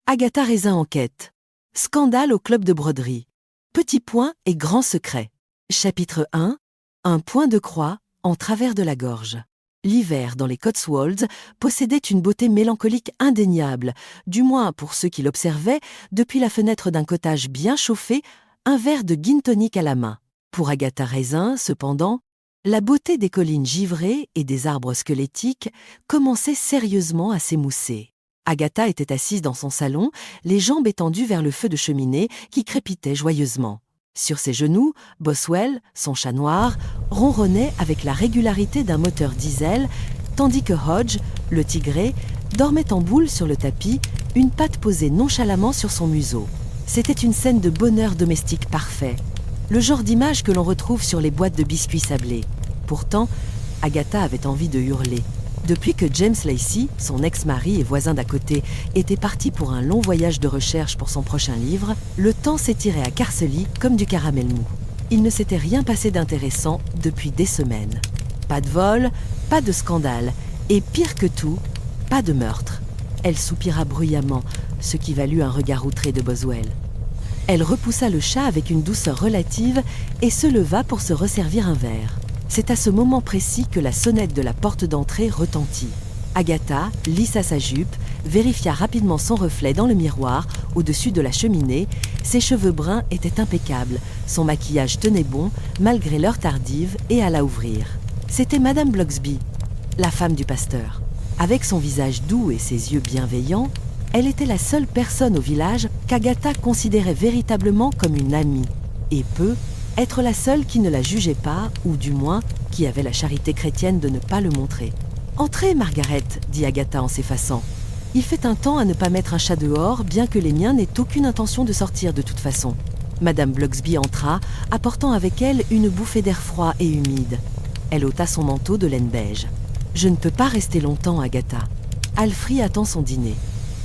Agatha Raisin enquête. Scandale au club de broderie. Petit point et grand secret. Chapitre 1. Un point de croix en travers de la gorge. L'hiver dans les Cotswolds possédait une beauté mélancolique indéniable, du moins pour ceux qui l'observaient, depuis la fenêtre d'un cottage bien chauffé, un verre de gin tonic à la main. Pour Agatha Raisin, cependant, la beauté des collines givrées et des arbres squelettiques commençait sérieusement à s'émousser. Agatha était assise dans son salon, les jambes étendues vers le feu de cheminée qui crépitait joyeusement. Sur ses genoux, Boswell, son chat noir, ronronnait avec la régularité d'un moteur diesel, tandis que Hodge, le tigré, dormait en boule sur le tapis, une patte posée nonchalamment sur son museau. C'était une scène de bonheur domestique parfait, le genre d'image que l'on retrouve sur les boîtes de biscuits sablés. Pourtant, Agatha avait envie de hurler. Depuis que James Lacey, son ex-mari et voisin d'à côté, était parti pour un long voyage de recherche pour son prochain livre, le temps s'étirait à Carcely comme du caramel mou. Il ne s'était rien passé d'intéressant depuis des semaines. Pas de vol, pas de scandale, et pire que tout, pas de meurtre. Elle soupira bruyamment, ce qui valut un regard outré de Boswell. Elle repoussa le chat avec une douceur relative et se leva pour se resservir un verre. C'est à ce moment précis que la sonnette de la porte d'entrée retentit. Agatha lissa sa jupe, vérifia rapidement son reflet dans le miroir, au-dessus de la cheminée. Ses cheveux bruns étaient impeccables, son maquillage tenait bon, malgré l'heure tardive, et alla ouvrir. C'était Madame Blocksby, la femme du pasteur. Avec son visage doux et ses yeux bienveillants, elle était la seule personne au village qu'Agatha considérait véritablement comme une amie, et être la seule qui ne la jugeait pas, ou du moins, qui avait la charité chrétienne de ne pas le montrer. « Entrez, Margaret, dit Agatha en s'effaçant. Il fait un temps à ne pas mettre un chat dehors, bien que les miens n'aient aucune intention de sortir de toute façon. » Madame Blocksby entra, apportant avec elle une bouffée d'air froid et humide. Elle ôta son manteau de laine beige. « Je ne peux pas rester longtemps, Agatha. Alfred attend son dîner.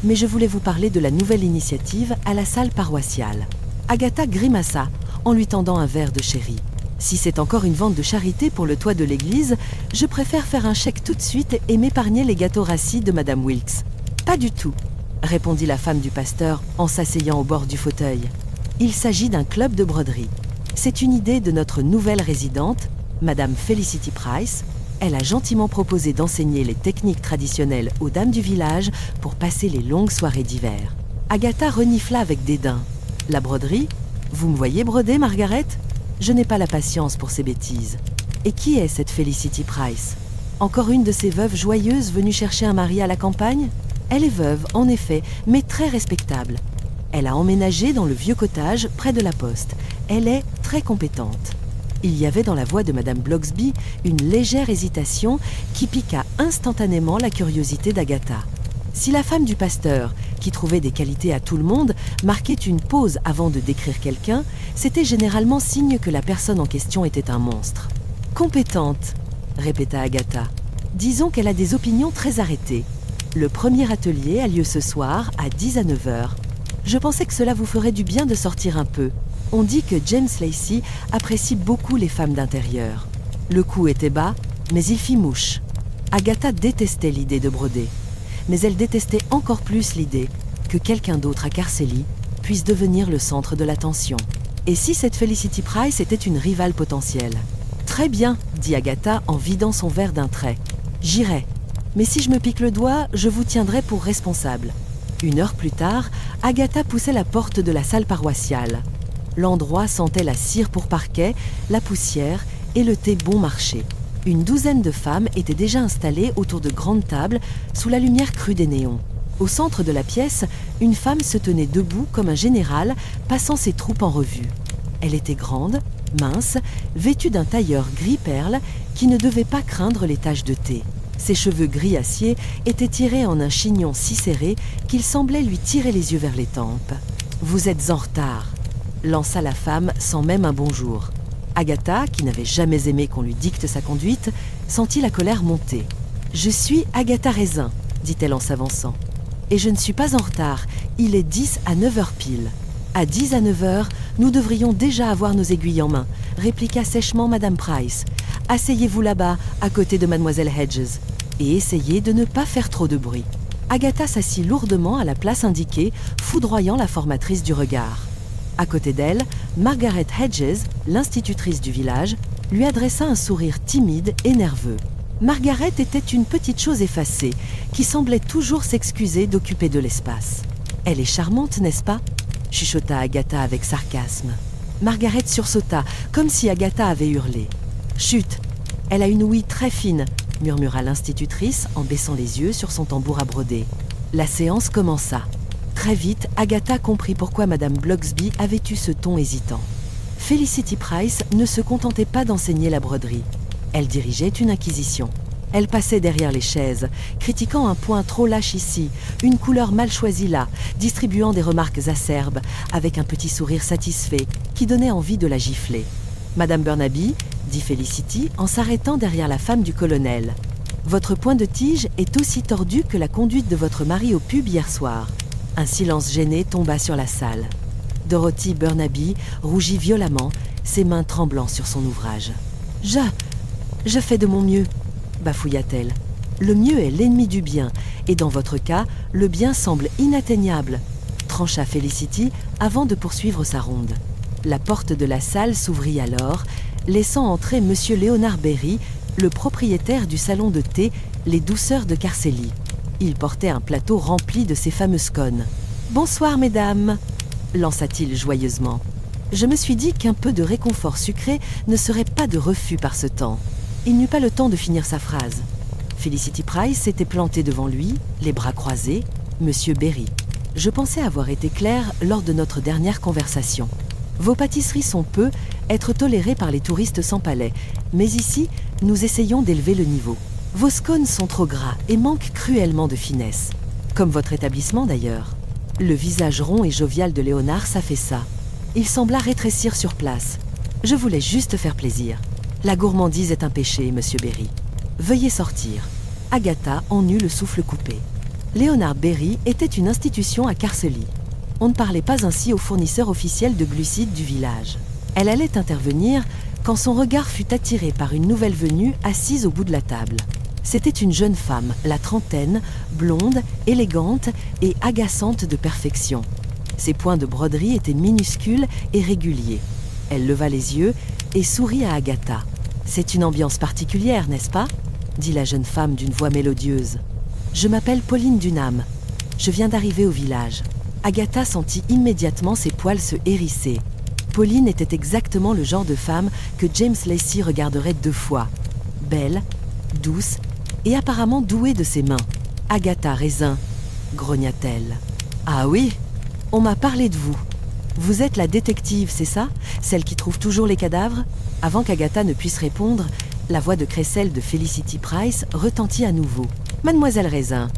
Mais je voulais vous parler de la nouvelle initiative à la salle paroissiale. » Agatha grimaça, en lui tendant un verre de sherry. « Si c'est encore une vente de charité pour le toit de l'église, je préfère faire un chèque tout de suite et m'épargner les gâteaux rassis de Madame Wilkes. »« Pas du tout, » répondit la femme du pasteur en s'asseyant au bord du fauteuil. « Il s'agit d'un club de broderie. C'est une idée de notre nouvelle résidente, Madame Felicity Price. Elle a gentiment proposé d'enseigner les techniques traditionnelles aux dames du village pour passer les longues soirées d'hiver. » Agatha renifla avec dédain. « La broderie ? Vous me voyez broder, Margaret ? Je n'ai pas la patience pour ces bêtises. Et qui est cette Felicity Price ? Encore une de ces veuves joyeuses venues chercher un mari à la campagne ? Elle est veuve, en effet, mais très respectable. Elle a emménagé dans le vieux cottage près de la poste. Elle est très compétente. » Il y avait dans la voix de Madame Blocksby une légère hésitation qui piqua instantanément la curiosité d'Agatha. Si la femme du pasteur, qui trouvait des qualités à tout le monde, marquait une pause avant de décrire quelqu'un, c'était généralement signe que la personne en question était un monstre. « Compétente », répéta Agatha. « Disons qu'elle a des opinions très arrêtées. Le premier atelier a lieu ce soir à 10 à 9 heures. Je pensais que cela vous ferait du bien de sortir un peu. On dit que James Lacey apprécie beaucoup les femmes d'intérieur. » Le coup était bas, mais il fit mouche. Agatha détestait l'idée de broder. Mais elle détestait encore plus l'idée que quelqu'un d'autre à Carcely puisse devenir le centre de l'attention. Et si cette Felicity Price était une rivale potentielle ? « Très bien, » dit Agatha en vidant son verre d'un trait. « J'irai. Mais si je me pique le doigt, je vous tiendrai pour responsable. » Une heure plus tard, Agatha poussait la porte de la salle paroissiale. L'endroit sentait la cire pour parquet, la poussière et le thé bon marché. Une douzaine de femmes étaient déjà installées autour de grandes tables sous la lumière crue des néons. Au centre de la pièce, une femme se tenait debout comme un général passant ses troupes en revue. Elle était grande, mince, vêtue d'un tailleur gris perle qui ne devait pas craindre les taches de thé. Ses cheveux gris acier étaient tirés en un chignon si serré qu'il semblait lui tirer les yeux vers les tempes. « Vous êtes en retard », lança la femme sans même un bonjour. Agatha, qui n'avait jamais aimé qu'on lui dicte sa conduite, sentit la colère monter. « Je suis Agatha Raisin, » dit-elle en s'avançant. « Et je ne suis pas en retard, il est 10 à 9 heures pile. »« À 10 à 9 heures, nous devrions déjà avoir nos aiguilles en main, » répliqua sèchement Madame Price. « Asseyez-vous là-bas, à côté de Mademoiselle Hedges, et essayez de ne pas faire trop de bruit. » Agatha s'assit lourdement à la place indiquée, foudroyant la formatrice du regard. À côté d'elle, Margaret Hedges, l'institutrice du village, lui adressa un sourire timide et nerveux. Margaret était une petite chose effacée, qui semblait toujours s'excuser d'occuper de l'espace. « Elle est charmante, n'est-ce pas ?» chuchota Agatha avec sarcasme. Margaret sursauta, comme si Agatha avait hurlé. « Chut! Elle a une ouïe très fine !» murmura l'institutrice en baissant les yeux sur son tambour à broder. La séance commença. Très vite, Agatha comprit pourquoi Madame Blocksby avait eu ce ton hésitant. Felicity Price ne se contentait pas d'enseigner la broderie. Elle dirigeait une inquisition. Elle passait derrière les chaises, critiquant un point trop lâche ici, une couleur mal choisie là, distribuant des remarques acerbes, avec un petit sourire satisfait qui donnait envie de la gifler. « Madame Burnaby », dit Felicity en s'arrêtant derrière la femme du colonel. « Votre point de tige est aussi tordu que la conduite de votre mari au pub hier soir. » Un silence gêné tomba sur la salle. Dorothy Burnaby rougit violemment, ses mains tremblant sur son ouvrage. « Je fais de mon mieux », bafouilla-t-elle. « Le mieux est l'ennemi du bien, et dans votre cas, le bien semble inatteignable », trancha Felicity avant de poursuivre sa ronde. La porte de la salle s'ouvrit alors, laissant entrer M. Léonard Berry, le propriétaire du salon de thé Les Douceurs de Carcely. Il portait un plateau rempli de ses fameux scones. « Bonsoir, mesdames !» lança-t-il joyeusement. Je me suis dit qu'un peu de réconfort sucré ne serait pas de refus par ce temps. Il n'eut pas le temps de finir sa phrase. Felicity Price s'était plantée devant lui, les bras croisés. « Monsieur Berry, je pensais avoir été claire lors de notre dernière conversation. Vos pâtisseries sont peu, être tolérées par les touristes sans palais, mais ici, nous essayons d'élever le niveau. Vos scones sont trop gras et manquent cruellement de finesse. Comme votre établissement d'ailleurs. » Le visage rond et jovial de Léonard s'affaissa. Il sembla rétrécir sur place. « Je voulais juste faire plaisir. La gourmandise est un péché, monsieur Berry. Veuillez sortir. » Agatha en eut le souffle coupé. Léonard Berry était une institution à Carcely. On ne parlait pas ainsi au fournisseur officiel de glucides du village. Elle allait intervenir quand son regard fut attiré par une nouvelle venue assise au bout de la table. C'était une jeune femme, la trentaine, blonde, élégante et agaçante de perfection. Ses points de broderie étaient minuscules et réguliers. Elle leva les yeux et sourit à Agatha. « C'est une ambiance particulière, n'est-ce pas ?» dit la jeune femme d'une voix mélodieuse. « Je m'appelle Pauline Dunham. Je viens d'arriver au village. » Agatha sentit immédiatement ses poils se hérisser. Pauline était exactement le genre de femme que James Lacey regarderait 2 fois. Belle, douce et apparemment douée de ses mains. « Agatha Raisin !» grogna-t-elle. « Ah oui, on m'a parlé de vous. Vous êtes la détective, c'est ça? Celle qui trouve toujours les cadavres ?» Avant qu'Agatha ne puisse répondre, la voix de crécelle de Felicity Price retentit à nouveau. « Mademoiselle Raisin,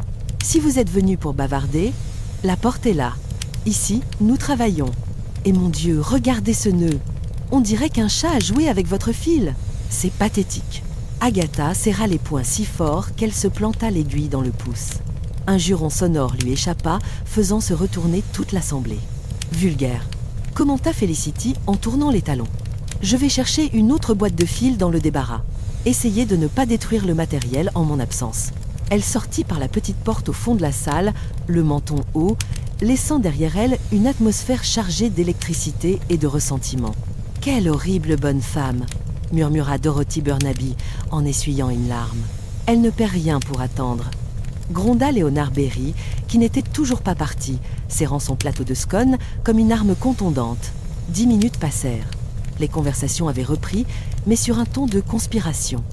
si vous êtes venue pour bavarder, la porte est là. Ici, nous travaillons. Et mon Dieu, regardez ce nœud. On dirait qu'un chat a joué avec votre fil. C'est pathétique. » Agatha serra les poings si fort qu'elle se planta l'aiguille dans le pouce. Un juron sonore lui échappa, faisant se retourner toute l'assemblée. « Vulgaire !» commenta Felicity en tournant les talons. « Je vais chercher une autre boîte de fil dans le débarras. Essayez de ne pas détruire le matériel en mon absence. » Elle sortit par la petite porte au fond de la salle, le menton haut, laissant derrière elle une atmosphère chargée d'électricité et de ressentiment. « Quelle horrible bonne femme !» murmura Dorothy Burnaby en essuyant une larme. « Elle ne perd rien pour attendre. » Gronda Léonard Berry, qui n'était toujours pas parti, serrant son plateau de scones comme une arme contondante. 10 minutes passèrent. Les conversations avaient repris, mais sur un ton de conspiration.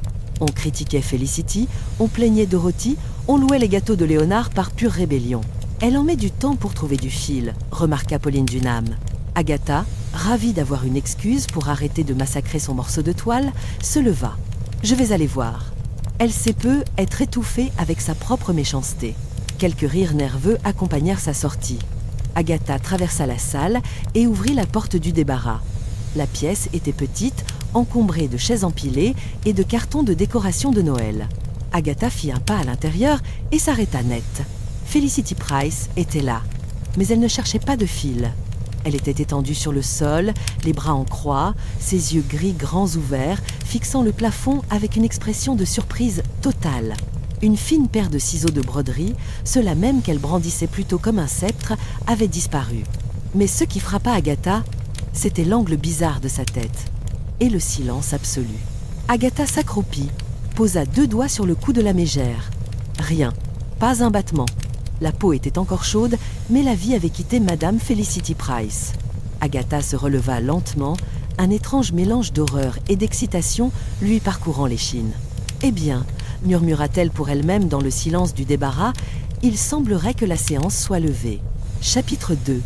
On critiquait Felicity, on plaignait Dorothy, on louait les gâteaux de Léonard par pure rébellion. « Elle en met du temps pour trouver du fil », remarqua Pauline Dunham. Agatha, ravie d'avoir une excuse pour arrêter de massacrer son morceau de toile, se leva. « Je vais aller voir. » Elle sait peu être étouffée avec sa propre méchanceté. Quelques rires nerveux accompagnèrent sa sortie. Agatha traversa la salle et ouvrit la porte du débarras. La pièce était petite, encombrée de chaises empilées et de cartons de décoration de Noël. Agatha fit un pas à l'intérieur et s'arrêta net. Felicity Price était là, mais elle ne cherchait pas de fil. Elle était étendue sur le sol, les bras en croix, ses yeux gris grands ouverts, fixant le plafond avec une expression de surprise totale. Une fine paire de ciseaux de broderie, ceux-là même qu'elle brandissait plutôt comme un sceptre, avait disparu. Mais ce qui frappa Agatha, c'était l'angle bizarre de sa tête. Et le silence absolu. Agatha s'accroupit, posa 2 doigts sur le cou de la mégère. Rien, pas un battement. La peau était encore chaude, mais la vie avait quitté Madame Felicity Price. Agatha se releva lentement, un étrange mélange d'horreur et d'excitation lui parcourant l'échine. « Eh bien, murmura-t-elle pour elle-même dans le silence du débarras, il semblerait que la séance soit levée. » Chapitre 2.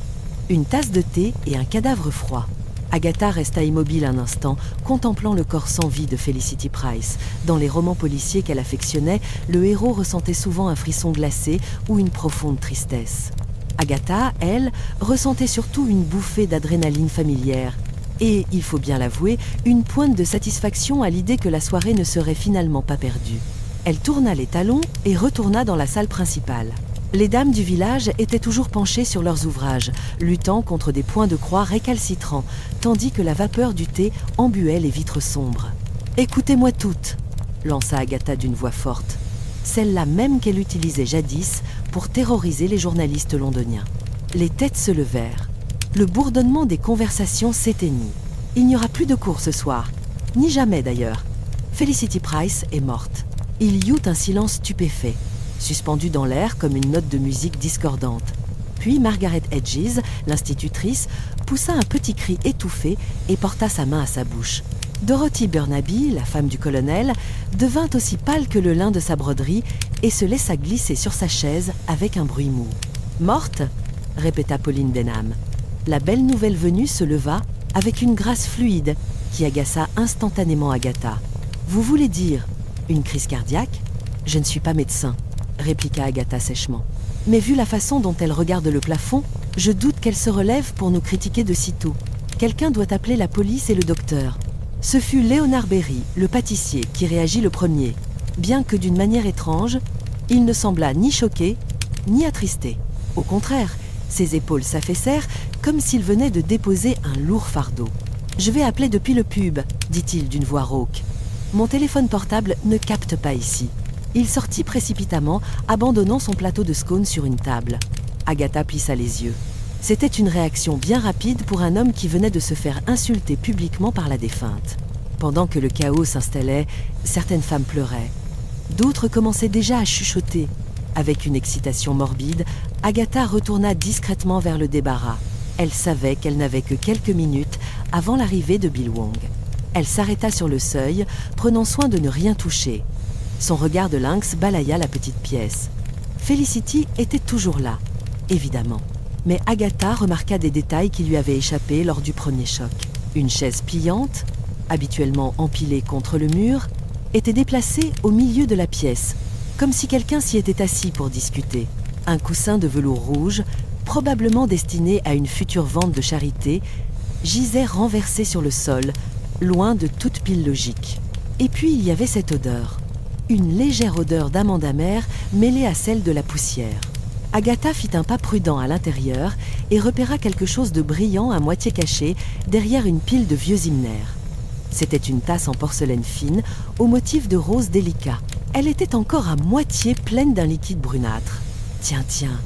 Une tasse de thé et un cadavre froid. Agatha resta immobile un instant, contemplant le corps sans vie de Felicity Price. Dans les romans policiers qu'elle affectionnait, le héros ressentait souvent un frisson glacé ou une profonde tristesse. Agatha, elle, ressentait surtout une bouffée d'adrénaline familière. Et, il faut bien l'avouer, une pointe de satisfaction à l'idée que la soirée ne serait finalement pas perdue. Elle tourna les talons et retourna dans la salle principale. Les dames du village étaient toujours penchées sur leurs ouvrages, luttant contre des points de croix récalcitrants, tandis que la vapeur du thé embuait les vitres sombres. « Écoutez-moi toutes !» lança Agatha d'une voix forte, celle-là même qu'elle utilisait jadis pour terroriser les journalistes londoniens. Les têtes se levèrent. Le bourdonnement des conversations s'éteignit. Il n'y aura plus de cours ce soir, ni jamais d'ailleurs. Felicity Price est morte. Il y eut un silence stupéfait, suspendu dans l'air comme une note de musique discordante. Puis Margaret Hedges, l'institutrice, poussa un petit cri étouffé et porta sa main à sa bouche. Dorothy Burnaby, la femme du colonel, devint aussi pâle que le lin de sa broderie et se laissa glisser sur sa chaise avec un bruit mou. « Morte ?» répéta Pauline Denham. La belle nouvelle venue se leva avec une grâce fluide qui agaça instantanément Agatha. « Vous voulez dire une crise cardiaque ? Je ne suis pas médecin, » répliqua Agatha sèchement. « Mais vu la façon dont elle regarde le plafond, je doute qu'elle se relève pour nous critiquer de sitôt. Quelqu'un doit appeler la police et le docteur. » Ce fut Léonard Berry, le pâtissier, qui réagit le premier. Bien que d'une manière étrange, il ne sembla ni choqué, ni attristé. Au contraire, ses épaules s'affaissèrent comme s'il venait de déposer un lourd fardeau. « Je vais appeler depuis le pub, » dit-il d'une voix rauque. « Mon téléphone portable ne capte pas ici. » Il sortit précipitamment, abandonnant son plateau de scones sur une table. Agatha plissa les yeux. C'était une réaction bien rapide pour un homme qui venait de se faire insulter publiquement par la défunte. Pendant que le chaos s'installait, certaines femmes pleuraient. D'autres commençaient déjà à chuchoter. Avec une excitation morbide, Agatha retourna discrètement vers le débarras. Elle savait qu'elle n'avait que quelques minutes avant l'arrivée de Bill Wong. Elle s'arrêta sur le seuil, prenant soin de ne rien toucher. Son regard de lynx balaya la petite pièce. Felicity était toujours là, évidemment. Mais Agatha remarqua des détails qui lui avaient échappé lors du premier choc. Une chaise pliante, habituellement empilée contre le mur, était déplacée au milieu de la pièce, comme si quelqu'un s'y était assis pour discuter. Un coussin de velours rouge, probablement destiné à une future vente de charité, gisait renversé sur le sol, loin de toute pile logique. Et puis il y avait cette odeur. Une légère odeur d'amande amère mêlée à celle de la poussière. Agatha fit un pas prudent à l'intérieur et repéra quelque chose de brillant à moitié caché derrière une pile de vieux hymnaires. C'était une tasse en porcelaine fine au motif de rose délicat. Elle était encore à moitié pleine d'un liquide brunâtre. « Tiens, tiens !»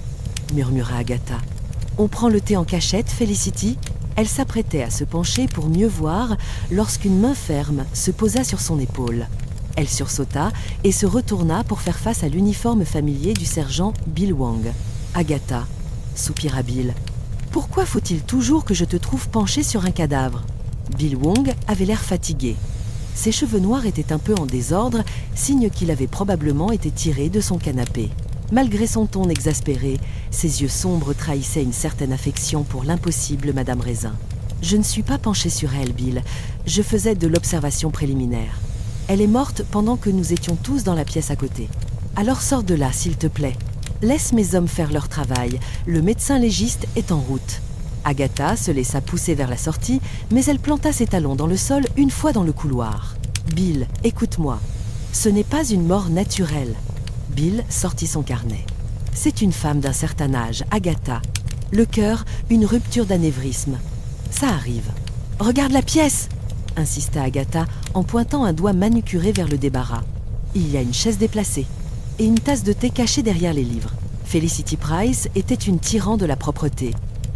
murmura Agatha. « On prend le thé en cachette, Felicity ?» Elle s'apprêtait à se pencher pour mieux voir lorsqu'une main ferme se posa sur son épaule. Elle sursauta et se retourna pour faire face à l'uniforme familier du sergent Bill Wong. « Agatha, » soupira Bill, « pourquoi faut-il toujours que je te trouve penchée sur un cadavre ?» Bill Wong avait l'air fatigué. Ses cheveux noirs étaient un peu en désordre, signe qu'il avait probablement été tiré de son canapé. Malgré son ton exaspéré, ses yeux sombres trahissaient une certaine affection pour l'impossible Madame Raisin. « Je ne suis pas penchée sur elle, Bill. Je faisais de l'observation préliminaire. Elle est morte pendant que nous étions tous dans la pièce à côté. Alors sors de là, s'il te plaît. Laisse mes hommes faire leur travail. Le médecin légiste est en route. » Agatha se laissa pousser vers la sortie, mais elle planta ses talons dans le sol une fois dans le couloir. « Bill, écoute-moi. Ce n'est pas une mort naturelle. » Bill sortit son carnet. « C'est une femme d'un certain âge, Agatha. Le cœur, une rupture d'anévrisme. Ça arrive. Regarde la pièce !» insista Agatha en pointant un doigt manucuré vers le débarras. « Il y a une chaise déplacée. » et une tasse de thé cachée derrière les livres. Felicity Price était une tyran de la propreté.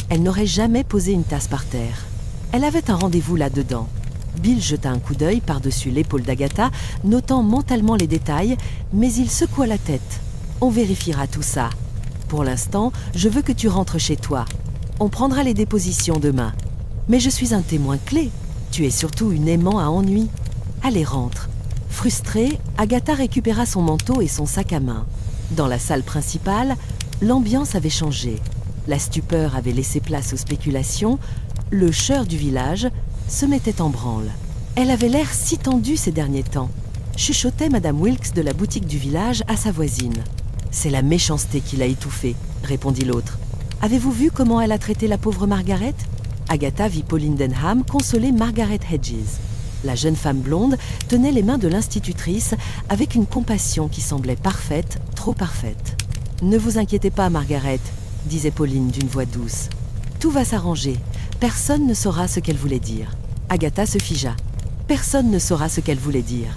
Elle n'aurait jamais posé une tasse par terre. Elle avait un rendez-vous là-dedans. Bill jeta un coup d'œil par-dessus l'épaule d'Agatha, notant mentalement les détails, mais il secoua la tête. On vérifiera tout ça. Pour l'instant, je veux que tu rentres chez toi. On prendra les dépositions demain. Mais je suis un témoin clé. Tu es surtout une aimant à ennui. Allez, rentre. Frustrée, Agatha récupéra son manteau et son sac à main. Dans la salle principale, l'ambiance avait changé. La stupeur avait laissé place aux spéculations. Le chœur du village se mettait en branle. Elle avait l'air si tendue ces derniers temps, chuchotait Madame Wilkes de la boutique du village à sa voisine. « C'est la méchanceté qui l'a étouffée, » répondit l'autre. « Avez-vous vu comment elle a traité la pauvre Margaret ?» Agatha vit Pauline Denham consoler Margaret Hedges. La jeune femme blonde tenait les mains de l'institutrice avec une compassion qui semblait parfaite, trop parfaite. « Ne vous inquiétez pas, Margaret, » disait Pauline d'une voix douce. « Tout va s'arranger. Personne ne saura ce qu'elle voulait dire. » Agatha se figea. Personne ne saura ce qu'elle voulait dire.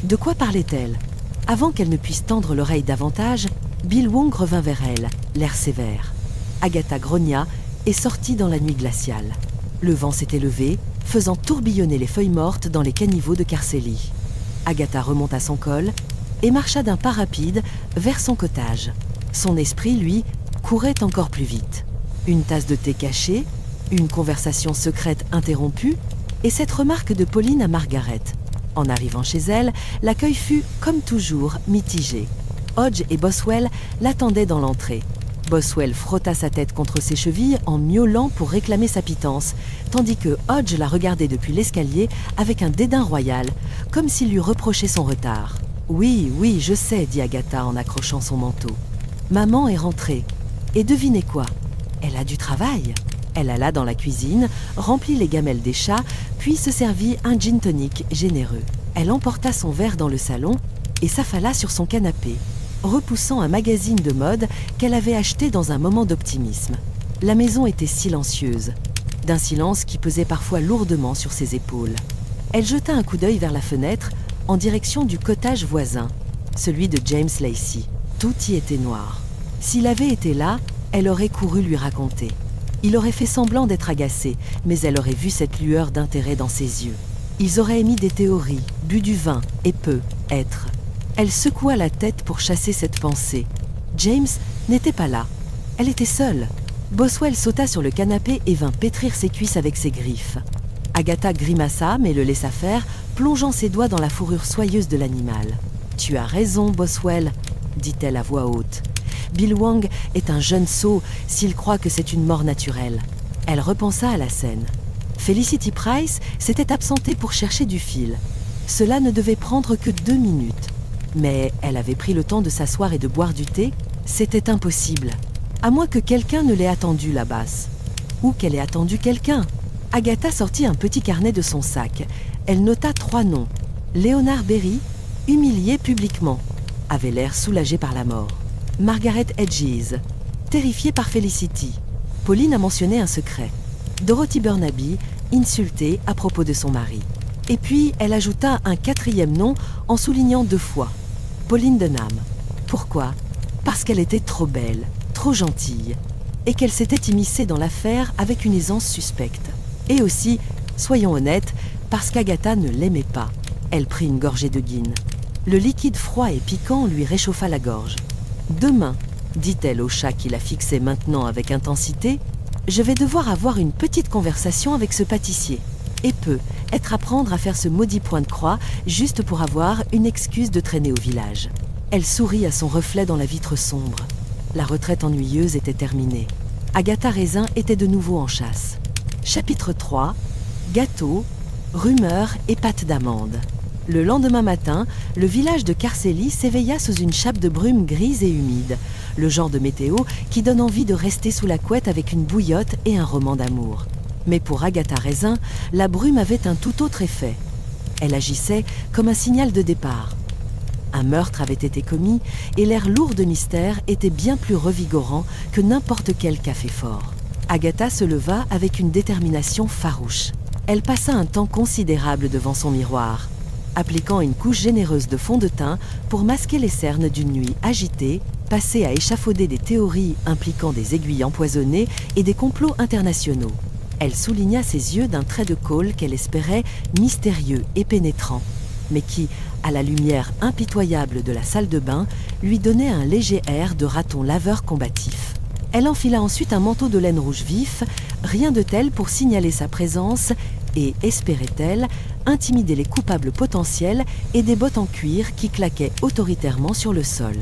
De quoi parlait-elle? Avant qu'elle ne puisse tendre l'oreille davantage, Bill Wong revint vers elle, l'air sévère. Agatha grogna et sortit dans la nuit glaciale. Le vent s'était levé, faisant tourbillonner les feuilles mortes dans les caniveaux de Carceli. Agatha remonta son col et marcha d'un pas rapide vers son cottage. Son esprit, lui, courait encore plus vite. Une tasse de thé cachée, une conversation secrète interrompue, et cette remarque de Pauline à Margaret. En arrivant chez elle, l'accueil fut, comme toujours, mitigé. Hodge et Boswell l'attendaient dans l'entrée. Boswell frotta sa tête contre ses chevilles en miaulant pour réclamer sa pitance, tandis que Hodge la regardait depuis l'escalier avec un dédain royal, comme s'il lui reprochait son retard. « Oui, oui, je sais, » dit Agatha en accrochant son manteau. « Maman est rentrée. Et devinez quoi? Elle a du travail. » Elle alla dans la cuisine, remplit les gamelles des chats, puis se servit un gin tonic généreux. Elle emporta son verre dans le salon et s'affala sur son canapé, repoussant un magazine de mode qu'elle avait acheté dans un moment d'optimisme. La maison était silencieuse, d'un silence qui pesait parfois lourdement sur ses épaules. Elle jeta un coup d'œil vers la fenêtre en direction du cottage voisin, celui de James Lacey. Tout y était noir. S'il avait été là, elle aurait couru lui raconter. Il aurait fait semblant d'être agacé, mais elle aurait vu cette lueur d'intérêt dans ses yeux. Ils auraient émis des théories, bu du vin, et peu être. Elle secoua la tête pour chasser cette pensée. James n'était pas là. Elle était seule. Boswell sauta sur le canapé et vint pétrir ses cuisses avec ses griffes. Agatha grimaça, mais le laissa faire, plongeant ses doigts dans la fourrure soyeuse de l'animal. « Tu as raison, Boswell, » dit-elle à voix haute. Bill Wong est un jeune sot s'il croit que c'est une mort naturelle. Elle repensa à la scène. Felicity Price s'était absentée pour chercher du fil. Cela ne devait prendre que 2 minutes. Mais elle avait pris le temps de s'asseoir et de boire du thé. C'était impossible. À moins que quelqu'un ne l'ait attendue, la basse. Ou qu'elle ait attendu quelqu'un. Agatha sortit un petit carnet de son sac. Elle nota 3 noms. Leonard Berry, humilié publiquement, avait l'air soulagé par la mort. Margaret Hedges, terrifiée par Felicity. Pauline a mentionné un secret. Dorothy Burnaby, insultée à propos de son mari. Et puis, elle ajouta un 4e nom en soulignant 2 fois. Pauline Denham. Pourquoi? Parce qu'elle était trop belle, trop gentille, et qu'elle s'était immiscée dans l'affaire avec une aisance suspecte. Et aussi, soyons honnêtes, parce qu'Agatha ne l'aimait pas. Elle prit une gorgée de gin. Le liquide froid et piquant lui réchauffa la gorge. « Demain, dit-elle au chat qui la fixait maintenant avec intensité, je vais devoir avoir une petite conversation avec ce pâtissier. Et être apprendre à faire ce maudit point de croix juste pour avoir une excuse de traîner au village. » Elle sourit à son reflet dans la vitre sombre. La retraite ennuyeuse était terminée. Agatha Raisin était de nouveau en chasse. Chapitre 3. Gâteaux, rumeurs et pâte d'amande. Le lendemain matin, le village de Carceli s'éveilla sous une chape de brume grise et humide, le genre de météo qui donne envie de rester sous la couette avec une bouillotte et un roman d'amour. Mais pour Agatha Raisin, la brume avait un tout autre effet. Elle agissait comme un signal de départ. Un meurtre avait été commis et l'air lourd de mystère était bien plus revigorant que n'importe quel café fort. Agatha se leva avec une détermination farouche. Elle passa un temps considérable devant son miroir. appliquant une couche généreuse de fond de teint pour masquer les cernes d'une nuit agitée, passée à échafauder des théories impliquant des aiguilles empoisonnées et des complots internationaux. Elle souligna ses yeux d'un trait de col qu'elle espérait mystérieux et pénétrant, mais qui, à la lumière impitoyable de la salle de bain, lui donnait un léger air de raton laveur combatif. Elle enfila ensuite un manteau de laine rouge vif, rien de tel pour signaler sa présence et, espérait-elle, intimider les coupables potentiels, et des bottes en cuir qui claquaient autoritairement sur le sol.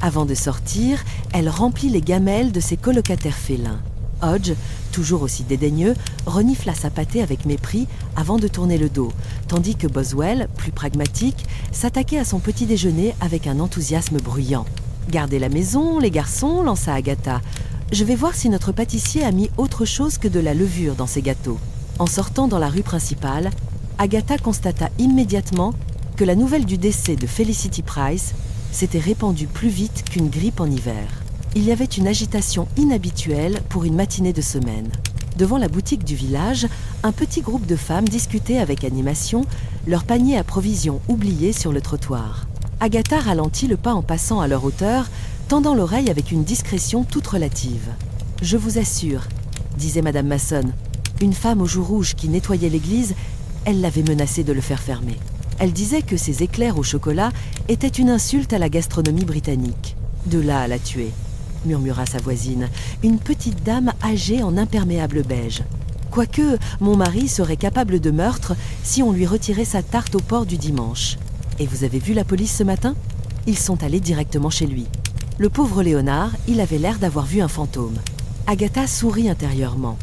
Avant de sortir, elle remplit les gamelles de ses colocataires félins. Hodge, toujours aussi dédaigneux, renifla sa pâtée avec mépris avant de tourner le dos, tandis que Boswell, plus pragmatique, s'attaquait à son petit déjeuner avec un enthousiasme bruyant. « Gardez la maison, les garçons », lança Agatha. « Je vais voir si notre pâtissier a mis autre chose que de la levure dans ses gâteaux. » En sortant dans la rue principale, Agatha constata immédiatement que la nouvelle du décès de Felicity Price s'était répandue plus vite qu'une grippe en hiver. Il y avait une agitation inhabituelle pour une matinée de semaine. Devant la boutique du village, un petit groupe de femmes discutait avec animation, leur panier à provisions oublié sur le trottoir. Agatha ralentit le pas en passant à leur hauteur, tendant l'oreille avec une discrétion toute relative. « Je vous assure, » disait Madame Masson, une femme aux joues rouges qui nettoyait l'église, elle l'avait menacée de le faire fermer. Elle disait que ces éclairs au chocolat étaient une insulte à la gastronomie britannique. De là à la tuer, murmura sa voisine, une petite dame âgée en imperméable beige. Quoique mon mari serait capable de meurtre si on lui retirait sa tarte au porc du dimanche. Et vous avez vu la police ce matin ? Ils sont allés directement chez lui. Le pauvre Léonard, il avait l'air d'avoir vu un fantôme. Agatha sourit intérieurement.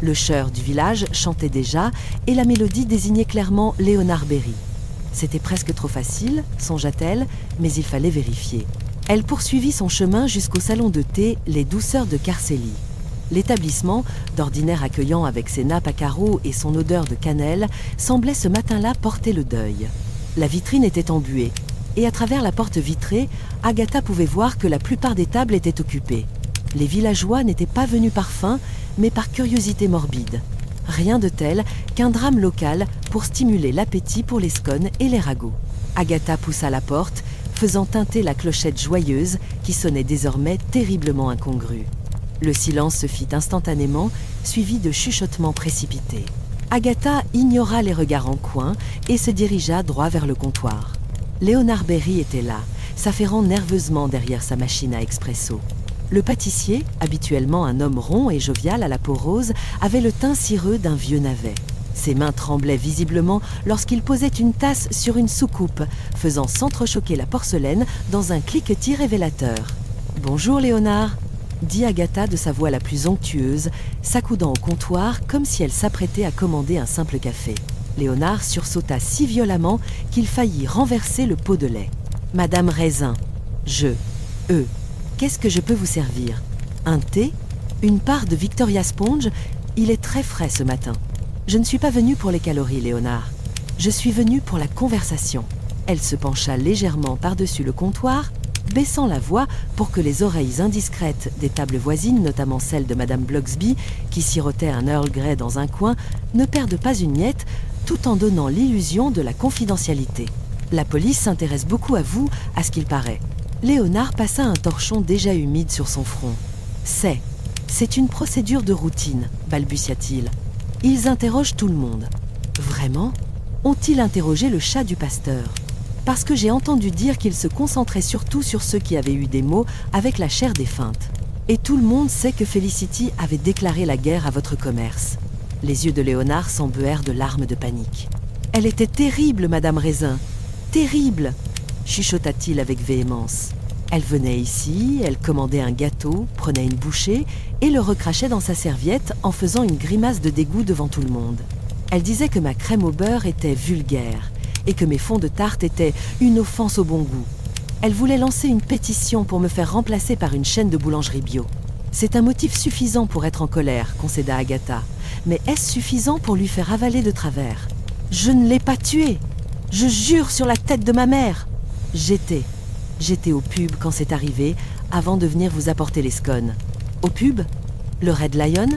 Le chœur du village chantait déjà et la mélodie désignait clairement Léonard Berry. C'était presque trop facile, songea-t-elle, mais il fallait vérifier. Elle poursuivit son chemin jusqu'au salon de thé Les Douceurs de Carceli. L'établissement, d'ordinaire accueillant avec ses nappes à carreaux et son odeur de cannelle, semblait ce matin-là porter le deuil. La vitrine était embuée, et à travers la porte vitrée, Agatha pouvait voir que la plupart des tables étaient occupées. Les villageois n'étaient pas venus par faim, mais par curiosité morbide. Rien de tel qu'un drame local pour stimuler l'appétit pour les scones et les ragots. Agatha poussa la porte, faisant tinter la clochette joyeuse qui sonnait désormais terriblement incongrue. Le silence se fit instantanément, suivi de chuchotements précipités. Agatha ignora les regards en coin et se dirigea droit vers le comptoir. Léonard Berry était là, s'affairant nerveusement derrière sa machine à expresso. Le pâtissier, habituellement un homme rond et jovial à la peau rose, avait le teint cireux d'un vieux navet. Ses mains tremblaient visiblement lorsqu'il posait une tasse sur une soucoupe, faisant s'entrechoquer la porcelaine dans un cliquetis révélateur. « Bonjour Léonard !» dit Agatha de sa voix la plus onctueuse, s'accoudant au comptoir comme si elle s'apprêtait à commander un simple café. Léonard sursauta si violemment qu'il faillit renverser le pot de lait. « Madame Raisin, qu'est-ce que je peux vous servir? Un thé? Une part de Victoria Sponge? Il est très frais ce matin. Je ne suis pas venue pour les calories, Léonard. Je suis venue pour la conversation. » Elle se pencha légèrement par-dessus le comptoir, baissant la voix pour que les oreilles indiscrètes des tables voisines, notamment celle de Madame Blocksby, qui sirotait un Earl Grey dans un coin, ne perdent pas une miette, tout en donnant l'illusion de la confidentialité. « La police s'intéresse beaucoup à vous, à ce qu'il paraît. » Léonard passa un torchon déjà humide sur son front. « C'est une procédure de routine, balbutia-t-il. Ils interrogent tout le monde. »« Vraiment ? Ont-ils interrogé le chat du pasteur ? Parce que j'ai entendu dire qu'ils se concentraient surtout sur ceux qui avaient eu des maux avec la chair défunte. Et tout le monde sait que Felicity avait déclaré la guerre à votre commerce. » Les yeux de Léonard s'embuèrent de larmes de panique. « Elle était terrible, Madame Raisin, terrible !» chuchota-t-il avec véhémence. Elle venait ici, elle commandait un gâteau, prenait une bouchée et le recrachait dans sa serviette en faisant une grimace de dégoût devant tout le monde. Elle disait que ma crème au beurre était vulgaire et que mes fonds de tarte étaient une offense au bon goût. Elle voulait lancer une pétition pour me faire remplacer par une chaîne de boulangerie bio. C'est un motif suffisant pour être en colère, concéda Agatha. Mais est-ce suffisant pour lui faire avaler de travers? Je ne l'ai pas tué. Je jure sur la tête de ma mère. J'étais au pub quand c'est arrivé, avant de venir vous apporter les scones. Au pub? Le Red Lion?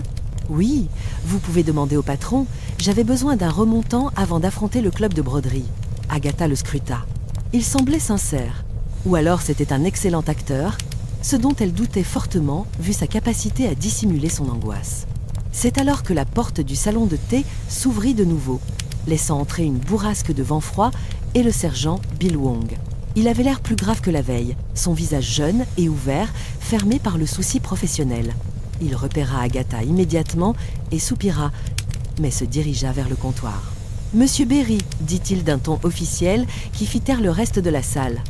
Oui, vous pouvez demander au patron. J'avais besoin d'un remontant avant d'affronter le club de broderie. Agatha le scruta. Il semblait sincère. Ou alors c'était un excellent acteur, ce dont elle doutait fortement vu sa capacité à dissimuler son angoisse. C'est alors que la porte du salon de thé s'ouvrit de nouveau, laissant entrer une bourrasque de vent froid et le sergent Bill Wong. Il avait l'air plus grave que la veille, son visage jeune et ouvert, fermé par le souci professionnel. Il repéra Agatha immédiatement et soupira, mais se dirigea vers le comptoir. « Monsieur Berry, dit-il d'un ton officiel qui fit taire le reste de la salle.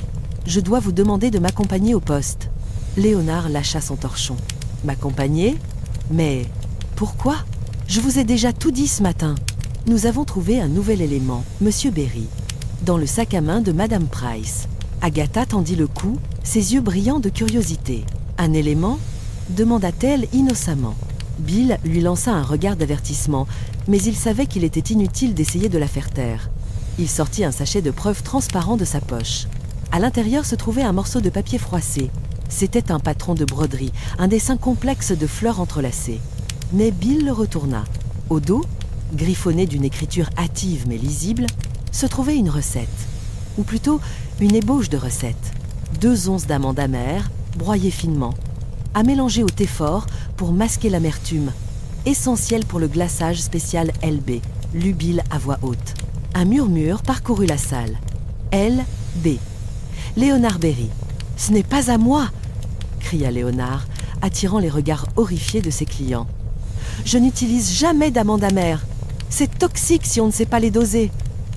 Je dois vous demander de m'accompagner au poste. » Léonard lâcha son torchon. « M'accompagner ? Mais pourquoi ? Je vous ai déjà tout dit ce matin. Nous avons trouvé un nouvel élément, Monsieur Berry, dans le sac à main de Madame Price. » Agatha tendit le cou, ses yeux brillants de curiosité. « Un élément ?» demanda-t-elle innocemment. Bill lui lança un regard d'avertissement, mais il savait qu'il était inutile d'essayer de la faire taire. Il sortit un sachet de preuves transparent de sa poche. À l'intérieur se trouvait un morceau de papier froissé. C'était un patron de broderie, un dessin complexe de fleurs entrelacées. Mais Bill le retourna. Au dos, griffonné d'une écriture hâtive mais lisible, se trouvait une recette. Ou plutôt, une ébauche de recette. 2 onces d'amandes amères, broyées finement, à mélanger au thé fort pour masquer l'amertume, essentiel pour le glaçage spécial LB, lut Bill à voix haute. Un murmure parcourut la salle. LB. Léonard Berry. « Ce n'est pas à moi !» cria Léonard, attirant les regards horrifiés de ses clients. « Je n'utilise jamais d'amandes amères. C'est toxique si on ne sait pas les doser. »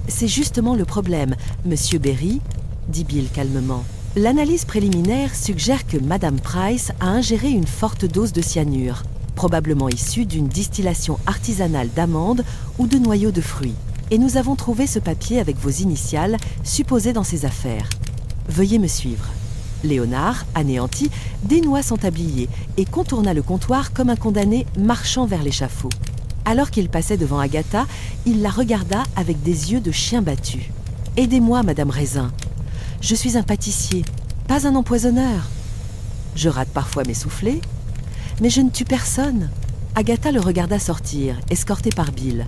« C'est justement le problème, Monsieur Berry, » dit Bill calmement. « L'analyse préliminaire suggère que Madame Price a ingéré une forte dose de cyanure, probablement issue d'une distillation artisanale d'amandes ou de noyaux de fruits. Et nous avons trouvé ce papier avec vos initiales supposées dans ses affaires. Veuillez me suivre. » Léonard, anéanti, dénoua son tablier et contourna le comptoir comme un condamné marchant vers l'échafaud. Alors qu'il passait devant Agatha, il la regarda avec des yeux de chien battu. « Aidez-moi, Madame Raisin. Je suis un pâtissier, pas un empoisonneur. Je rate parfois mes soufflets, mais je ne tue personne. » Agatha le regarda sortir, escorté par Bill.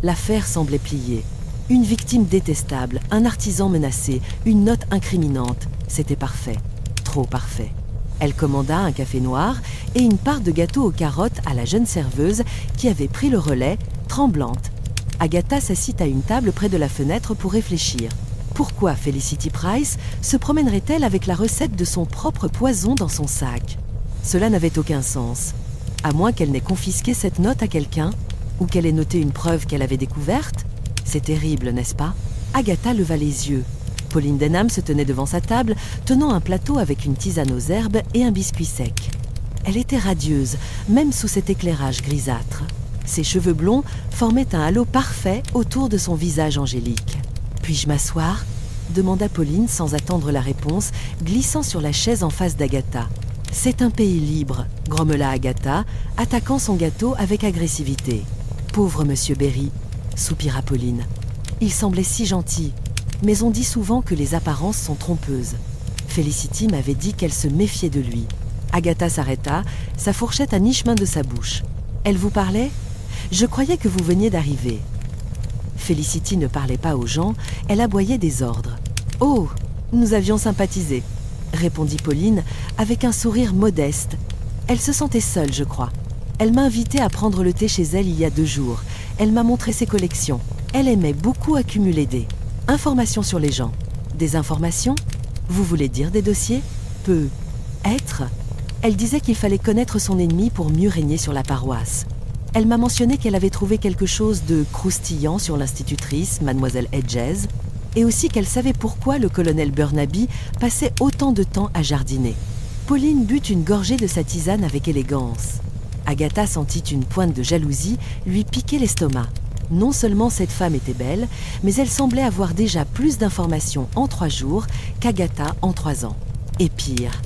L'affaire semblait pliée. Une victime détestable, un artisan menacé, une note incriminante. C'était parfait, trop parfait. Elle commanda un café noir et une part de gâteau aux carottes à la jeune serveuse qui avait pris le relais, tremblante. Agatha s'assit à une table près de la fenêtre pour réfléchir. Pourquoi Felicity Price se promènerait-elle avec la recette de son propre poison dans son sac ? Cela n'avait aucun sens. À moins qu'elle n'ait confisqué cette note à quelqu'un, ou qu'elle ait noté une preuve qu'elle avait découverte. C'est terrible, n'est-ce pas ? Agatha leva les yeux. Pauline Denham se tenait devant sa table, tenant un plateau avec une tisane aux herbes et un biscuit sec. Elle était radieuse, même sous cet éclairage grisâtre. Ses cheveux blonds formaient un halo parfait autour de son visage angélique. « Puis-je m'asseoir ?» demanda Pauline sans attendre la réponse, glissant sur la chaise en face d'Agatha. « C'est un pays libre », grommela Agatha, attaquant son gâteau avec agressivité. « Pauvre Monsieur Berry », soupira Pauline. « Il semblait si gentil. Mais on dit souvent que les apparences sont trompeuses. Felicity m'avait dit qu'elle se méfiait de lui. » Agatha s'arrêta, sa fourchette à mi-chemin de sa bouche. « Elle vous parlait ? Je croyais que vous veniez d'arriver. » Felicity ne parlait pas aux gens, elle aboyait des ordres. « Oh, nous avions sympathisé, » répondit Pauline avec un sourire modeste. Elle se sentait seule, je crois. Elle m'a invitée à prendre le thé chez elle il y a 2 jours. Elle m'a montré ses collections. Elle aimait beaucoup accumuler des informations sur les gens. Des informations ? Vous voulez dire des dossiers ? Peut être. Elle disait qu'il fallait connaître son ennemi pour mieux régner sur la paroisse. Elle m'a mentionné qu'elle avait trouvé quelque chose de croustillant sur l'institutrice, mademoiselle Hedges, et aussi qu'elle savait pourquoi le colonel Burnaby passait autant de temps à jardiner. Pauline but une gorgée de sa tisane avec élégance. Agatha sentit une pointe de jalousie lui piquer l'estomac. Non seulement cette femme était belle, mais elle semblait avoir déjà plus d'informations en 3 jours qu'Agatha en 3 ans. Et pire,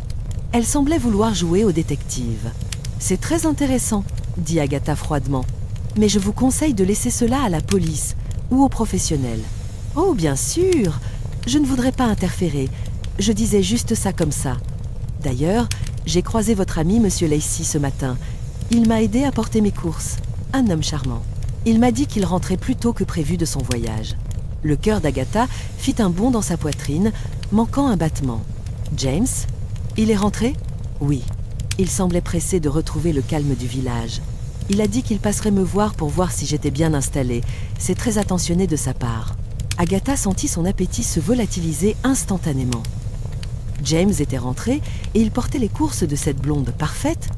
elle semblait vouloir jouer au détective. « C'est très intéressant », dit Agatha froidement. « Mais je vous conseille de laisser cela à la police ou aux professionnels. »« Oh, bien sûr, je ne voudrais pas interférer. Je disais juste ça comme ça. D'ailleurs, j'ai croisé votre ami, Monsieur Lacey, ce matin. Il m'a aidé à porter mes courses. Un homme charmant. Il m'a dit qu'il rentrait plus tôt que prévu de son voyage. » Le cœur d'Agatha fit un bond dans sa poitrine, manquant un battement. « James ? Il est rentré ?» « Oui. Il semblait pressé de retrouver le calme du village. Il a dit qu'il passerait me voir pour voir si j'étais bien installée. C'est très attentionné de sa part. » Agatha sentit son appétit se volatiliser instantanément. James était rentré et il portait les courses de cette blonde parfaite.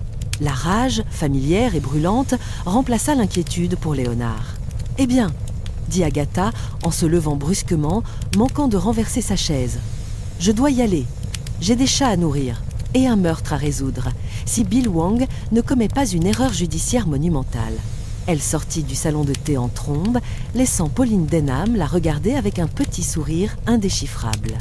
La rage, familière et brûlante, remplaça l'inquiétude pour Léonard. « Eh bien !» dit Agatha en se levant brusquement, manquant de renverser sa chaise. « Je dois y aller. J'ai des chats à nourrir et un meurtre à résoudre, si Bill Wong ne commet pas une erreur judiciaire monumentale. » Elle sortit du salon de thé en trombe, laissant Pauline Denham la regarder avec un petit sourire indéchiffrable.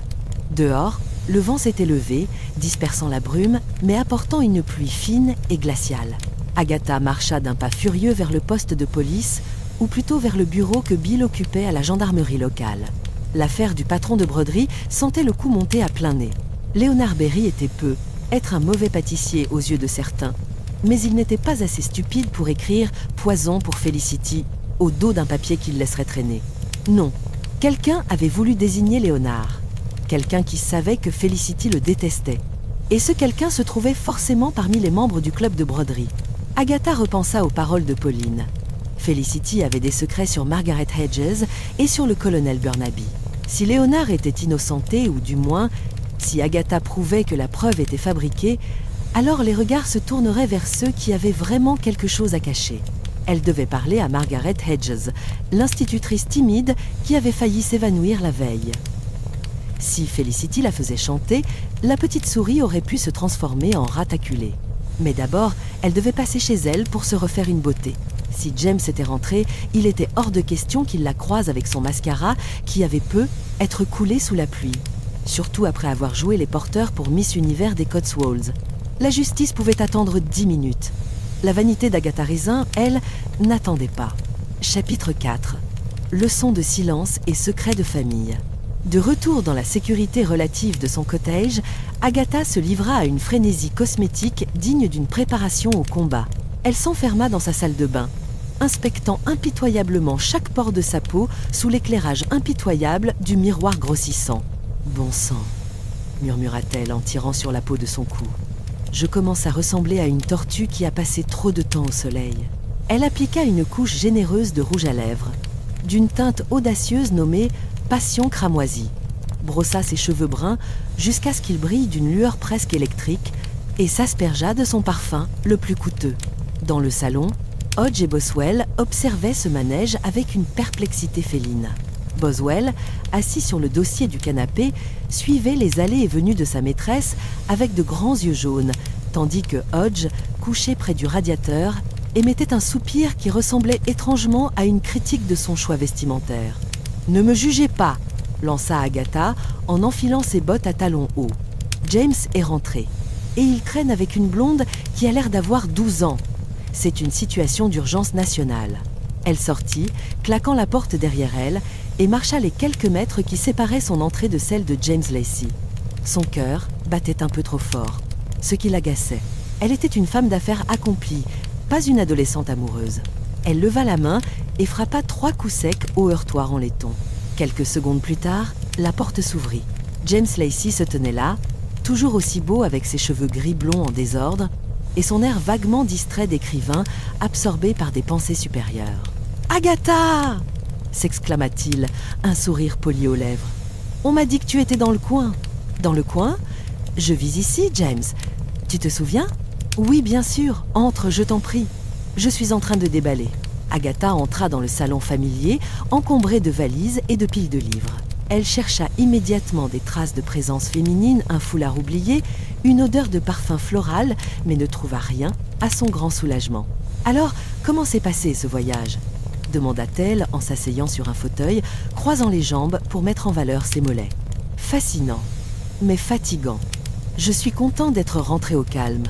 Dehors, le vent s'était levé, dispersant la brume, mais apportant une pluie fine et glaciale. Agatha marcha d'un pas furieux vers le poste de police, ou plutôt vers le bureau que Bill occupait à la gendarmerie locale. L'affaire du patron de broderie sentait le coup monter à plein nez. Léonard Berry était peu, être un mauvais pâtissier aux yeux de certains, mais il n'était pas assez stupide pour écrire « poison pour Felicity » au dos d'un papier qu'il laisserait traîner. Non, quelqu'un avait voulu désigner Léonard. Quelqu'un qui savait que Felicity le détestait. Et ce quelqu'un se trouvait forcément parmi les membres du club de broderie. Agatha repensa aux paroles de Pauline. Felicity avait des secrets sur Margaret Hedges et sur le colonel Burnaby. Si Léonard était innocenté, ou du moins, si Agatha prouvait que la preuve était fabriquée, alors les regards se tourneraient vers ceux qui avaient vraiment quelque chose à cacher. Elle devait parler à Margaret Hedges, l'institutrice timide qui avait failli s'évanouir la veille. Si Felicity la faisait chanter, la petite souris aurait pu se transformer en rataculée. Mais d'abord, elle devait passer chez elle pour se refaire une beauté. Si James était rentré, il était hors de question qu'il la croise avec son mascara, qui avait peu être coulé sous la pluie. Surtout après avoir joué les porteurs pour Miss Univers des Cotswolds. La justice pouvait attendre 10 minutes. La vanité d'Agatha Raisin, elle, n'attendait pas. Chapitre 4. Leçon de silence et secret de famille. De retour dans la sécurité relative de son cottage, Agatha se livra à une frénésie cosmétique digne d'une préparation au combat. Elle s'enferma dans sa salle de bain, inspectant impitoyablement chaque pore de sa peau sous l'éclairage impitoyable du miroir grossissant. « Bon sang !» murmura-t-elle en tirant sur la peau de son cou. « Je commence à ressembler à une tortue qui a passé trop de temps au soleil. » Elle appliqua une couche généreuse de rouge à lèvres, d'une teinte audacieuse nommée « passion cramoisie », brossa ses cheveux bruns jusqu'à ce qu'ils brillent d'une lueur presque électrique et s'aspergea de son parfum le plus coûteux. Dans le salon, Hodge et Boswell observaient ce manège avec une perplexité féline. Boswell, assis sur le dossier du canapé, suivait les allées et venues de sa maîtresse avec de grands yeux jaunes, tandis que Hodge, couché près du radiateur, émettait un soupir qui ressemblait étrangement à une critique de son choix vestimentaire. « Ne me jugez pas !» lança Agatha en enfilant ses bottes à talons hauts. James est rentré, et il traîne avec une blonde qui a l'air d'avoir 12 ans. C'est une situation d'urgence nationale. Elle sortit, claquant la porte derrière elle, et marcha les quelques mètres qui séparaient son entrée de celle de James Lacey. Son cœur battait un peu trop fort, ce qui l'agaçait. Elle était une femme d'affaires accomplie, pas une adolescente amoureuse. Elle leva la main et frappa 3 coups secs au heurtoir en laiton. Quelques secondes plus tard, la porte s'ouvrit. James Lacey se tenait là, toujours aussi beau avec ses cheveux gris blonds en désordre, et son air vaguement distrait d'écrivain, absorbé par des pensées supérieures. « Agatha !» s'exclama-t-il, un sourire poli aux lèvres. « On m'a dit que tu étais dans le coin. »« Dans le coin ? Je vis ici, James. Tu te souviens ? » ?»« Oui, bien sûr. Entre, je t'en prie. Je suis en train de déballer. » Agatha entra dans le salon familier, encombré de valises et de piles de livres. Elle chercha immédiatement des traces de présence féminine, un foulard oublié, une odeur de parfum floral, mais ne trouva rien, à son grand soulagement. « Alors, comment s'est passé ce voyage ?» demanda-t-elle en s'asseyant sur un fauteuil, croisant les jambes pour mettre en valeur ses mollets. « Fascinant, mais fatigant. Je suis content d'être rentré au calme.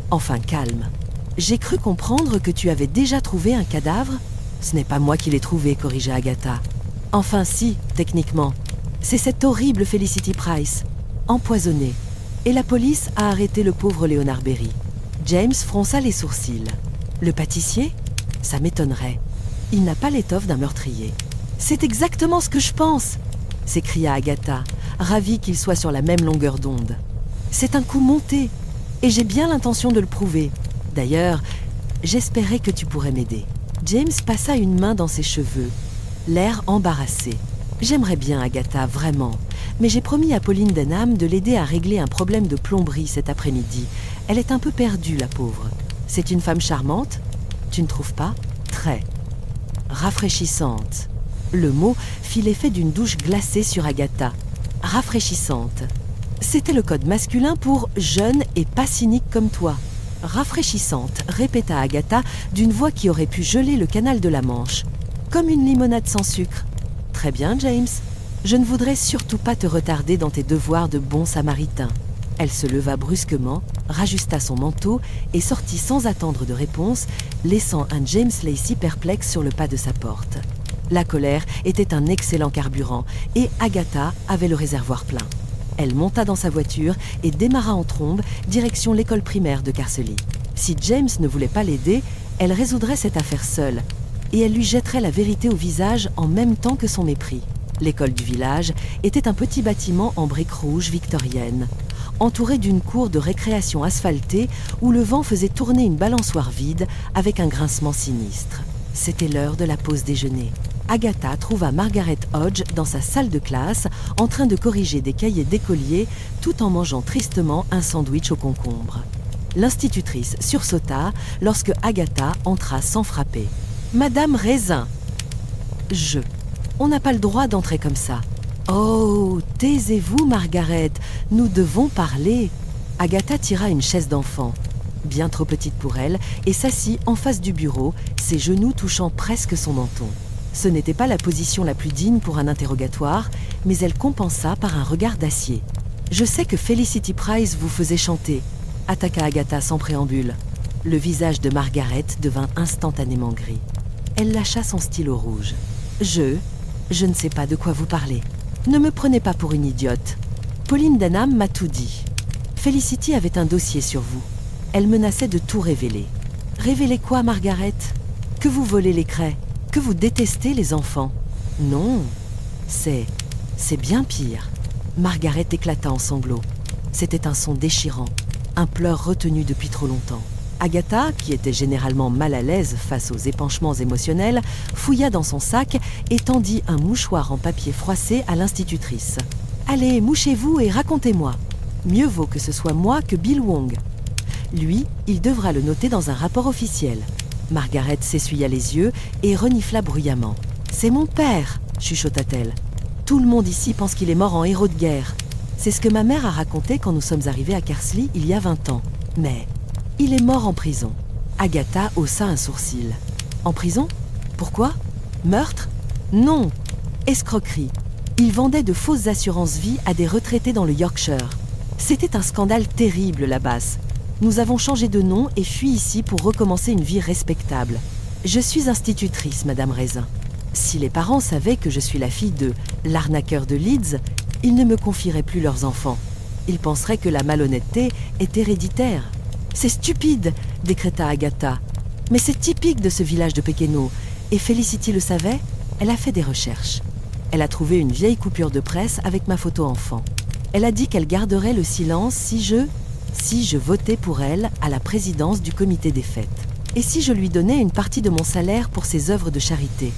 Enfin calme. J'ai cru comprendre que tu avais déjà trouvé un cadavre ? Ce n'est pas moi qui l'ai trouvé, corrigea Agatha. Enfin si, techniquement. C'est cette horrible Felicity Price, empoisonnée. Et la police a arrêté le pauvre Léonard Berry. James fronça les sourcils. Le pâtissier ? Ça m'étonnerait. Il n'a pas l'étoffe d'un meurtrier. C'est exactement ce que je pense, s'écria Agatha, ravie qu'ils soient sur la même longueur d'onde. C'est un coup monté, et j'ai bien l'intention de le prouver. D'ailleurs, j'espérais que tu pourrais m'aider. James passa une main dans ses cheveux, l'air embarrassé. J'aimerais bien Agatha, vraiment, mais j'ai promis à Pauline Denham de l'aider à régler un problème de plomberie cet après-midi. Elle est un peu perdue, la pauvre. C'est une femme charmante, tu ne trouves pas? Très. Rafraîchissante. Le mot fit l'effet d'une douche glacée sur Agatha. Rafraîchissante. C'était le code masculin pour « jeune et pas cynique comme toi ». Rafraîchissante, répéta Agatha d'une voix qui aurait pu geler le canal de la Manche. Comme une limonade sans sucre. Très bien, James. Je ne voudrais surtout pas te retarder dans tes devoirs de bon samaritain. Elle se leva brusquement, rajusta son manteau et sortit sans attendre de réponse, laissant un James Lacey perplexe sur le pas de sa porte. La colère était un excellent carburant et Agatha avait le réservoir plein. Elle monta dans sa voiture et démarra en trombe, direction l'école primaire de Carcely. Si James ne voulait pas l'aider, elle résoudrait cette affaire seule, et elle lui jetterait la vérité au visage en même temps que son mépris. L'école du village était un petit bâtiment en briques rouges victoriennes, entouré d'une cour de récréation asphaltée où le vent faisait tourner une balançoire vide avec un grincement sinistre. C'était l'heure de la pause déjeuner. Agatha trouva Margaret Hodge dans sa salle de classe en train de corriger des cahiers d'écoliers tout en mangeant tristement un sandwich au concombre. L'institutrice sursauta lorsque Agatha entra sans frapper. « Madame Raisin !»« On n'a pas le droit d'entrer comme ça. »« Oh, taisez-vous, Margaret, nous devons parler. » Agatha tira une chaise d'enfant, bien trop petite pour elle, et s'assit en face du bureau, ses genoux touchant presque son menton. Ce n'était pas la position la plus digne pour un interrogatoire, mais elle compensa par un regard d'acier. « Je sais que Felicity Price vous faisait chanter », attaqua Agatha sans préambule. Le visage de Margaret devint instantanément gris. Elle lâcha son stylo rouge. « Je ne sais pas de quoi vous parlez. Ne me prenez pas pour une idiote. Pauline Denham m'a tout dit. Felicity avait un dossier sur vous. Elle menaçait de tout révéler. » « Révéler quoi, Margaret ? Que vous volez les craies ? Que vous détestez les enfants ? » ?»« Non, c'est bien pire. » Margaret éclata en sanglots. C'était un son déchirant, un pleur retenu depuis trop longtemps. Agatha, qui était généralement mal à l'aise face aux épanchements émotionnels, fouilla dans son sac et tendit un mouchoir en papier froissé à l'institutrice. « Allez, mouchez-vous et racontez-moi. Mieux vaut que ce soit moi que Bill Wong. Lui, il devra le noter dans un rapport officiel. » Margaret s'essuya les yeux et renifla bruyamment. « C'est mon père !» chuchota-t-elle. « Tout le monde ici pense qu'il est mort en héros de guerre. C'est ce que ma mère a raconté quand nous sommes arrivés à Carcely il y a 20 ans. Mais il est mort en prison. » Agatha haussa un sourcil. « En prison ? Pourquoi ? Meurtre ? Non. Escroquerie. Il vendait de fausses assurances-vie à des retraités dans le Yorkshire. C'était un scandale terrible, la basse. Nous avons changé de nom et fui ici pour recommencer une vie respectable. Je suis institutrice, Madame Raisin. Si les parents savaient que je suis la fille de l'arnaqueur de Leeds, ils ne me confieraient plus leurs enfants. Ils penseraient que la malhonnêteté est héréditaire. « C'est stupide !» décréta Agatha. « Mais c'est typique de ce village de Pequeno. Et Felicity le savait ? Elle a fait des recherches. Elle a trouvé une vieille coupure de presse avec ma photo enfant. Elle a dit qu'elle garderait le silence si je votais pour elle à la présidence du comité des fêtes. Et si je lui donnais une partie de mon salaire pour ses œuvres de charité.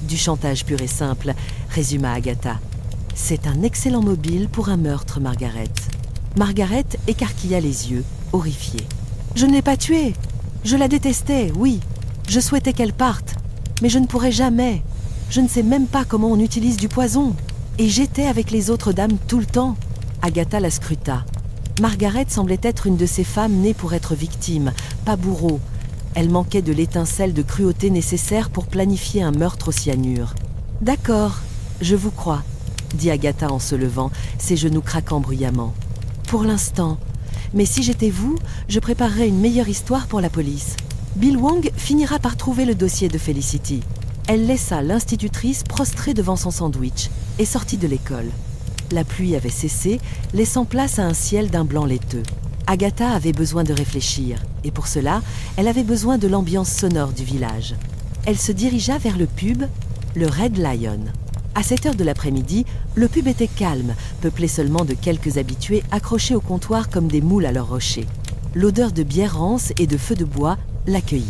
Du chantage pur et simple, résuma Agatha. C'est un excellent mobile pour un meurtre, Margaret. Margaret écarquilla les yeux, horrifiée. Je ne l'ai pas tuée. Je la détestais, oui. Je souhaitais qu'elle parte. Mais je ne pourrais jamais. Je ne sais même pas comment on utilise du poison. Et j'étais avec les autres dames tout le temps. Agatha la scruta. Margaret semblait être une de ces femmes nées pour être victime, pas bourreau. Elle manquait de l'étincelle de cruauté nécessaire pour planifier un meurtre au cyanure. « D'accord, je vous crois, » dit Agatha en se levant, ses genoux craquant bruyamment. « Pour l'instant. Mais si j'étais vous, je préparerais une meilleure histoire pour la police. Bill Wong finira par trouver le dossier de Felicity. » Elle laissa l'institutrice prostrée devant son sandwich et sortit de l'école. La pluie avait cessé, laissant place à un ciel d'un blanc laiteux. Agatha avait besoin de réfléchir, et pour cela, elle avait besoin de l'ambiance sonore du village. Elle se dirigea vers le pub le Red Lion. À cette heure de l'après-midi, le pub était calme, peuplé seulement de quelques habitués accrochés au comptoir comme des moules à leur rocher. L'odeur de bière rance et de feu de bois l'accueillit.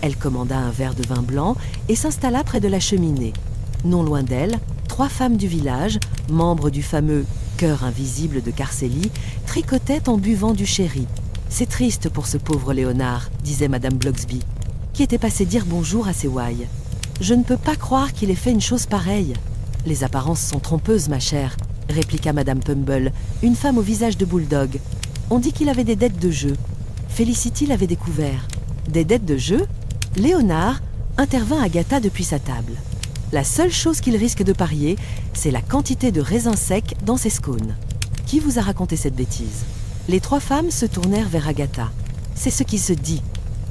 Elle commanda un verre de vin blanc et s'installa près de la cheminée. Non loin d'elle, 3 femmes du village, membres du fameux « Cœur invisible » de Carcélie, tricotaient en buvant du sherry. « C'est triste pour ce pauvre Léonard », disait Madame Blocksby, qui était passée dire bonjour à ses ouailles. « Je ne peux pas croire qu'il ait fait une chose pareille. »« Les apparences sont trompeuses, ma chère, » répliqua Madame Pumble, une femme au visage de bulldog. « On dit qu'il avait des dettes de jeu. Felicity l'avait découvert. »« Des dettes de jeu ?» Léonard intervint Agatha depuis sa table. La seule chose qu'il risque de parier, c'est la quantité de raisins secs dans ses scones. Qui vous a raconté cette bêtise? Les 3 femmes se tournèrent vers Agatha. C'est ce qui se dit,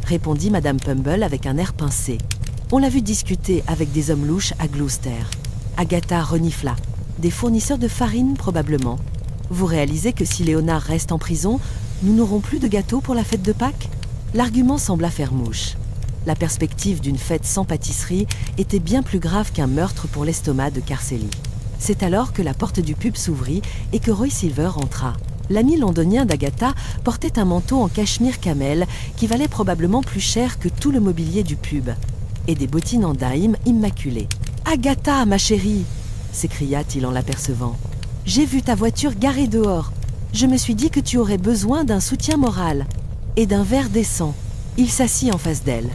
répondit Madame Pumble avec un air pincé. On l'a vu discuter avec des hommes louches à Gloucester. Agatha renifla. Des fournisseurs de farine, probablement. Vous réalisez que si Léonard reste en prison, nous n'aurons plus de gâteaux pour la fête de Pâques? L'argument sembla faire mouche. La perspective d'une fête sans pâtisserie était bien plus grave qu'un meurtre pour l'estomac de Carcélie. C'est alors que la porte du pub s'ouvrit et que Roy Silver entra. L'ami londonien d'Agatha portait un manteau en cachemire camel qui valait probablement plus cher que tout le mobilier du pub, et des bottines en daim immaculées. « Agatha, ma chérie !» s'écria-t-il en l'apercevant. « J'ai vu ta voiture garée dehors. Je me suis dit que tu aurais besoin d'un soutien moral et d'un verre décent. » Il s'assit en face d'elle,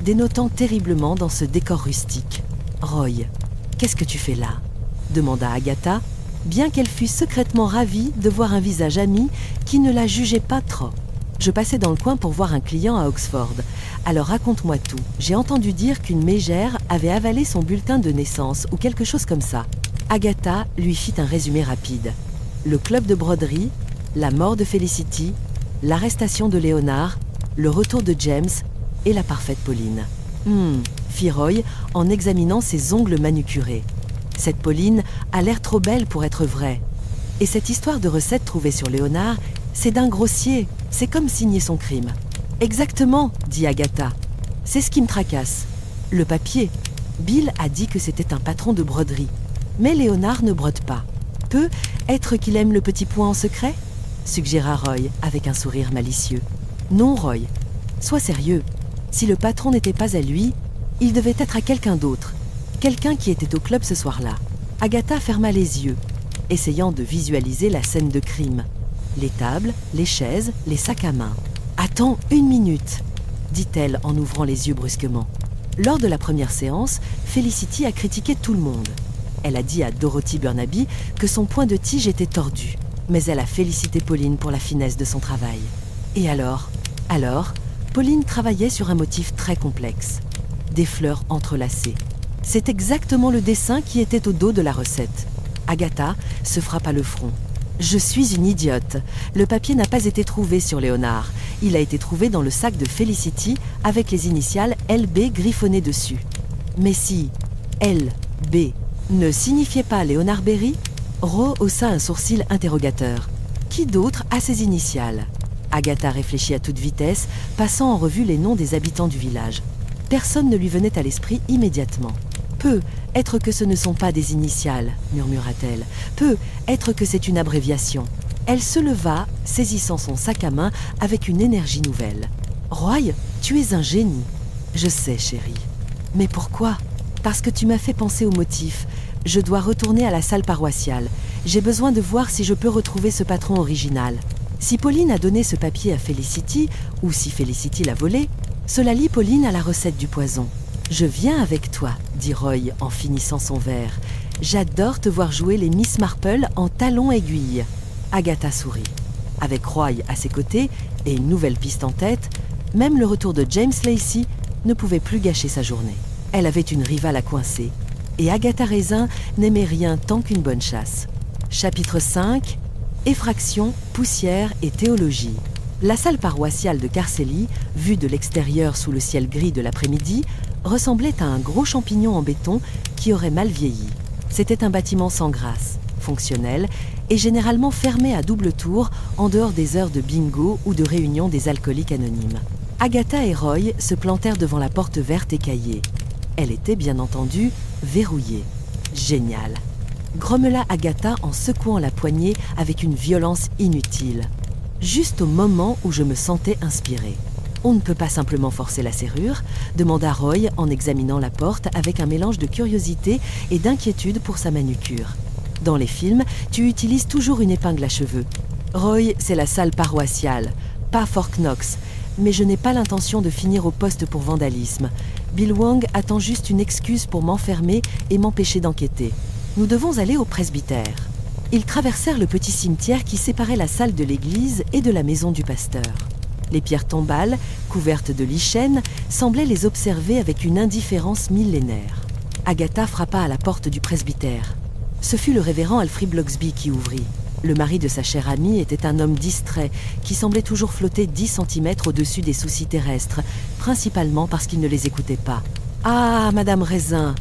dénotant terriblement dans ce décor rustique. « Roy, qu'est-ce que tu fais là ?» demanda Agatha, bien qu'elle fût secrètement ravie de voir un visage ami qui ne la jugeait pas trop. « Je passais dans le coin pour voir un client à Oxford. Alors raconte-moi tout. J'ai entendu dire qu'une mégère avait avalé son bulletin de naissance ou quelque chose comme ça. » Agatha lui fit un résumé rapide. Le club de broderie, la mort de Felicity, l'arrestation de Léonard, le retour de James et la parfaite Pauline. Fit Roy en examinant ses ongles manucurés. Cette Pauline a l'air trop belle pour être vraie. Et cette histoire de recette trouvée sur Léonard, c'est d'un grossier, c'est comme signer son crime. Exactement, dit Agatha. C'est ce qui me tracasse. Le papier. Bill a dit que c'était un patron de broderie. Mais Léonard ne brode pas. Peut être qu'il aime le petit point en secret? Suggéra Roy avec un sourire malicieux. Non, Roy. Sois sérieux. Si le patron n'était pas à lui, il devait être à quelqu'un d'autre. Quelqu'un qui était au club ce soir-là. Agatha ferma les yeux, essayant de visualiser la scène de crime. Les tables, les chaises, les sacs à main. « Attends 1 minute !» dit-elle en ouvrant les yeux brusquement. Lors de la première séance, Felicity a critiqué tout le monde. Elle a dit à Dorothy Burnaby que son point de tige était tordu, mais elle a félicité Pauline pour la finesse de son travail. Et alors, Pauline travaillait sur un motif très complexe. Des fleurs entrelacées. C'est exactement le dessin qui était au dos de la recette. Agatha se frappa le front. « Je suis une idiote. Le papier n'a pas été trouvé sur Léonard. Il a été trouvé dans le sac de Felicity avec les initiales LB griffonnées dessus. Mais si LB ne signifiait pas Léonard Berry ?» Roy haussa un sourcil interrogateur. « Qui d'autre a ces initiales ?» Agatha réfléchit à toute vitesse, passant en revue les noms des habitants du village. Personne ne lui venait à l'esprit immédiatement. « Peut être que ce ne sont pas des initiales, » murmura-t-elle. « Peut être que c'est une abréviation. » Elle se leva, saisissant son sac à main avec une énergie nouvelle. « Roy, tu es un génie. »« Je sais, chérie. »« Mais pourquoi ?»« Parce que tu m'as fait penser au motif. Je dois retourner à la salle paroissiale. J'ai besoin de voir si je peux retrouver ce patron original. Si Pauline a donné ce papier à Felicity, ou si Felicity l'a volé, cela lie Pauline à la recette du poison. « Je viens avec toi, » dit Roy en finissant son verre. « J'adore te voir jouer les Miss Marple en talons aiguilles. » Agatha sourit. Avec Roy à ses côtés et une nouvelle piste en tête, même le retour de James Lacey ne pouvait plus gâcher sa journée. Elle avait une rivale à coincer, et Agatha Raisin n'aimait rien tant qu'une bonne chasse. Chapitre 5 – Effraction, poussière et théologie. La salle paroissiale de Carcélie, vue de l'extérieur sous le ciel gris de l'après-midi, ressemblait à un gros champignon en béton qui aurait mal vieilli. C'était un bâtiment sans grâce, fonctionnel et généralement fermé à double tour en dehors des heures de bingo ou de réunion des alcooliques anonymes. Agatha et Roy se plantèrent devant la porte verte écaillée. Elle était bien entendu verrouillée. Génial, grommela Agatha en secouant la poignée avec une violence inutile. Juste au moment où je me sentais inspirée. On ne peut pas simplement forcer la serrure, demanda Roy en examinant la porte avec un mélange de curiosité et d'inquiétude pour sa manucure. Dans les films, tu utilises toujours une épingle à cheveux. Roy, c'est la salle paroissiale, pas Fort Knox, mais je n'ai pas l'intention de finir au poste pour vandalisme. Bill Wong attend juste une excuse pour m'enfermer et m'empêcher d'enquêter. Nous devons aller au presbytère. Ils traversèrent le petit cimetière qui séparait la salle de l'église et de la maison du pasteur. Les pierres tombales, couvertes de lichen, semblaient les observer avec une indifférence millénaire. Agatha frappa à la porte du presbytère. Ce fut le révérend Alfred Bloxby qui ouvrit. Le mari de sa chère amie était un homme distrait qui semblait toujours flotter 10 centimètres au-dessus des soucis terrestres, principalement parce qu'il ne les écoutait pas. « Ah, Madame Raisin !»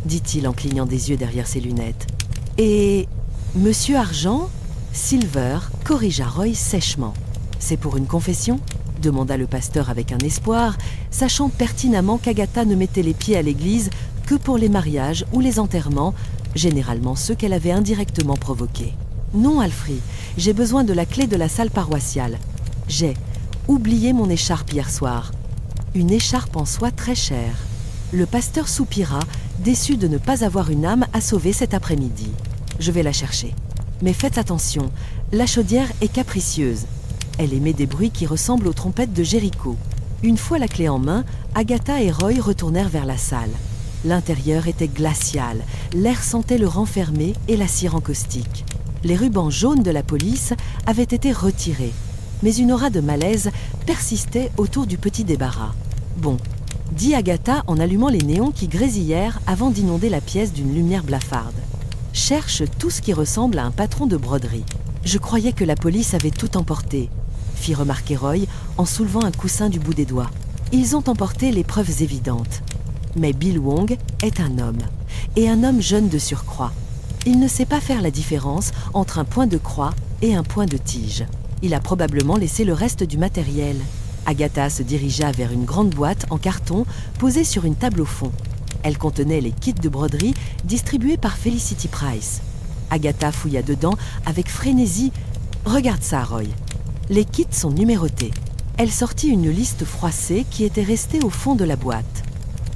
dit-il en clignant des yeux derrière ses lunettes. « Et Monsieur Argent ?» Silver corrigea Roy sèchement. « C'est pour une confession ?» demanda le pasteur avec un espoir, sachant pertinemment qu'Agatha ne mettait les pieds à l'église que pour les mariages ou les enterrements, généralement ceux qu'elle avait indirectement provoqués. « Non, Alfred, j'ai besoin de la clé de la salle paroissiale. J'ai oublié mon écharpe hier soir. Une écharpe en soie très chère. » Le pasteur soupira, déçu de ne pas avoir une âme à sauver cet après-midi. « Je vais la chercher. Mais faites attention, la chaudière est capricieuse. Elle émet des bruits qui ressemblent aux trompettes de Jéricho. » Une fois la clé en main, Agatha et Roy retournèrent vers la salle. L'intérieur était glacial, l'air sentait le renfermer et la cire en caustique. Les rubans jaunes de la police avaient été retirés, mais une aura de malaise persistait autour du petit débarras. « Bon, » dit Agatha en allumant les néons qui grésillèrent avant d'inonder la pièce d'une lumière blafarde. « Cherche tout ce qui ressemble à un patron de broderie. Je croyais que la police avait tout emporté, » fit remarquer Roy en soulevant un coussin du bout des doigts. « Ils ont emporté les preuves évidentes. Mais Bill Wong est un homme, et un homme jeune de surcroît. Il ne sait pas faire la différence entre un point de croix et un point de tige. Il a probablement laissé le reste du matériel. » Agatha se dirigea vers une grande boîte en carton posée sur une table au fond. Elle contenait les kits de broderie distribués par Felicity Price. Agatha fouilla dedans avec frénésie. « Regarde ça, Roy. Les kits sont numérotés. » Elle sortit une liste froissée qui était restée au fond de la boîte.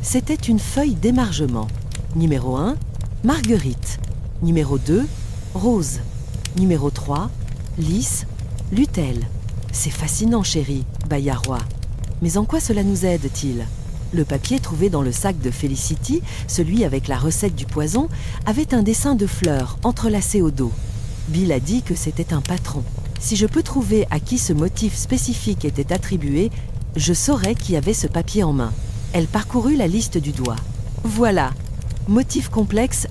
C'était une feuille d'émargement. Numéro 1, Marguerite. Numéro 2, Rose. Numéro 3, Lys, Lutel. « C'est fascinant, chérie, » bâilla Roy. « Mais en quoi cela nous aide-t-il » Le papier trouvé dans le sac de Felicity, celui avec la recette du poison, avait un dessin de fleurs entrelacé au dos. Bill a dit que c'était un patron. Si je peux trouver à qui ce motif spécifique était attribué, je saurais qui avait ce papier en main. Elle parcourut la liste du doigt. Voilà, motif complexe,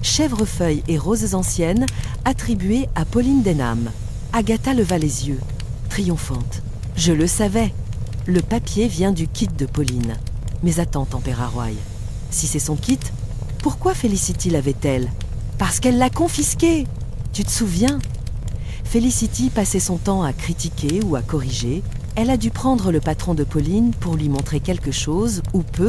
chèvrefeuille et roses anciennes, attribué à Pauline Denham. Agatha leva les yeux, triomphante. Je le savais. Le papier vient du kit de Pauline. Mais attends, tempéra Roy. Si c'est son kit, pourquoi Felicity l'avait-elle? Parce qu'elle l'a confisqué. Tu te souviens? Felicity passait son temps à critiquer ou à corriger. Elle a dû prendre le patron de Pauline pour lui montrer quelque chose, ou peu,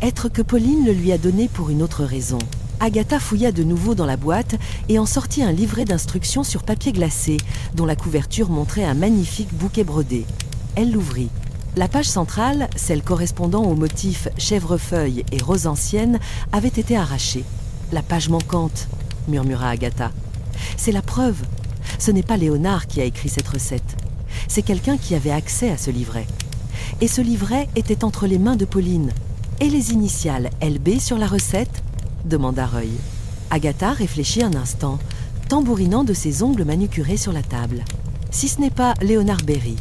être que Pauline le lui a donné pour une autre raison. Agatha fouilla de nouveau dans la boîte et en sortit un livret d'instructions sur papier glacé, dont la couverture montrait un magnifique bouquet brodé. Elle l'ouvrit. La page centrale, celle correspondant aux motifs chèvrefeuille et rose ancienne, avait été arrachée. « La page manquante », murmura Agatha. « C'est la preuve. Ce n'est pas Léonard qui a écrit cette recette. C'est quelqu'un qui avait accès à ce livret. Et ce livret était entre les mains de Pauline. Et les initiales LB sur la recette ?» demanda Roy. Agatha réfléchit un instant, tambourinant de ses ongles manucurés sur la table. « Si ce n'est pas Léonard Berry ?»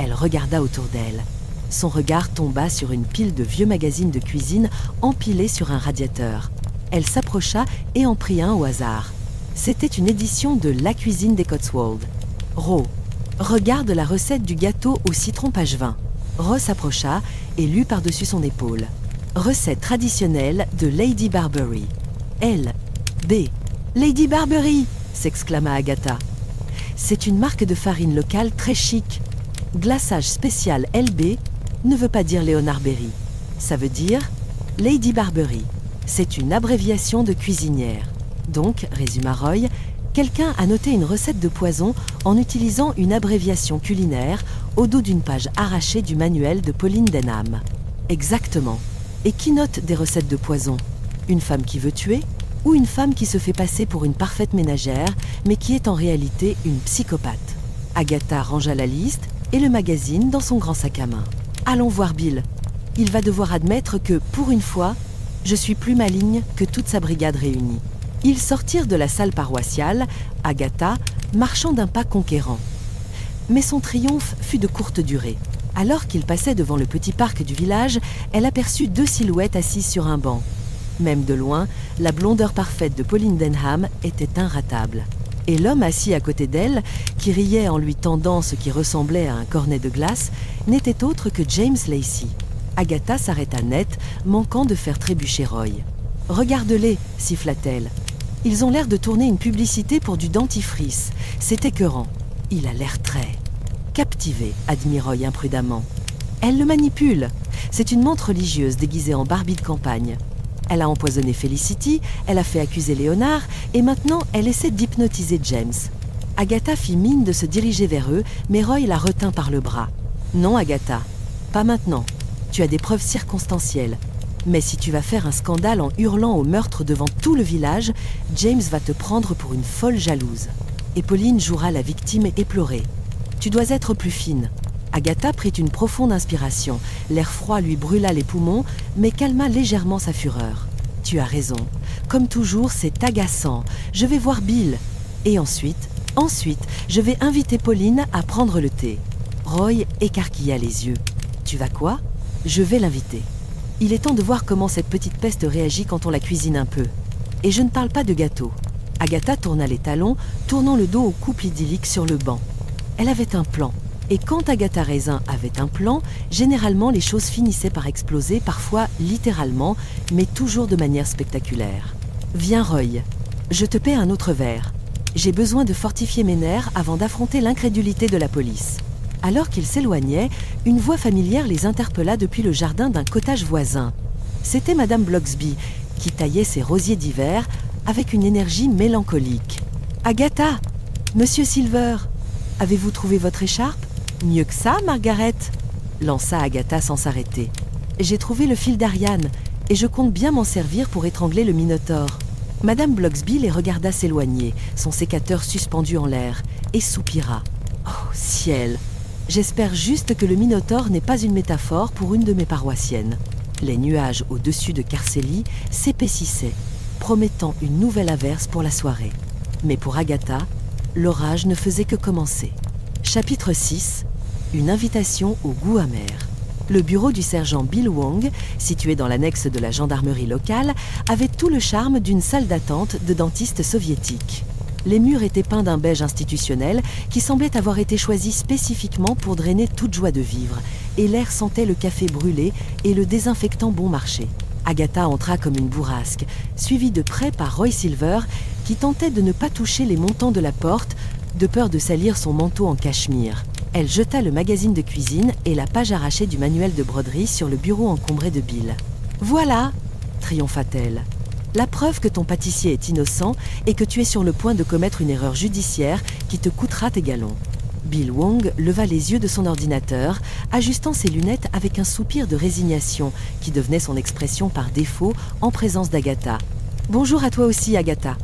Elle regarda autour d'elle. Son regard tomba sur une pile de vieux magazines de cuisine empilés sur un radiateur. Elle s'approcha et en prit un au hasard. C'était une édition de La cuisine des Cotswolds. « Ro, regarde la recette du gâteau au citron page 20. » Ro s'approcha et lut par-dessus son épaule. « Recette traditionnelle de Lady Barbery. »« L. B. Lady Barbery !» s'exclama Agatha. « C'est une marque de farine locale très chic. Glaçage spécial LB ne veut pas dire Léonard Berry. Ça veut dire Lady Barbery. C'est une abréviation de cuisinière. Donc, résuma Roy, quelqu'un a noté une recette de poison en utilisant une abréviation culinaire au dos d'une page arrachée du manuel de Pauline Denham. Exactement. Et qui note des recettes de poison? Une femme qui veut tuer ou une femme qui se fait passer pour une parfaite ménagère mais qui est en réalité une psychopathe? Agatha rangea la liste et le magazine dans son grand sac à main. Allons voir Bill. Il va devoir admettre que, pour une fois, je suis plus maligne que toute sa brigade réunie. Ils sortirent de la salle paroissiale, Agatha marchant d'un pas conquérant. Mais son triomphe fut de courte durée. Alors qu'il passait devant le petit parc du village, elle aperçut 2 silhouettes assises sur un banc. Même de loin, la blondeur parfaite de Pauline Denham était inratable. Et l'homme assis à côté d'elle, qui riait en lui tendant ce qui ressemblait à un cornet de glace, n'était autre que James Lacey. Agatha s'arrêta net, manquant de faire trébucher Roy. « Regarde-les » siffla-t-elle. « Ils ont l'air de tourner une publicité pour du dentifrice. C'est écœurant. Il a l'air très... » Captivé, admit Roy imprudemment. « Elle le manipule. C'est une menthe religieuse déguisée en Barbie de campagne. Elle a empoisonné Felicity, elle a fait accuser Léonard, et maintenant elle essaie d'hypnotiser James. » Agatha fit mine de se diriger vers eux, mais Roy la retint par le bras. « Non, Agatha, pas maintenant. Tu as des preuves circonstancielles. Mais si tu vas faire un scandale en hurlant au meurtre devant tout le village, James va te prendre pour une folle jalouse. » Et Pauline jouera la victime éplorée. « Tu dois être plus fine. » Agatha prit une profonde inspiration. L'air froid lui brûla les poumons, mais calma légèrement sa fureur. « Tu as raison. Comme toujours, c'est agaçant. Je vais voir Bill. Et ensuite, je vais inviter Pauline à prendre le thé. » Roy écarquilla les yeux. « Tu vas quoi ? » ?»« Je vais l'inviter. Il est temps de voir comment cette petite peste réagit quand on la cuisine un peu. Et je ne parle pas de gâteau. » Agatha tourna les talons, tournant le dos au couple idyllique sur le banc. Elle avait un plan. Et quand Agatha Raisin avait un plan, généralement les choses finissaient par exploser, parfois littéralement, mais toujours de manière spectaculaire. « Viens Roy, je te paie un autre verre. J'ai besoin de fortifier mes nerfs avant d'affronter l'incrédulité de la police. » Alors qu'ils s'éloignaient, une voix familière les interpella depuis le jardin d'un cottage voisin. C'était Madame Blocksby, qui taillait ses rosiers d'hiver avec une énergie mélancolique. « Agatha, Monsieur Silver, avez-vous trouvé votre écharpe ? » « Mieux que ça, Margaret ?» lança Agatha sans s'arrêter. « J'ai trouvé le fil d'Ariane, et je compte bien m'en servir pour étrangler le Minotaure. » Madame Blocksby les regarda s'éloigner, son sécateur suspendu en l'air, et soupira. « Oh, ciel ! J'espère juste que le Minotaure n'est pas une métaphore pour une de mes paroissiennes. » Les nuages au-dessus de Carceli s'épaississaient, promettant une nouvelle averse pour la soirée. Mais pour Agatha, l'orage ne faisait que commencer. Chapitre 6. Une invitation au goût amer. Le bureau du sergent Bill Wong, situé dans l'annexe de la gendarmerie locale, avait tout le charme d'une salle d'attente de dentistes soviétiques. Les murs étaient peints d'un beige institutionnel qui semblait avoir été choisi spécifiquement pour drainer toute joie de vivre, et l'air sentait le café brûlé et le désinfectant bon marché. Agatha entra comme une bourrasque, suivie de près par Roy Silver, qui tentait de ne pas toucher les montants de la porte, de peur de salir son manteau en cachemire. Elle jeta le magazine de cuisine et la page arrachée du manuel de broderie sur le bureau encombré de Bill. « Voilà !» triompha-t-elle. « La preuve que ton pâtissier est innocent et que tu es sur le point de commettre une erreur judiciaire qui te coûtera tes galons. » Bill Wong leva les yeux de son ordinateur, ajustant ses lunettes avec un soupir de résignation qui devenait son expression par défaut en présence d'Agatha. « Bonjour à toi aussi, Agatha. »«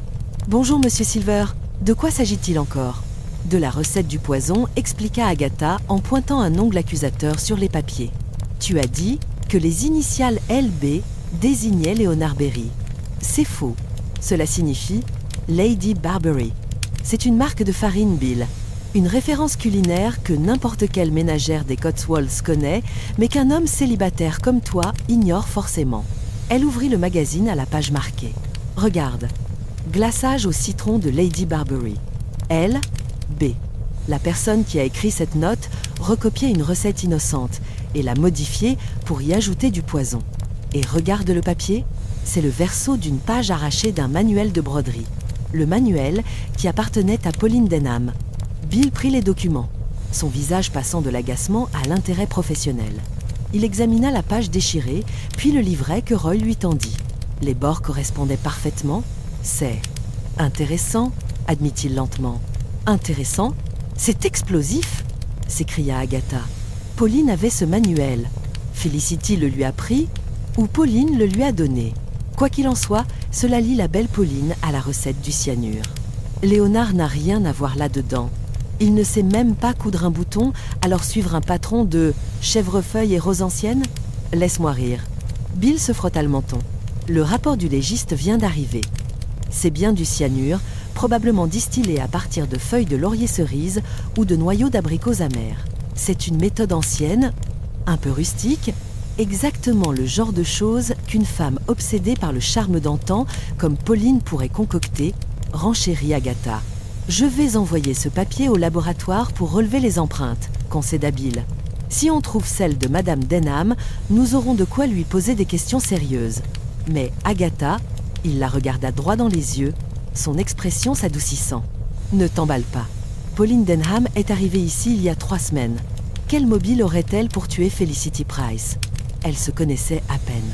Bonjour, Monsieur Silver. De quoi s'agit-il encore ?» De la recette du poison, expliqua Agatha en pointant un ongle accusateur sur les papiers. « Tu as dit que les initiales LB désignaient Léonard Berry. C'est faux. Cela signifie Lady Barbery. C'est une marque de farine, Bill. Une référence culinaire que n'importe quelle ménagère des Cotswolds connaît, mais qu'un homme célibataire comme toi ignore forcément. » Elle ouvrit le magazine à la page marquée. « Regarde. Glaçage au citron de Lady Barbery. L. B. » La personne qui a écrit cette note recopiait une recette innocente et l'a modifiée pour y ajouter du poison. Et regarde le papier, c'est le verso d'une page arrachée d'un manuel de broderie. Le manuel qui appartenait à Pauline Denham. Bill prit les documents, son visage passant de l'agacement à l'intérêt professionnel. « Il examina la page déchirée, puis le livret que Roy lui tendit. Les bords correspondaient parfaitement. « C'est intéressant », admit-il lentement. « Intéressant ? C'est explosif !» s'écria Agatha. Pauline avait ce manuel. Felicity le lui a pris ou Pauline le lui a donné. Quoi qu'il en soit, cela lie la belle Pauline à la recette du cyanure. Léonard n'a rien à voir là-dedans. Il ne sait même pas coudre un bouton, alors suivre un patron de chèvrefeuille et rose ancienne ? Laisse-moi rire. Bill se frotta le menton. Le rapport du légiste vient d'arriver. C'est bien du cyanure, probablement distillé à partir de feuilles de laurier cerise ou de noyaux d'abricots amers. C'est une méthode ancienne, un peu rustique, exactement le genre de choses qu'une femme obsédée par le charme d'antan, comme Pauline pourrait concocter, renchérit Agatha. « Je vais envoyer ce papier au laboratoire pour relever les empreintes », concéda Bill. « Si on trouve celle de Madame Denham, nous aurons de quoi lui poser des questions sérieuses. » Mais Agatha, il la regarda droit dans les yeux, son expression s'adoucissant. « Ne t'emballe pas. Pauline Denham est arrivée ici il y a 3 semaines. Quel mobile aurait-elle pour tuer Felicity Price ? Elles se connaissaient à peine. »«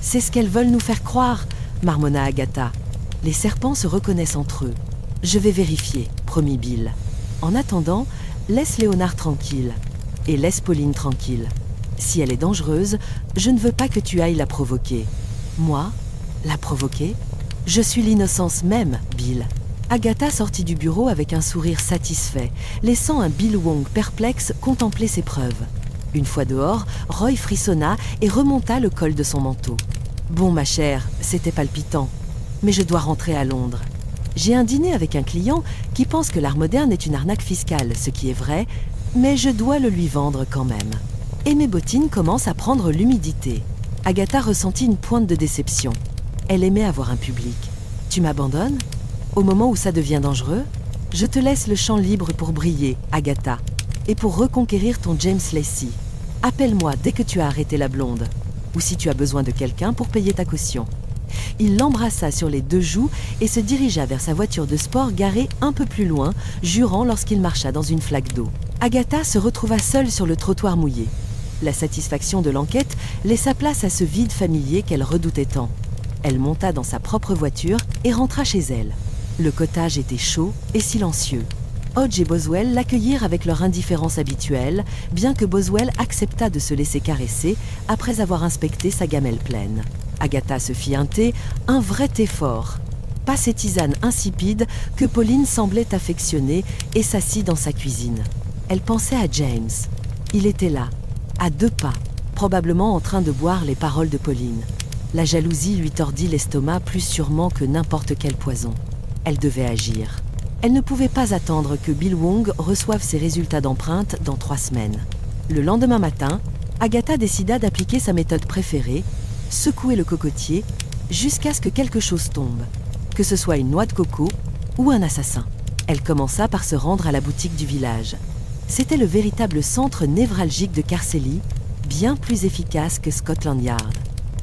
C'est ce qu'elles veulent nous faire croire, » marmonna Agatha. « Les serpents se reconnaissent entre eux. »« Je vais vérifier, » promit Bill. « En attendant, laisse Léonard tranquille. Et laisse Pauline tranquille. Si elle est dangereuse, je ne veux pas que tu ailles la provoquer. » « Moi ? La provoquer ? Je suis l'innocence même, Bill. » Agatha sortit du bureau avec un sourire satisfait, laissant un Bill Wong perplexe contempler ses preuves. Une fois dehors, Roy frissonna et remonta le col de son manteau. « Bon, ma chère, c'était palpitant. Mais je dois rentrer à Londres. J'ai un dîner avec un client qui pense que l'art moderne est une arnaque fiscale, ce qui est vrai, mais je dois le lui vendre quand même. Et mes bottines commencent à prendre l'humidité. » Agatha ressentit une pointe de déception. Elle aimait avoir un public. « Tu m'abandonnes ? Au moment où ça devient dangereux ? Je te laisse le champ libre pour briller, Agatha, et pour reconquérir ton James Lacey. Appelle-moi dès que tu as arrêté la blonde, ou si tu as besoin de quelqu'un pour payer ta caution. » Il l'embrassa sur les 2 joues et se dirigea vers sa voiture de sport garée un peu plus loin, jurant lorsqu'il marcha dans une flaque d'eau. Agatha se retrouva seule sur le trottoir mouillé. La satisfaction de l'enquête laissa place à ce vide familier qu'elle redoutait tant. Elle monta dans sa propre voiture et rentra chez elle. Le cottage était chaud et silencieux. Hodge et Boswell l'accueillirent avec leur indifférence habituelle, bien que Boswell acceptât de se laisser caresser après avoir inspecté sa gamelle pleine. Agatha se fit un thé, un vrai thé fort. Pas ces tisanes insipides que Pauline semblait affectionner, et s'assit dans sa cuisine. Elle pensait à James. Il était là, à 2 pas, probablement en train de boire les paroles de Pauline. La jalousie lui tordit l'estomac plus sûrement que n'importe quel poison. Elle devait agir. Elle ne pouvait pas attendre que Bill Wong reçoive ses résultats d'empreinte dans 3 semaines. Le lendemain matin, Agatha décida d'appliquer sa méthode préférée, secouer le cocotier jusqu'à ce que quelque chose tombe, que ce soit une noix de coco ou un assassin. Elle commença par se rendre à la boutique du village. C'était le véritable centre névralgique de Carceli, bien plus efficace que Scotland Yard.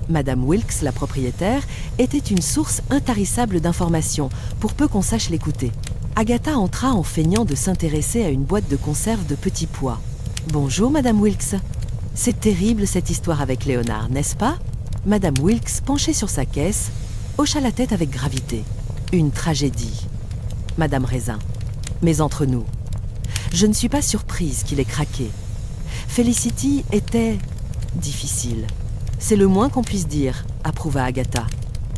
Madame Wilkes, la propriétaire, était une source intarissable d'informations, pour peu qu'on sache l'écouter. Agatha entra en feignant de s'intéresser à une boîte de conserve de petits pois. « Bonjour, Madame Wilkes. C'est terrible cette histoire avec Léonard, n'est-ce pas ?» Madame Wilkes, penchée sur sa caisse, hocha la tête avec gravité. « Une tragédie. » Madame Raisin. « Mais entre nous, je ne suis pas surprise qu'il ait craqué. Felicity était difficile. C'est le moins qu'on puisse dire, approuva Agatha.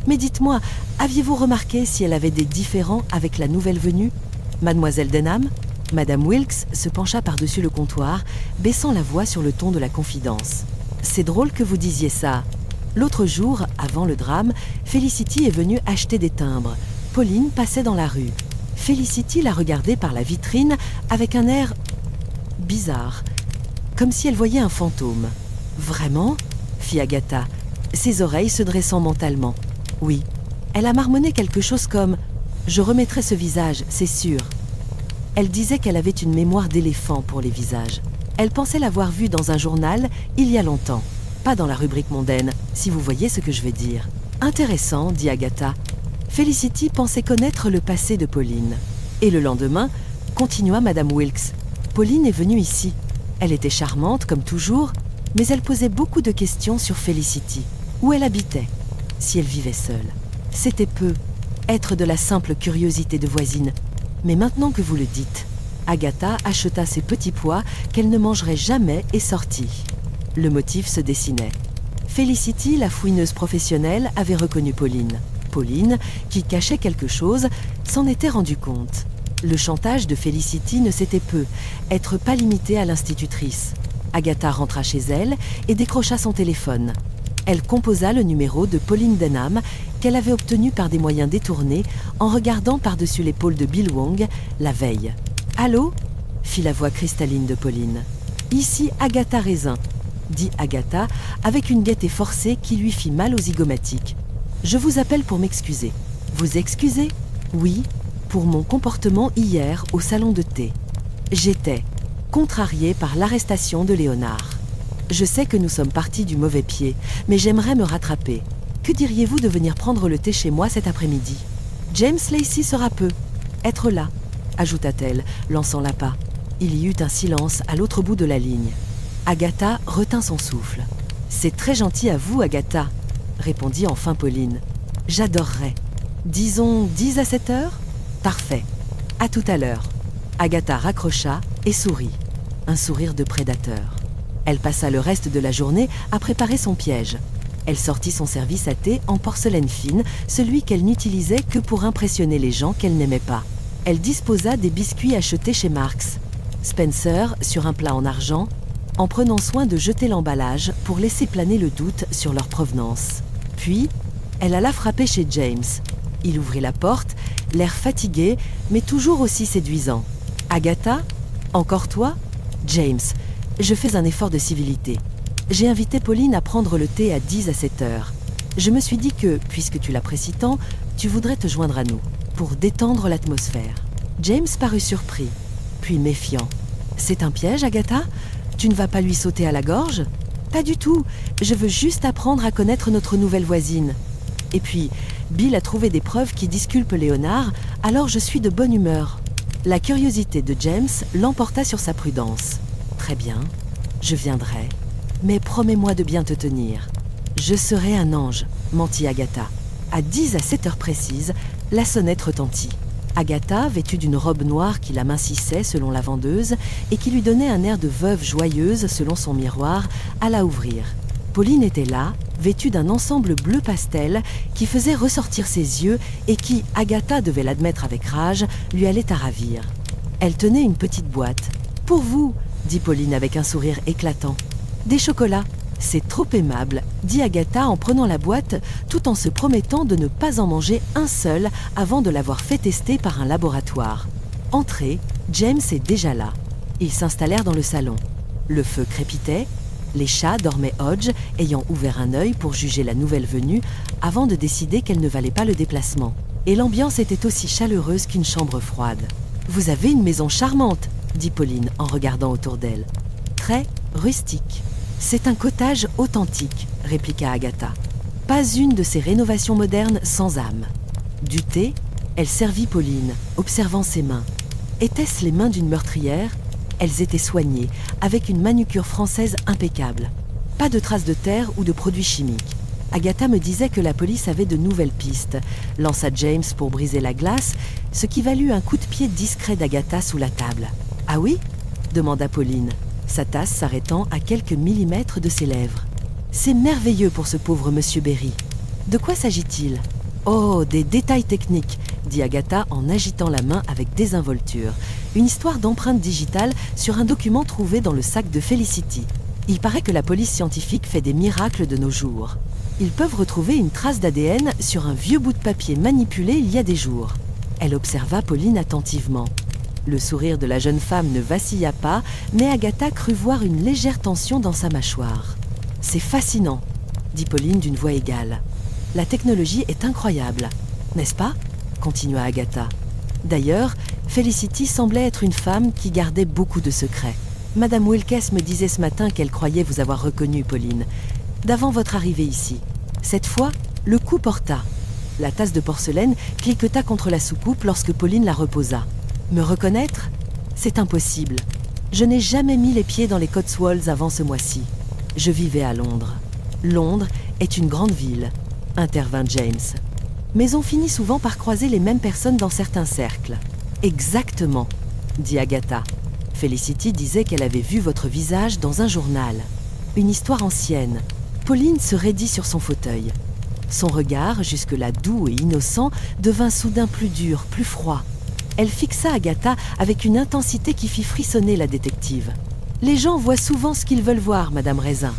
Mais dites-moi, aviez-vous remarqué si elle avait des différends avec la nouvelle venue, Mademoiselle Denham ? Madame Wilkes se pencha par-dessus le comptoir, baissant la voix sur le ton de la confidence. C'est drôle que vous disiez ça. L'autre jour, avant le drame, Felicity est venue acheter des timbres. Pauline passait dans la rue. Felicity la regardait par la vitrine avec un air bizarre, comme si elle voyait un fantôme. « Vraiment ?» fit Agatha, ses oreilles se dressant mentalement. « Oui. Elle a marmonné quelque chose comme « Je remettrai ce visage, c'est sûr. » Elle disait qu'elle avait une mémoire d'éléphant pour les visages. Elle pensait l'avoir vu dans un journal il y a longtemps. Pas dans la rubrique mondaine, si vous voyez ce que je veux dire. « Intéressant, » dit Agatha. Felicity pensait connaître le passé de Pauline. Et le lendemain, continua Madame Wilkes. Pauline est venue ici. Elle était charmante, comme toujours, mais elle posait beaucoup de questions sur Felicity. Où elle habitait, si elle vivait seule. C'était peu, être de la simple curiosité de voisine. Mais maintenant que vous le dites, Agatha acheta ses petits pois qu'elle ne mangerait jamais et sortit. Le motif se dessinait. Felicity, la fouineuse professionnelle, avait reconnu Pauline. Pauline, qui cachait quelque chose, s'en était rendu compte. Le chantage de Felicity ne s'était peu, être pas limité à l'institutrice. Agatha rentra chez elle et décrocha son téléphone. Elle composa le numéro de Pauline Denham qu'elle avait obtenu par des moyens détournés en regardant par-dessus l'épaule de Bill Wong la veille. « Allô ?» fit la voix cristalline de Pauline. « Ici Agatha Raisin », dit Agatha avec une gaieté forcée qui lui fit mal aux zygomatiques. « Je vous appelle pour m'excuser. »« Vous excuser ?»« Oui, pour mon comportement hier au salon de thé. J'étais contrariée par l'arrestation de Léonard. Je sais que nous sommes partis du mauvais pied, mais j'aimerais me rattraper. Que diriez-vous de venir prendre le thé chez moi cet après-midi ? James Lacey sera peu. Être là, ajouta-t-elle, lançant l'appât. Il y eut un silence à l'autre bout de la ligne. Agatha retint son souffle. « C'est très gentil à vous, Agatha, » répondit enfin Pauline. « J'adorerais. Disons 10 à 7 heures ? Parfait. À tout à l'heure. » Agatha raccrocha et sourit. Un sourire de prédateur. Elle passa le reste de la journée à préparer son piège. Elle sortit son service à thé en porcelaine fine, celui qu'elle n'utilisait que pour impressionner les gens qu'elle n'aimait pas. Elle disposa des biscuits achetés chez Marks. Spencer, sur un plat en argent, en prenant soin de jeter l'emballage pour laisser planer le doute sur leur provenance. Puis, elle alla frapper chez James. Il ouvrit la porte, l'air fatigué, mais toujours aussi séduisant. « Agatha ? Encore toi ? James, je fais un effort de civilité. J'ai invité Pauline à prendre le thé à 10 à 7 heures. Je me suis dit que, puisque tu l'apprécies tant, tu voudrais te joindre à nous, pour détendre l'atmosphère. » James parut surpris, puis méfiant. « C'est un piège, Agatha ? Tu ne vas pas lui sauter à la gorge ? » ?»« Pas du tout, je veux juste apprendre à connaître notre nouvelle voisine. Et puis, Bill a trouvé des preuves qui disculpent Léonard, alors je suis de bonne humeur. » La curiosité de James l'emporta sur sa prudence. « Très bien, je viendrai, mais promets-moi de bien te tenir. »« Je serai un ange, » mentit Agatha. À 10 à 7 heures précises, la sonnette retentit. Agatha, vêtue d'une robe noire qui la mincissait selon la vendeuse et qui lui donnait un air de veuve joyeuse selon son miroir, alla ouvrir. Pauline était là, vêtue d'un ensemble bleu pastel qui faisait ressortir ses yeux et qui, Agatha devait l'admettre avec rage, lui allait à ravir. Elle tenait une petite boîte. « Pour vous !» dit Pauline avec un sourire éclatant. « Des chocolats !» « C'est trop aimable, » dit Agatha en prenant la boîte, tout en se promettant de ne pas en manger un seul avant de l'avoir fait tester par un laboratoire. Entrés, James est déjà là. Ils s'installèrent dans le salon. Le feu crépitait, les chats dormaient Hodge, ayant ouvert un œil pour juger la nouvelle venue, avant de décider qu'elle ne valait pas le déplacement. Et l'ambiance était aussi chaleureuse qu'une chambre froide. « Vous avez une maison charmante, » dit Pauline en regardant autour d'elle. « Très rustique. » « C'est un cottage authentique, » répliqua Agatha. « Pas une de ces rénovations modernes sans âme. » Du thé, elle servit Pauline, observant ses mains. Étaient-ce les mains d'une meurtrière ? Elles étaient soignées, avec une manucure française impeccable. Pas de traces de terre ou de produits chimiques. Agatha me disait que la police avait de nouvelles pistes, lança James pour briser la glace, ce qui valut un coup de pied discret d'Agatha sous la table. « Ah oui ?» demanda Pauline, sa tasse s'arrêtant à quelques millimètres de ses lèvres. « C'est merveilleux pour ce pauvre monsieur Berry. De quoi s'agit-il ?»« Oh, des détails techniques, » dit Agatha en agitant la main avec désinvolture. « Une histoire d'empreinte digitale sur un document trouvé dans le sac de Felicity. Il paraît que la police scientifique fait des miracles de nos jours. Ils peuvent retrouver une trace d'ADN sur un vieux bout de papier manipulé il y a des jours. » Elle observa Pauline attentivement. Le sourire de la jeune femme ne vacilla pas, mais Agatha crut voir une légère tension dans sa mâchoire. « C'est fascinant, » dit Pauline d'une voix égale. « La technologie est incroyable, n'est-ce pas ?» continua Agatha. D'ailleurs, Felicity semblait être une femme qui gardait beaucoup de secrets. Madame Wilkes me disait ce matin qu'elle croyait vous avoir reconnu, Pauline, d'avant votre arrivée ici. Cette fois, le coup porta. La tasse de porcelaine cliqueta contre la soucoupe lorsque Pauline la reposa. Me reconnaître ? C'est impossible. Je n'ai jamais mis les pieds dans les Cotswolds avant ce mois-ci. Je vivais à Londres. Londres est une grande ville, intervint James. Mais on finit souvent par croiser les mêmes personnes dans certains cercles. Exactement, dit Agatha. Felicity disait qu'elle avait vu votre visage dans un journal. Une histoire ancienne. Pauline se raidit sur son fauteuil. Son regard, jusque-là doux et innocent, devint soudain plus dur, plus froid. Elle fixa Agatha avec une intensité qui fit frissonner la détective. Les gens voient souvent ce qu'ils veulent voir, Madame Raisin.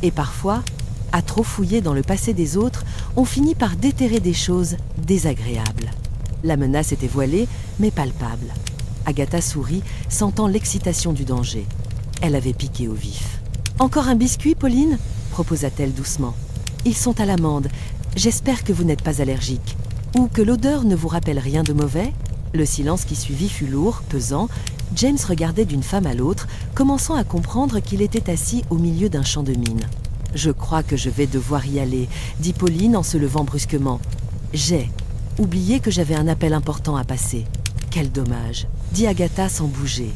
Et parfois, à trop fouiller dans le passé des autres, on finit par déterrer des choses désagréables. La menace était voilée, mais palpable. Agatha sourit, sentant l'excitation du danger. Elle avait piqué au vif. « Encore un biscuit, Pauline ?» proposa-t-elle doucement. « Ils sont à l'amande. J'espère que vous n'êtes pas allergique. Ou que l'odeur ne vous rappelle rien de mauvais ?» Le silence qui suivit fut lourd, pesant. James regardait d'une femme à l'autre, commençant à comprendre qu'il était assis au milieu d'un champ de mine. « Je crois que je vais devoir y aller, » dit Pauline en se levant brusquement. « J'ai oublié que j'avais un appel important à passer. »« Quel dommage, » dit Agatha sans bouger.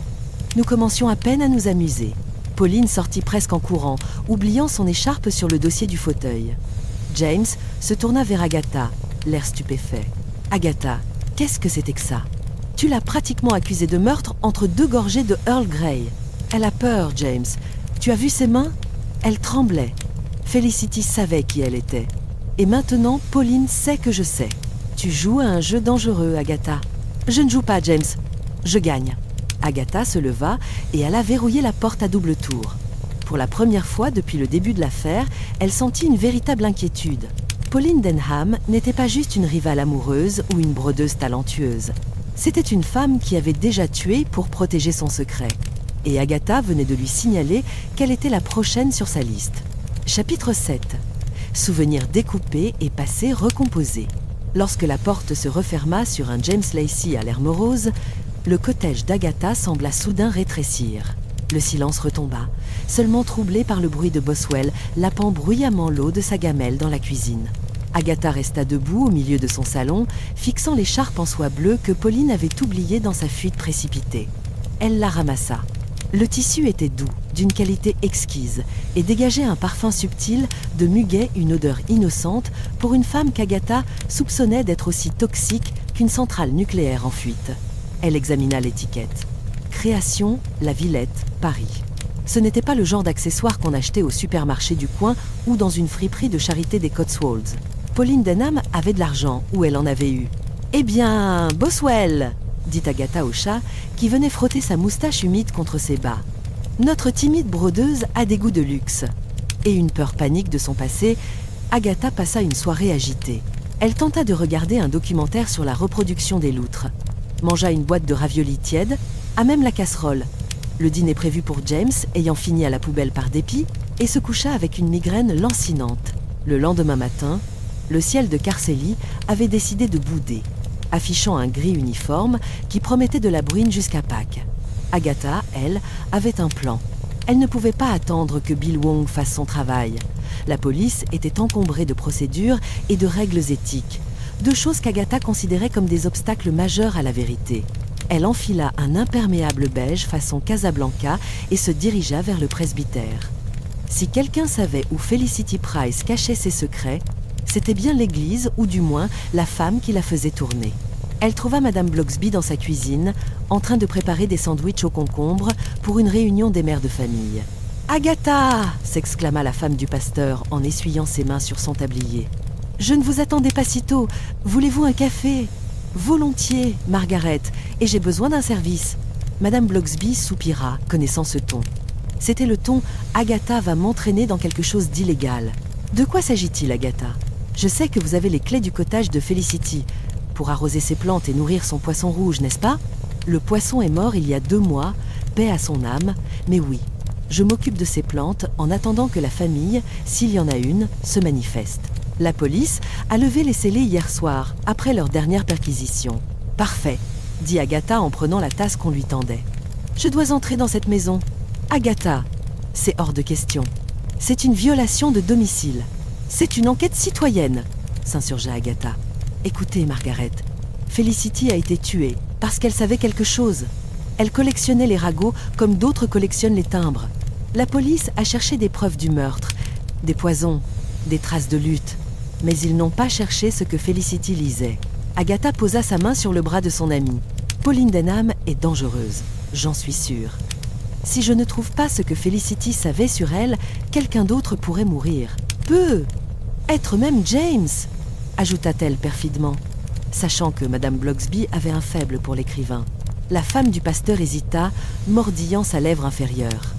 Nous commencions à peine à nous amuser. Pauline sortit presque en courant, oubliant son écharpe sur le dossier du fauteuil. James se tourna vers Agatha, l'air stupéfait. « Agatha, qu'est-ce que c'était que ça ? Tu l'as pratiquement accusée de meurtre entre 2 gorgées de Earl Grey. Elle a peur, James. Tu as vu ses mains ? Elle tremblait. Felicity savait qui elle était. Et maintenant, Pauline sait que je sais. Tu joues à un jeu dangereux, Agatha. Je ne joue pas, James. Je gagne. » Agatha se leva et alla verrouiller la porte à double tour. Pour la première fois depuis le début de l'affaire, elle sentit une véritable inquiétude. Pauline Denham n'était pas juste une rivale amoureuse ou une brodeuse talentueuse. C'était une femme qui avait déjà tué pour protéger son secret. Et Agatha venait de lui signaler qu'elle était la prochaine sur sa liste. Chapitre 7. Souvenirs découpés et passés recomposés. Lorsque la porte se referma sur un James Lacey à l'air morose, le cortège d'Agatha sembla soudain rétrécir. Le silence retomba, seulement troublé par le bruit de Boswell lapant bruyamment l'eau de sa gamelle dans la cuisine. Agatha resta debout au milieu de son salon, fixant l'écharpe en soie bleue que Pauline avait oubliée dans sa fuite précipitée. Elle la ramassa. Le tissu était doux, d'une qualité exquise, et dégageait un parfum subtil de muguet, une odeur innocente pour une femme qu'Agatha soupçonnait d'être aussi toxique qu'une centrale nucléaire en fuite. Elle examina l'étiquette. Création, La Villette, Paris. Ce n'était pas le genre d'accessoire qu'on achetait au supermarché du coin ou dans une friperie de charité des Cotswolds. Pauline Denham avait de l'argent, ou elle en avait eu. « Eh bien, Boswell !» dit Agatha au chat, qui venait frotter sa moustache humide contre ses bas. « Notre timide brodeuse a des goûts de luxe. » Et une peur panique de son passé, Agatha passa une soirée agitée. Elle tenta de regarder un documentaire sur la reproduction des loutres. Mangea une boîte de raviolis tièdes, à même la casserole. Le dîner prévu pour James ayant fini à la poubelle par dépit, et se coucha avec une migraine lancinante. Le lendemain matin, le ciel de Carceli avait décidé de bouder, affichant un gris uniforme qui promettait de la bruine jusqu'à Pâques. Agatha, elle, avait un plan. Elle ne pouvait pas attendre que Bill Wong fasse son travail. La police était encombrée de procédures et de règles éthiques, 2 choses qu'Agatha considérait comme des obstacles majeurs à la vérité. Elle enfila un imperméable beige façon Casablanca et se dirigea vers le presbytère. Si quelqu'un savait où Felicity Price cachait ses secrets, c'était bien l'église, ou du moins la femme qui la faisait tourner. Elle trouva Madame Bloxby dans sa cuisine, en train de préparer des sandwichs au concombre pour une réunion des mères de famille. « Agatha !» s'exclama la femme du pasteur en essuyant ses mains sur son tablier. « Je ne vous attendais pas si tôt. Voulez-vous un café ?»« Volontiers, Margaret, et j'ai besoin d'un service. » Madame Bloxby soupira, connaissant ce ton. C'était le ton « Agatha va m'entraîner dans quelque chose d'illégal. » De quoi s'agit-il, Agatha ? Je sais que vous avez les clés du cottage de Felicity, pour arroser ses plantes et nourrir son poisson rouge, n'est-ce pas ? Le poisson est mort il y a 2 mois, paix à son âme, mais oui, je m'occupe de ces plantes en attendant que la famille, s'il y en a une, se manifeste. La police a levé les scellés hier soir, après leur dernière perquisition. « Parfait », dit Agatha en prenant la tasse qu'on lui tendait. « Je dois entrer dans cette maison. »« Agatha, c'est hors de question. C'est une violation de domicile. C'est une enquête citoyenne », s'insurgea Agatha. « Écoutez, Margaret, Felicity a été tuée parce qu'elle savait quelque chose. Elle collectionnait les ragots comme d'autres collectionnent les timbres. La police a cherché des preuves du meurtre, des poisons, des traces de lutte. Mais ils n'ont pas cherché ce que Felicity lisait. Agatha posa sa main sur le bras de son amie. Pauline Denham est dangereuse, j'en suis sûre. Si je ne trouve pas ce que Felicity savait sur elle, quelqu'un d'autre pourrait mourir. Peut être même James, ajouta-t-elle perfidement, sachant que Madame Blocksby avait un faible pour l'écrivain. La femme du pasteur hésita, mordillant sa lèvre inférieure.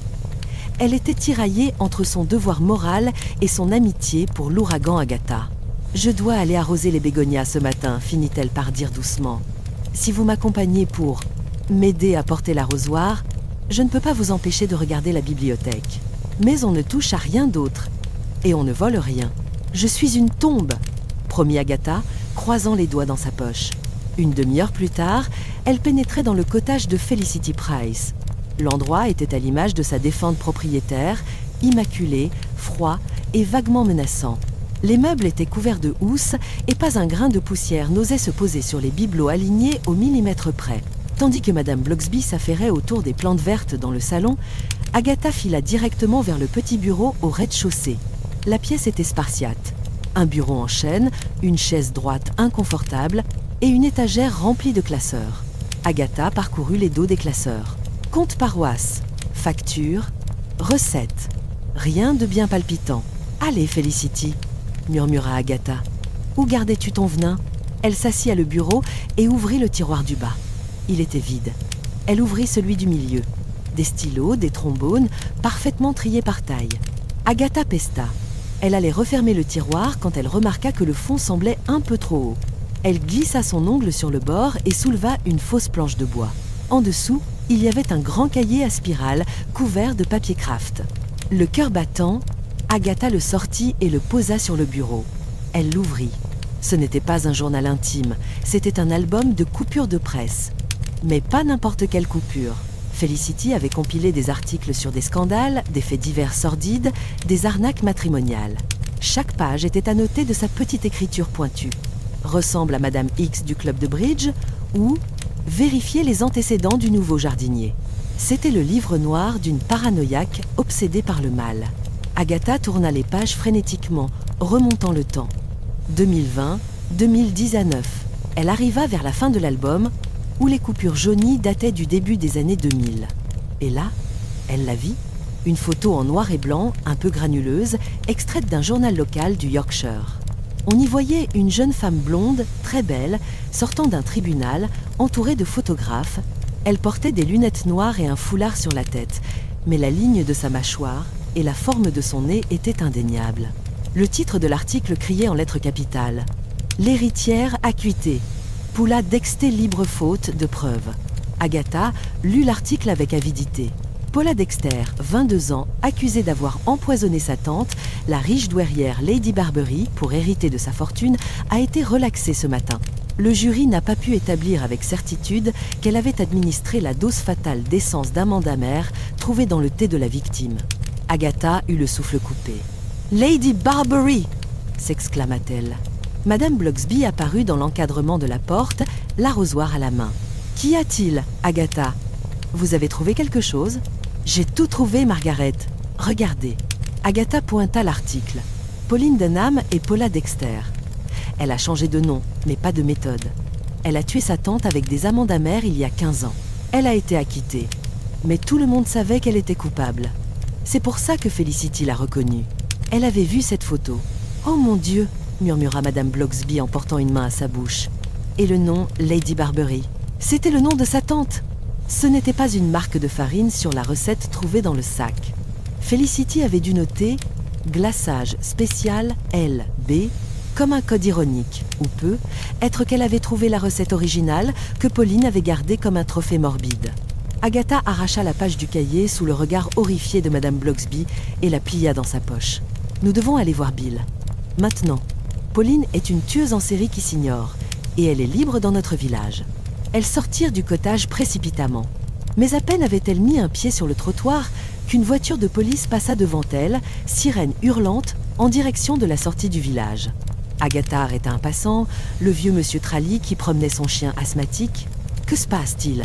Elle était tiraillée entre son devoir moral et son amitié pour l'ouragan Agatha. « Je dois aller arroser les bégonias ce matin », finit-elle par dire doucement. « Si vous m'accompagnez pour m'aider à porter l'arrosoir, je ne peux pas vous empêcher de regarder la bibliothèque. Mais on ne touche à rien d'autre. Et on ne vole rien. Je suis une tombe », promit Agatha, croisant les doigts dans sa poche. Une demi-heure plus tard, elle pénétrait dans le cottage de Felicity Price. L'endroit était à l'image de sa défunte propriétaire, immaculé, froid et vaguement menaçant. Les meubles étaient couverts de housses et pas un grain de poussière n'osait se poser sur les bibelots alignés au millimètre près. Tandis que Madame Blocksby s'affairait autour des plantes vertes dans le salon, Agatha fila directement vers le petit bureau au rez-de-chaussée. La pièce était spartiate. Un bureau en chêne, une chaise droite inconfortable et une étagère remplie de classeurs. Agatha parcourut les dos des classeurs. Compte paroisse, facture, recettes. Rien de bien palpitant. « Allez, Felicity !» murmura Agatha. « Où gardais-tu ton venin ?» Elle s'assit à le bureau et ouvrit le tiroir du bas. Il était vide. Elle ouvrit celui du milieu. Des stylos, des trombones, parfaitement triés par taille. Agatha pesta. Elle allait refermer le tiroir quand elle remarqua que le fond semblait un peu trop haut. Elle glissa son ongle sur le bord et souleva une fausse planche de bois. En dessous, il y avait un grand cahier à spirale couvert de papier craft. Le cœur battant, Agatha le sortit et le posa sur le bureau. Elle l'ouvrit. Ce n'était pas un journal intime, c'était un album de coupures de presse. Mais pas n'importe quelle coupure. Felicity avait compilé des articles sur des scandales, des faits divers sordides, des arnaques matrimoniales. Chaque page était annotée de sa petite écriture pointue. Ressemble à Madame X du club de bridge ou vérifier les antécédents du nouveau jardinier. C'était le livre noir d'une paranoïaque obsédée par le mal. Agatha tourna les pages frénétiquement, remontant le temps. 2020, 2019. Elle arriva vers la fin de l'album, où les coupures jaunies dataient du début des années 2000. Et là, elle la vit, une photo en noir et blanc, un peu granuleuse, extraite d'un journal local du Yorkshire. On y voyait une jeune femme blonde, très belle, sortant d'un tribunal, entourée de photographes. Elle portait des lunettes noires et un foulard sur la tête, mais la ligne de sa mâchoire et la forme de son nez étaient indéniables. Le titre de l'article criait en lettres capitales « L'héritière acquittée. Poula Dexter libre faute de preuves ». Agatha lut l'article avec avidité. Paula Dexter, 22 ans, accusée d'avoir empoisonné sa tante, la riche douairière Lady Barbery, pour hériter de sa fortune, a été relaxée ce matin. Le jury n'a pas pu établir avec certitude qu'elle avait administré la dose fatale d'essence d'amande amère trouvée dans le thé de la victime. Agatha eut le souffle coupé. « Lady Barbery !» s'exclama-t-elle. Madame Blocksby apparut dans l'encadrement de la porte, l'arrosoir à la main. « Qu'y a-t-il, Agatha ? Vous avez trouvé quelque chose ? » « J'ai tout trouvé, Margaret. Regardez. » Agatha pointa l'article. Pauline Denham et Paula Dexter. Elle a changé de nom, mais pas de méthode. Elle a tué sa tante avec des amandes amères il y a 15 ans. Elle a été acquittée. Mais tout le monde savait qu'elle était coupable. C'est pour ça que Felicity l'a reconnue. Elle avait vu cette photo. « Oh mon Dieu !» murmura Madame Blocksby en portant une main à sa bouche. Et le nom Lady Barbery. C'était le nom de sa tante. Ce n'était pas une marque de farine sur la recette trouvée dans le sac. Felicity avait dû noter « glaçage spécial LB » comme un code ironique, ou peut être qu'elle avait trouvé la recette originale que Pauline avait gardée comme un trophée morbide. Agatha arracha la page du cahier sous le regard horrifié de Madame Blocksby et la plia dans sa poche. « Nous devons aller voir Bill. Maintenant, Pauline est une tueuse en série qui s'ignore, et elle est libre dans notre village. » Elles sortirent du cottage précipitamment. Mais à peine avait-elle mis un pied sur le trottoir qu'une voiture de police passa devant elle, sirène hurlante, en direction de la sortie du village. Agatha arrêta un passant, le vieux monsieur Trally qui promenait son chien asthmatique. « Que se passe-t-il »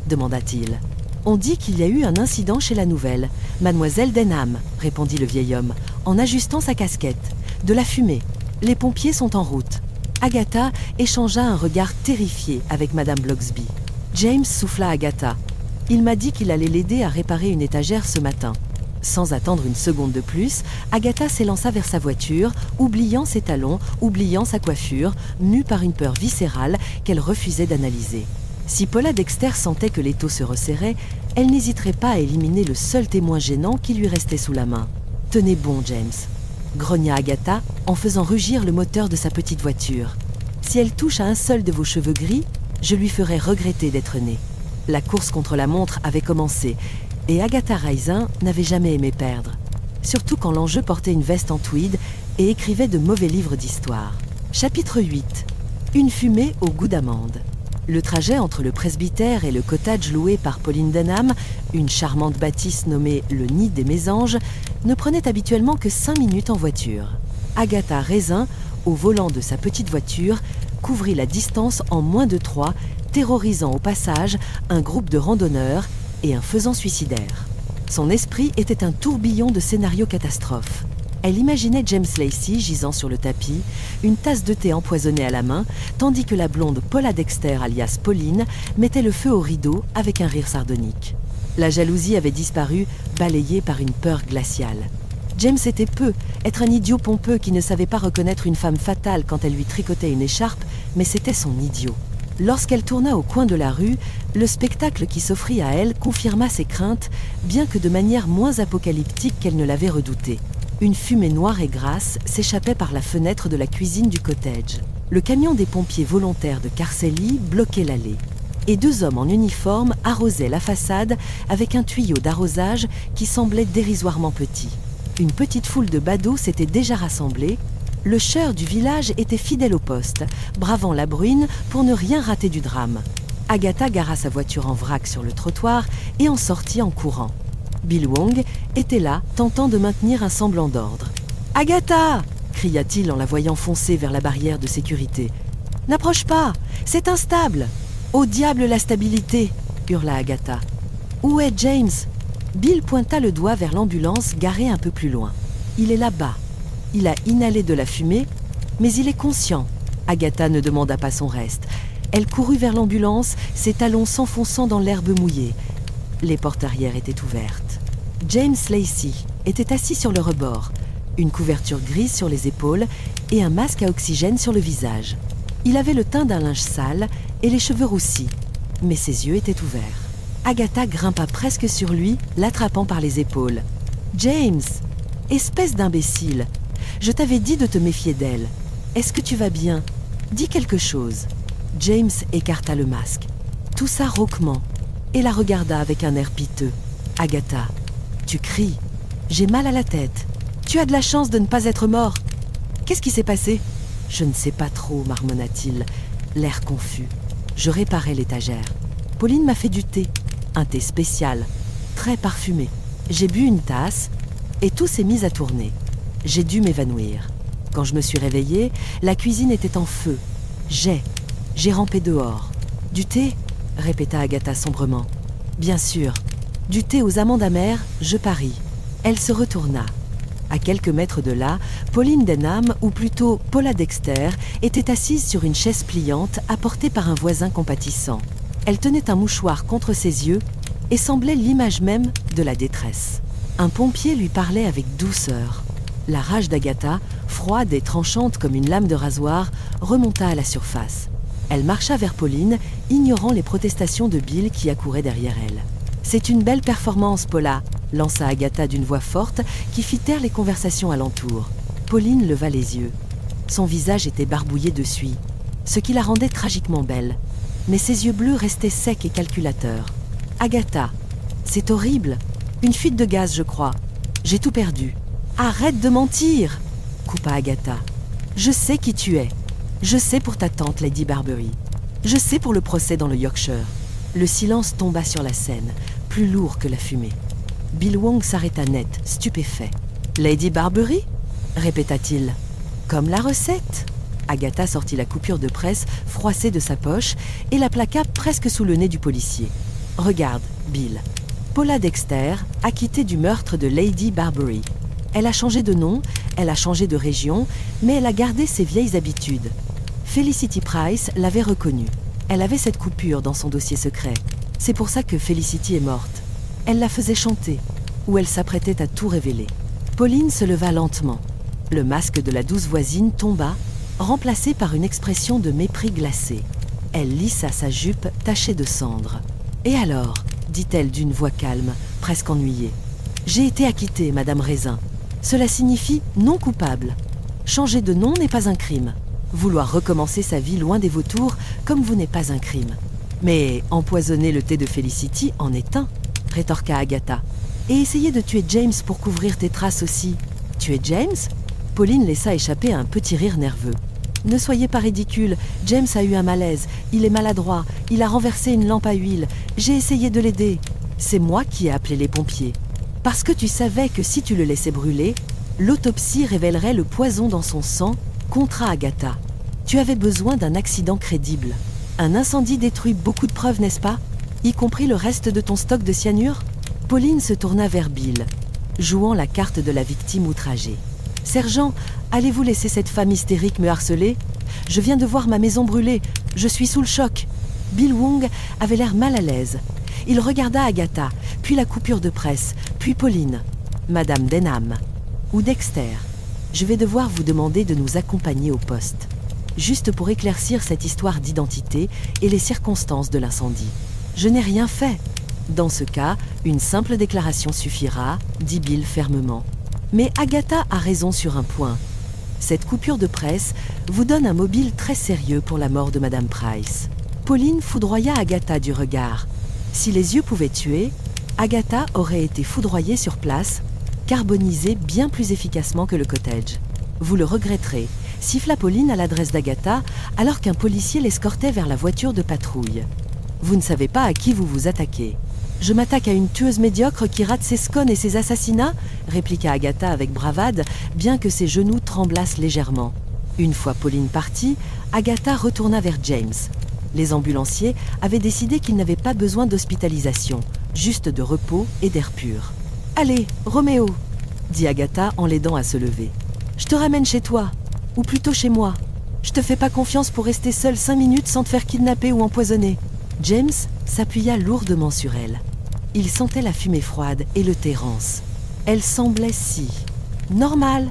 demanda-t-il. On dit qu'il y a eu un incident chez la nouvelle. Mademoiselle Denham, répondit le vieil homme, en ajustant sa casquette. De la fumée. Les pompiers sont en route. Agatha échangea un regard terrifié avec Madame Blocksby. James souffla à Agatha. Il m'a dit qu'il allait l'aider à réparer une étagère ce matin. Sans attendre une seconde de plus, Agatha s'élança vers sa voiture, oubliant ses talons, oubliant sa coiffure, mue par une peur viscérale qu'elle refusait d'analyser. Si Paula Dexter sentait que l'étau se resserrait, elle n'hésiterait pas à éliminer le seul témoin gênant qui lui restait sous la main. « Tenez bon, James », grogna Agatha en faisant rugir le moteur de sa petite voiture. « Si elle touche à un seul de vos cheveux gris, je lui ferai regretter d'être née. » La course contre la montre avait commencé, et Agatha Raisin n'avait jamais aimé perdre. Surtout quand l'enjeu portait une veste en tweed et écrivait de mauvais livres d'histoire. Chapitre 8. Une fumée au goût d'amande. Le trajet entre le presbytère et le cottage loué par Pauline Denham, une charmante bâtisse nommée le Nid des Mésanges, ne prenait habituellement que 5 minutes en voiture. Agatha Raisin, au volant de sa petite voiture, couvrit la distance en moins de 3, terrorisant au passage un groupe de randonneurs et un faisan suicidaire. Son esprit était un tourbillon de scénarios catastrophes. Elle imaginait James Lacey gisant sur le tapis, une tasse de thé empoisonnée à la main, tandis que la blonde Paula Dexter alias Pauline mettait le feu au rideau avec un rire sardonique. La jalousie avait disparu, balayée par une peur glaciale. James était peu, être un idiot pompeux qui ne savait pas reconnaître une femme fatale quand elle lui tricotait une écharpe, mais c'était son idiot. Lorsqu'elle tourna au coin de la rue, le spectacle qui s'offrit à elle confirma ses craintes, bien que de manière moins apocalyptique qu'elle ne l'avait redouté. Une fumée noire et grasse s'échappait par la fenêtre de la cuisine du cottage. Le camion des pompiers volontaires de Carcelli bloquait l'allée. Et 2 hommes en uniforme arrosaient la façade avec un tuyau d'arrosage qui semblait dérisoirement petit. Une petite foule de badauds s'était déjà rassemblée. Le chœur du village était fidèle au poste, bravant la bruine pour ne rien rater du drame. Agatha gara sa voiture en vrac sur le trottoir et en sortit en courant. Bill Wong était là, tentant de maintenir un semblant d'ordre. « Agatha !» cria-t-il en la voyant foncer vers la barrière de sécurité. « N'approche pas, c'est instable !»« Au diable la stabilité !» hurla Agatha. « Où est James ?» Bill pointa le doigt vers l'ambulance garée un peu plus loin. « Il est là-bas. Il a inhalé de la fumée, mais il est conscient. » Agatha ne demanda pas son reste. Elle courut vers l'ambulance, ses talons s'enfonçant dans l'herbe mouillée. Les portes arrière étaient ouvertes. James Lacey était assis sur le rebord, une couverture grise sur les épaules et un masque à oxygène sur le visage. Il avait le teint d'un linge sale et les cheveux roussis, mais ses yeux étaient ouverts. Agatha grimpa presque sur lui, l'attrapant par les épaules. « James, espèce d'imbécile, je t'avais dit de te méfier d'elle. Est-ce que tu vas bien? Dis quelque chose. » James écarta le masque, toussa rauquement et la regarda avec un air piteux. « Agatha, tu cries. J'ai mal à la tête. Tu as de la chance de ne pas être mort. Qu'est-ce qui s'est passé ?»« Je ne sais pas trop, marmonna-t-il, l'air confus. Je réparais l'étagère. Pauline m'a fait du thé, un thé spécial, très parfumé. J'ai bu une tasse et tout s'est mis à tourner. J'ai dû m'évanouir. Quand je me suis réveillée, la cuisine était en feu. J'ai rampé dehors. Du thé ? Répéta Agatha sombrement. Bien sûr. Du thé aux amandes amères, je parie. Elle se retourna. À quelques mètres de là, Pauline Denham, ou plutôt Paula Dexter, était assise sur une chaise pliante apportée par un voisin compatissant. Elle tenait un mouchoir contre ses yeux et semblait l'image même de la détresse. Un pompier lui parlait avec douceur. La rage d'Agatha, froide et tranchante comme une lame de rasoir, remonta à la surface. Elle marcha vers Pauline, ignorant les protestations de Bill qui accourait derrière elle. « C'est une belle performance, Paula !» lança Agatha d'une voix forte qui fit taire les conversations alentour. Pauline leva les yeux. Son visage était barbouillé de suie, ce qui la rendait tragiquement belle. Mais ses yeux bleus restaient secs et calculateurs. « Agatha, c'est horrible. Une fuite de gaz, je crois. J'ai tout perdu. »« Arrête de mentir !» coupa Agatha. « Je sais qui tu es. Je sais pour ta tante, Lady Barbury. Je sais pour le procès dans le Yorkshire. » Le silence tomba sur la scène, plus lourd que la fumée. Bill Wong s'arrêta net, stupéfait. « Lady Barbury ?» répéta-t-il. « Comme la recette ?» Agatha sortit la coupure de presse froissée de sa poche et la plaqua presque sous le nez du policier. « Regarde, Bill. Paula Dexter, acquittée du meurtre de Lady Barbary. Elle a changé de nom, elle a changé de région, mais elle a gardé ses vieilles habitudes. Felicity Price l'avait reconnue. Elle avait cette coupure dans son dossier secret. C'est pour ça que Felicity est morte. Elle la faisait chanter, ou elle s'apprêtait à tout révéler. Pauline se leva lentement. Le masque de la douce voisine tomba, remplacé par une expression de mépris glacé. Elle lissa sa jupe tachée de cendres. « Et alors ?» dit-elle d'une voix calme, presque ennuyée. « J'ai été acquittée, Madame Raisin. Cela signifie non coupable. Changer de nom n'est pas un crime. Vouloir recommencer sa vie loin des vautours comme vous n'est pas un crime. Mais empoisonner le thé de Felicity en est un, rétorqua Agatha. Et essayer de tuer James pour couvrir tes traces aussi. Tuer James ? Pauline laissa échapper un petit rire nerveux. Ne soyez pas ridicule, James a eu un malaise, il est maladroit, il a renversé une lampe à huile, j'ai essayé de l'aider. C'est moi qui ai appelé les pompiers. Parce que tu savais que si tu le laissais brûler, l'autopsie révélerait le poison dans son sang, contra Agatha. Tu avais besoin d'un accident crédible. Un incendie détruit beaucoup de preuves, n'est-ce pas ? Y compris le reste de ton stock de cyanure ? Pauline se tourna vers Bill, jouant la carte de la victime outragée. « Sergent, allez-vous laisser cette femme hystérique me harceler ? Je viens de voir ma maison brûler, je suis sous le choc. » Bill Wong avait l'air mal à l'aise. Il regarda Agatha, puis la coupure de presse, puis Pauline. « Madame Denham, ou Dexter, je vais devoir vous demander de nous accompagner au poste, juste pour éclaircir cette histoire d'identité et les circonstances de l'incendie. Je n'ai rien fait. » Dans ce cas, une simple déclaration suffira, dit Bill fermement. Mais Agatha a raison sur un point. Cette coupure de presse vous donne un mobile très sérieux pour la mort de Madame Price. Pauline foudroya Agatha du regard. Si les yeux pouvaient tuer, Agatha aurait été foudroyée sur place, carbonisée bien plus efficacement que le cottage. Vous le regretterez, siffla Pauline à l'adresse d'Agatha alors qu'un policier l'escortait vers la voiture de patrouille. Vous ne savez pas à qui vous vous attaquez. Je m'attaque à une tueuse médiocre qui rate ses scones et ses assassinats, répliqua Agatha avec bravade, bien que ses genoux tremblassent légèrement. Une fois Pauline partie, Agatha retourna vers James. Les ambulanciers avaient décidé qu'ils n'avaient pas besoin d'hospitalisation, juste de repos et d'air pur. « Allez, Roméo !» dit Agatha en l'aidant à se lever. « Je te ramène chez toi, ou plutôt chez moi. Je te fais pas confiance pour rester seule 5 minutes sans te faire kidnapper ou empoisonner. » James s'appuya lourdement sur elle. Il sentait la fumée froide et le thé rance. Elle semblait si... normal,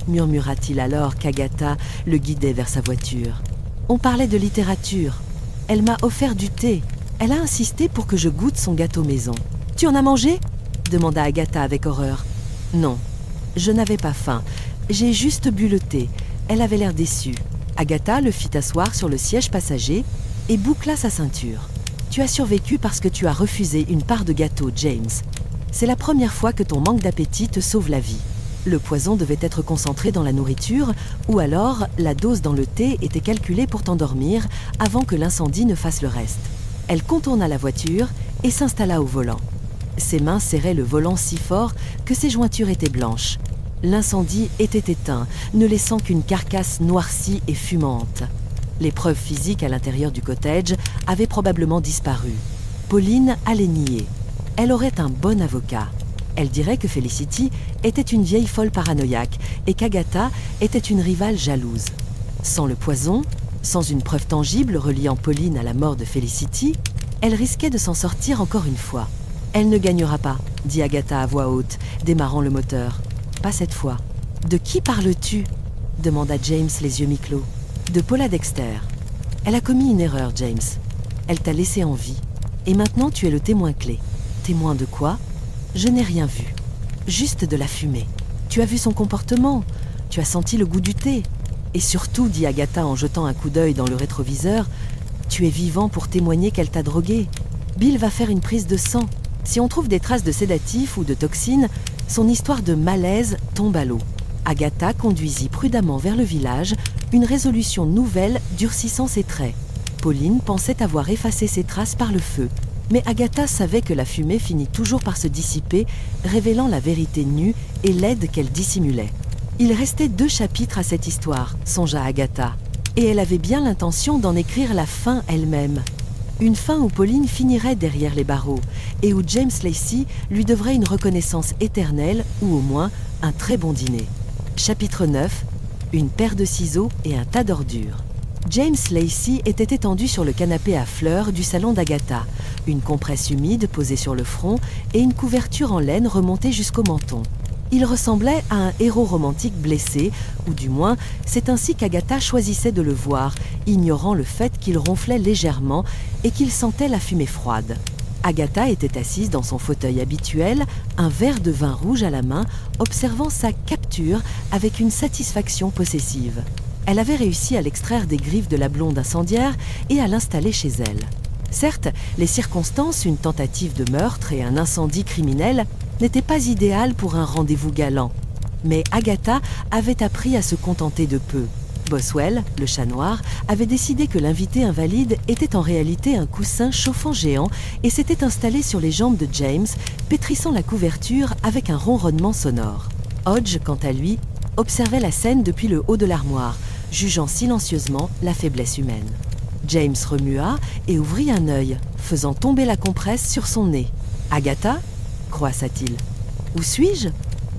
murmura-t-il alors qu'Agatha le guidait vers sa voiture. On parlait de littérature. Elle m'a offert du thé. Elle a insisté pour que je goûte son gâteau maison. Tu en as mangé ? demanda Agatha avec horreur. Non, je n'avais pas faim. J'ai juste bu le thé. Elle avait l'air déçue. Agatha le fit asseoir sur le siège passager et boucla sa ceinture. Tu as survécu parce que tu as refusé une part de gâteau, James. C'est la première fois que ton manque d'appétit te sauve la vie. Le poison devait être concentré dans la nourriture, ou alors la dose dans le thé était calculée pour t'endormir avant que l'incendie ne fasse le reste. Elle contourna la voiture et s'installa au volant. Ses mains serraient le volant si fort que ses jointures étaient blanches. L'incendie était éteint, ne laissant qu'une carcasse noircie et fumante. Les preuves physiques à l'intérieur du cottage avaient probablement disparu. Pauline allait nier. Elle aurait un bon avocat. Elle dirait que Felicity était une vieille folle paranoïaque et qu'Agatha était une rivale jalouse. Sans le poison, sans une preuve tangible reliant Pauline à la mort de Felicity, elle risquait de s'en sortir encore une fois. « Elle ne gagnera pas », dit Agatha à voix haute, démarrant le moteur. « Pas cette fois. »« De qui parles-tu » demanda James les yeux mi-clos. De Paula Dexter. Elle a commis une erreur, James. Elle t'a laissé en vie. Et maintenant, tu es le témoin clé. Témoin de quoi ? Je n'ai rien vu. Juste de la fumée. Tu as vu son comportement. Tu as senti le goût du thé. Et surtout, dit Agatha en jetant un coup d'œil dans le rétroviseur, tu es vivant pour témoigner qu'elle t'a drogué. Bill va faire une prise de sang. Si on trouve des traces de sédatifs ou de toxines, son histoire de malaise tombe à l'eau. Agatha conduisit prudemment vers le village, une résolution nouvelle durcissant ses traits. Pauline pensait avoir effacé ses traces par le feu, mais Agatha savait que la fumée finit toujours par se dissiper, révélant la vérité nue et laide qu'elle dissimulait. Il restait 2 chapitres à cette histoire, songea Agatha, et elle avait bien l'intention d'en écrire la fin elle-même. Une fin où Pauline finirait derrière les barreaux et où James Lacey lui devrait une reconnaissance éternelle ou au moins un très bon dîner. Chapitre 9. Une paire de ciseaux et un tas d'ordures. James Lacey était étendu sur le canapé à fleurs du salon d'Agatha, une compresse humide posée sur le front et une couverture en laine remontée jusqu'au menton. Il ressemblait à un héros romantique blessé, ou du moins, c'est ainsi qu'Agatha choisissait de le voir, ignorant le fait qu'il ronflait légèrement et qu'il sentait la fumée froide. Agatha était assise dans son fauteuil habituel, un verre de vin rouge à la main, observant sa capture avec une satisfaction possessive. Elle avait réussi à l'extraire des griffes de la blonde incendiaire et à l'installer chez elle. Certes, les circonstances, une tentative de meurtre et un incendie criminel, n'étaient pas idéales pour un rendez-vous galant. Mais Agatha avait appris à se contenter de peu. Boswell, le chat noir, avait décidé que l'invité invalide était en réalité un coussin chauffant géant et s'était installé sur les jambes de James, pétrissant la couverture avec un ronronnement sonore. Hodge, quant à lui, observait la scène depuis le haut de l'armoire, jugeant silencieusement la faiblesse humaine. James remua et ouvrit un œil, faisant tomber la compresse sur son nez. « Agatha » croissa-t-il. « Où suis-je ?»«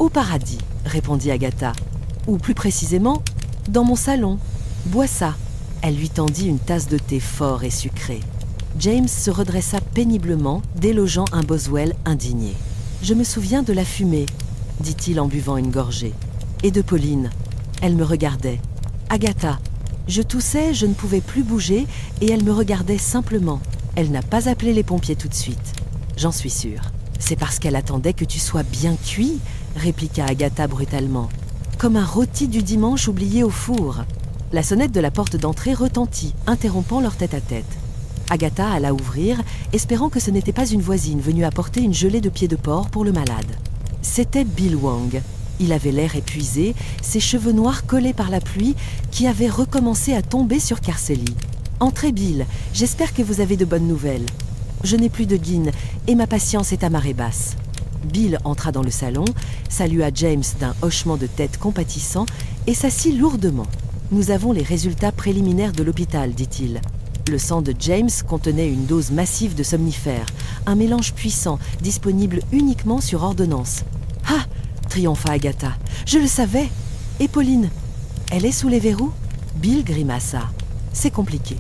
Au paradis » répondit Agatha. « Ou plus précisément, dans mon salon. Bois ça. » Elle lui tendit une tasse de thé fort et sucré. James se redressa péniblement, délogeant un Boswell indigné. « Je me souviens de la fumée, » dit-il en buvant une gorgée. « Et de Pauline. Elle me regardait. Agatha. Je toussais, je ne pouvais plus bouger, et elle me regardait simplement. Elle n'a pas appelé les pompiers tout de suite. J'en suis sûre. »« C'est parce qu'elle attendait que tu sois bien cuit, » répliqua Agatha brutalement. « Comme un rôti du dimanche oublié au four. » La sonnette de la porte d'entrée retentit, interrompant leur tête-à-tête. Agatha alla ouvrir, espérant que ce n'était pas une voisine venue apporter une gelée de pieds de porc pour le malade. C'était Bill Wang. Il avait l'air épuisé, ses cheveux noirs collés par la pluie qui avaient recommencé à tomber sur Carceli. « Entrez, Bill, j'espère que vous avez de bonnes nouvelles. Je n'ai plus de guine et ma patience est à marée basse. » Bill entra dans le salon, salua James d'un hochement de tête compatissant et s'assit lourdement. « Nous avons les résultats préliminaires de l'hôpital, dit-il. Le sang de James contenait une dose massive de somnifères, un mélange puissant, disponible uniquement sur ordonnance. « Ah !» triompha Agatha. « Je le savais. Et Pauline, elle est sous les verrous ?» Bill grimaça. « C'est compliqué.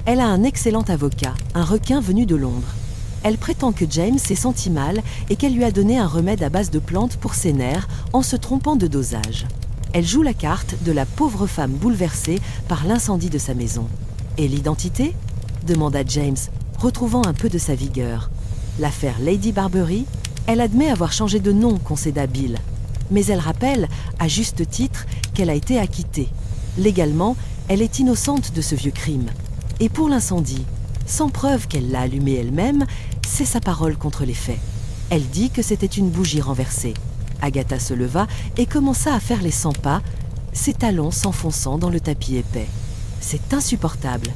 Elle a un excellent avocat, un requin venu de Londres. Elle prétend que James s'est senti mal et qu'elle lui a donné un remède à base de plantes pour ses nerfs en se trompant de dosage. Elle joue la carte de la pauvre femme bouleversée par l'incendie de sa maison. « Et l'identité ?» demanda James, retrouvant un peu de sa vigueur. « L'affaire Lady Barbery ? Elle admet avoir changé de nom, concéda Bill. Mais elle rappelle, à juste titre, qu'elle a été acquittée. Légalement, elle est innocente de ce vieux crime. Et pour l'incendie, sans preuve qu'elle l'a allumé elle-même, c'est sa parole contre les faits. Elle dit que c'était une bougie renversée. » Agatha se leva et commença à faire les 100 pas, ses talons s'enfonçant dans le tapis épais. « C'est insupportable.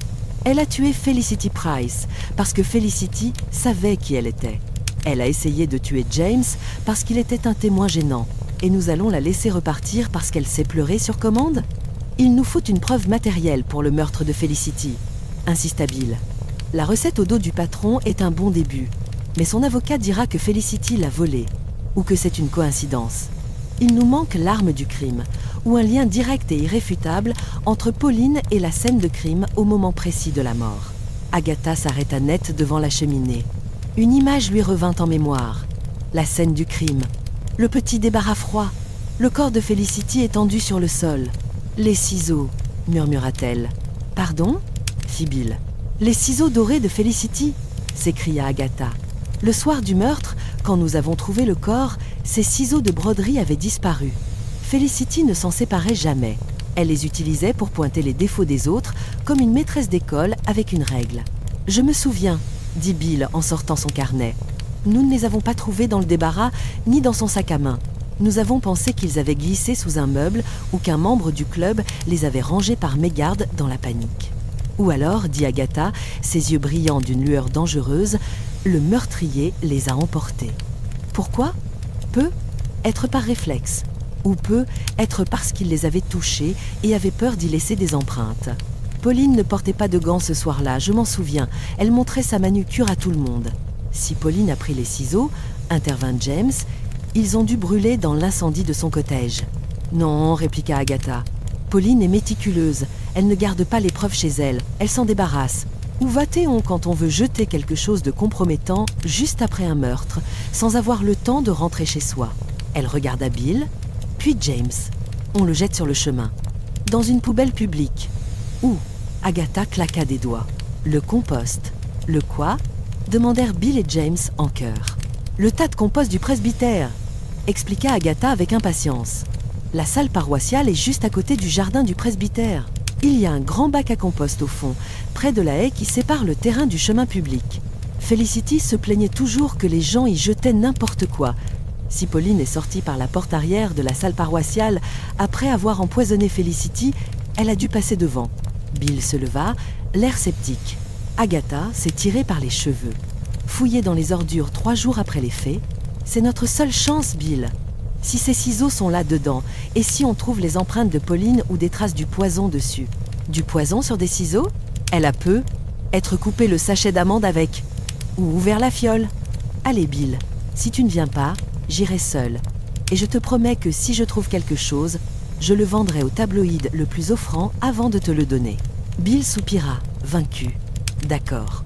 Elle a tué Felicity Price parce que Felicity savait qui elle était. Elle a essayé de tuer James parce qu'il était un témoin gênant. Et nous allons la laisser repartir parce qu'elle sait pleurer sur commande ? Il nous faut une preuve matérielle pour le meurtre de Felicity, insista Bill. La recette au dos du patron est un bon début, mais son avocat dira que Felicity l'a volée, ou que c'est une coïncidence. Il nous manque l'arme du crime, ou un lien direct et irréfutable entre Pauline et la scène de crime au moment précis de la mort. Agatha s'arrêta net devant la cheminée. Une image lui revint en mémoire. La scène du crime. Le petit débarras froid. Le corps de Felicity étendu sur le sol. « Les ciseaux » murmura-t-elle. « Pardon » fit Bill. « Les ciseaux dorés de Felicity » s'écria Agatha. Le soir du meurtre, quand nous avons trouvé le corps, ces ciseaux de broderie avaient disparu. Felicity ne s'en séparait jamais. Elle les utilisait pour pointer les défauts des autres, comme une maîtresse d'école avec une règle. « Je me souviens » dit Bill en sortant son carnet. « Nous ne les avons pas trouvés dans le débarras ni dans son sac à main. Nous avons pensé qu'ils avaient glissé sous un meuble ou qu'un membre du club les avait rangés par mégarde dans la panique. Ou alors, dit Agatha, ses yeux brillants d'une lueur dangereuse, le meurtrier les a emportés. Pourquoi ? Peut être par réflexe, ou peut être parce qu'il les avait touchés et avait peur d'y laisser des empreintes. Pauline ne portait pas de gants ce soir-là, je m'en souviens. Elle montrait sa manucure à tout le monde. Si Pauline a pris les ciseaux, intervint James, ils ont dû brûler dans l'incendie de son cottage. Non, répliqua Agatha. Pauline est méticuleuse. Elle ne garde pas les preuves chez elle. Elle s'en débarrasse. Où va-t-on quand on veut jeter quelque chose de compromettant juste après un meurtre, sans avoir le temps de rentrer chez soi? Elle regarda Bill, puis James. On le jette sur le chemin. Dans une poubelle publique. Où? Agatha claqua des doigts. Le compost. Le quoi? Demandèrent Bill et James en chœur. Le tas de compost du presbytère, expliqua Agatha avec impatience. La salle paroissiale est juste à côté du jardin du presbytère. Il y a un grand bac à compost au fond, près de la haie qui sépare le terrain du chemin public. Felicity se plaignait toujours que les gens y jetaient n'importe quoi. Si Pauline est sortie par la porte arrière de la salle paroissiale après avoir empoisonné Felicity, elle a dû passer devant. Bill se leva, l'air sceptique. Agatha s'est tirée par les cheveux. Fouiller dans les ordures 3 jours après les faits, c'est notre seule chance, Bill. Si ces ciseaux sont là-dedans, et si on trouve les empreintes de Pauline ou des traces du poison dessus? Du poison sur des ciseaux? Elle a peu. Être coupé le sachet d'amande avec. Ou ouvert la fiole. Allez, Bill, si tu ne viens pas, j'irai seule. Et je te promets que si je trouve quelque chose, je le vendrai au tabloïd le plus offrant avant de te le donner. Bill soupira, vaincu. D'accord.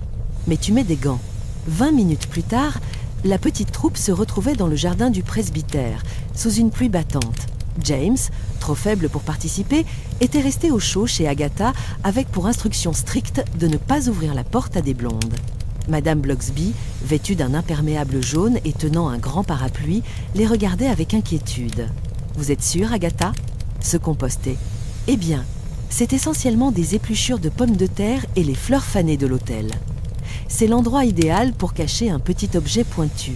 Mais tu mets des gants. 20 minutes plus tard, la petite troupe se retrouvait dans le jardin du presbytère, sous une pluie battante. James, trop faible pour participer, était resté au chaud chez Agatha avec pour instruction stricte de ne pas ouvrir la porte à des blondes. Madame Blocksby, vêtue d'un imperméable jaune et tenant un grand parapluie, les regardait avec inquiétude. « Vous êtes sûre, Agatha ?» Se compostait. « Eh bien, c'est essentiellement des épluchures de pommes de terre et les fleurs fanées de l'hôtel. C'est l'endroit idéal pour cacher un petit objet pointu, »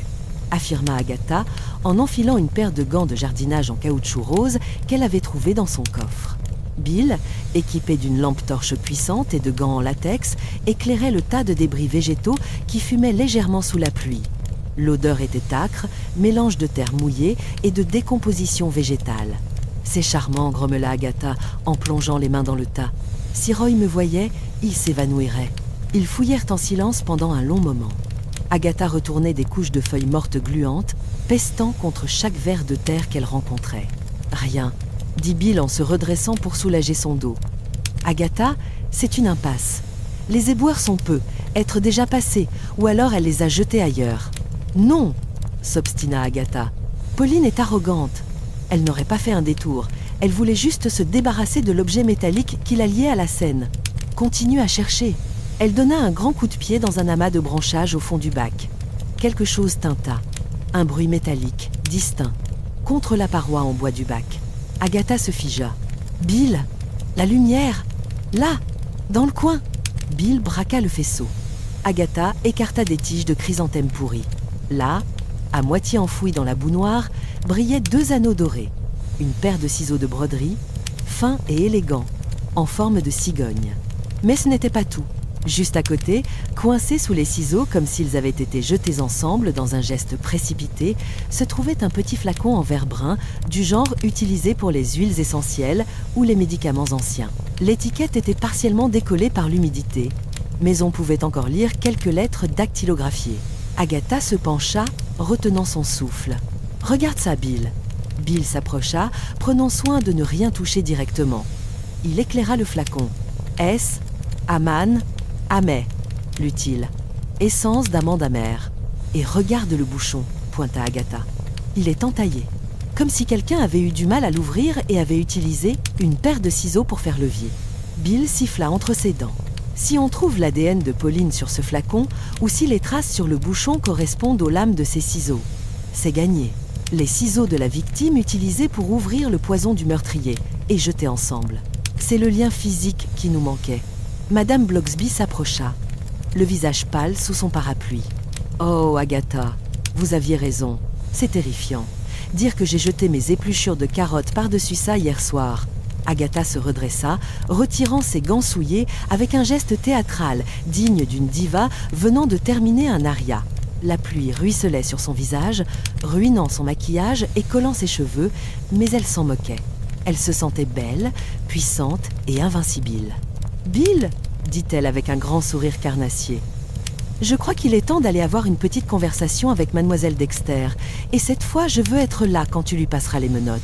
affirma Agatha en enfilant une paire de gants de jardinage en caoutchouc rose qu'elle avait trouvés dans son coffre. Bill, équipé d'une lampe torche puissante et de gants en latex, éclairait le tas de débris végétaux qui fumaient légèrement sous la pluie. L'odeur était âcre, mélange de terre mouillée et de décomposition végétale. « C'est charmant, grommela Agatha en plongeant les mains dans le tas. Si Roy me voyait, il s'évanouirait. » Ils fouillèrent en silence pendant un long moment. Agatha retournait des couches de feuilles mortes gluantes, pestant contre chaque ver de terre qu'elle rencontrait. « Rien, » dit Bill en se redressant pour soulager son dos. « Agatha, c'est une impasse. Les éboueurs sont peu, être déjà passés, ou alors elle les a jetés ailleurs. »« Non !» s'obstina Agatha. « Pauline est arrogante. Elle n'aurait pas fait un détour. Elle voulait juste se débarrasser de l'objet métallique qui la liait à la scène. Continue à chercher. » Elle donna un grand coup de pied dans un amas de branchages au fond du bac. Quelque chose tinta. Un bruit métallique, distinct, contre la paroi en bois du bac. Agatha se figea. « Bill, la lumière, là, dans le coin !» Bill braqua le faisceau. Agatha écarta des tiges de chrysanthème pourries. Là, à moitié enfouis dans la boue noire, brillaient 2 anneaux dorés. Une paire de ciseaux de broderie, fins et élégants, en forme de cigogne. Mais ce n'était pas tout. Juste à côté, coincés sous les ciseaux comme s'ils avaient été jetés ensemble dans un geste précipité, se trouvait un petit flacon en verre brun du genre utilisé pour les huiles essentielles ou les médicaments anciens. L'étiquette était partiellement décollée par l'humidité, mais on pouvait encore lire quelques lettres dactylographiées. Agatha se pencha, retenant son souffle. « Regarde ça, Bill. » Bill s'approcha, prenant soin de ne rien toucher directement. Il éclaira le flacon. « S. Aman. Amet, lut-il. Essence d'amande amère. Et regarde le bouchon, pointa Agatha. Il est entaillé. Comme si quelqu'un avait eu du mal à l'ouvrir et avait utilisé une paire de ciseaux pour faire levier. Bill siffla entre ses dents. Si on trouve l'ADN de Pauline sur ce flacon, ou si les traces sur le bouchon correspondent aux lames de ses ciseaux, c'est gagné. Les ciseaux de la victime utilisés pour ouvrir le poison du meurtrier et jetés ensemble. C'est le lien physique qui nous manquait. Madame Blocksby s'approcha, le visage pâle sous son parapluie. « Oh, Agatha, vous aviez raison, c'est terrifiant. Dire que j'ai jeté mes épluchures de carottes par-dessus ça hier soir. » Agatha se redressa, retirant ses gants souillés avec un geste théâtral, digne d'une diva venant de terminer un aria. La pluie ruisselait sur son visage, ruinant son maquillage et collant ses cheveux, mais elle s'en moquait. Elle se sentait belle, puissante et invincible. Bill, dit-elle avec un grand sourire carnassier. Je crois qu'il est temps d'aller avoir une petite conversation avec mademoiselle Dexter, et cette fois je veux être là quand tu lui passeras les menottes.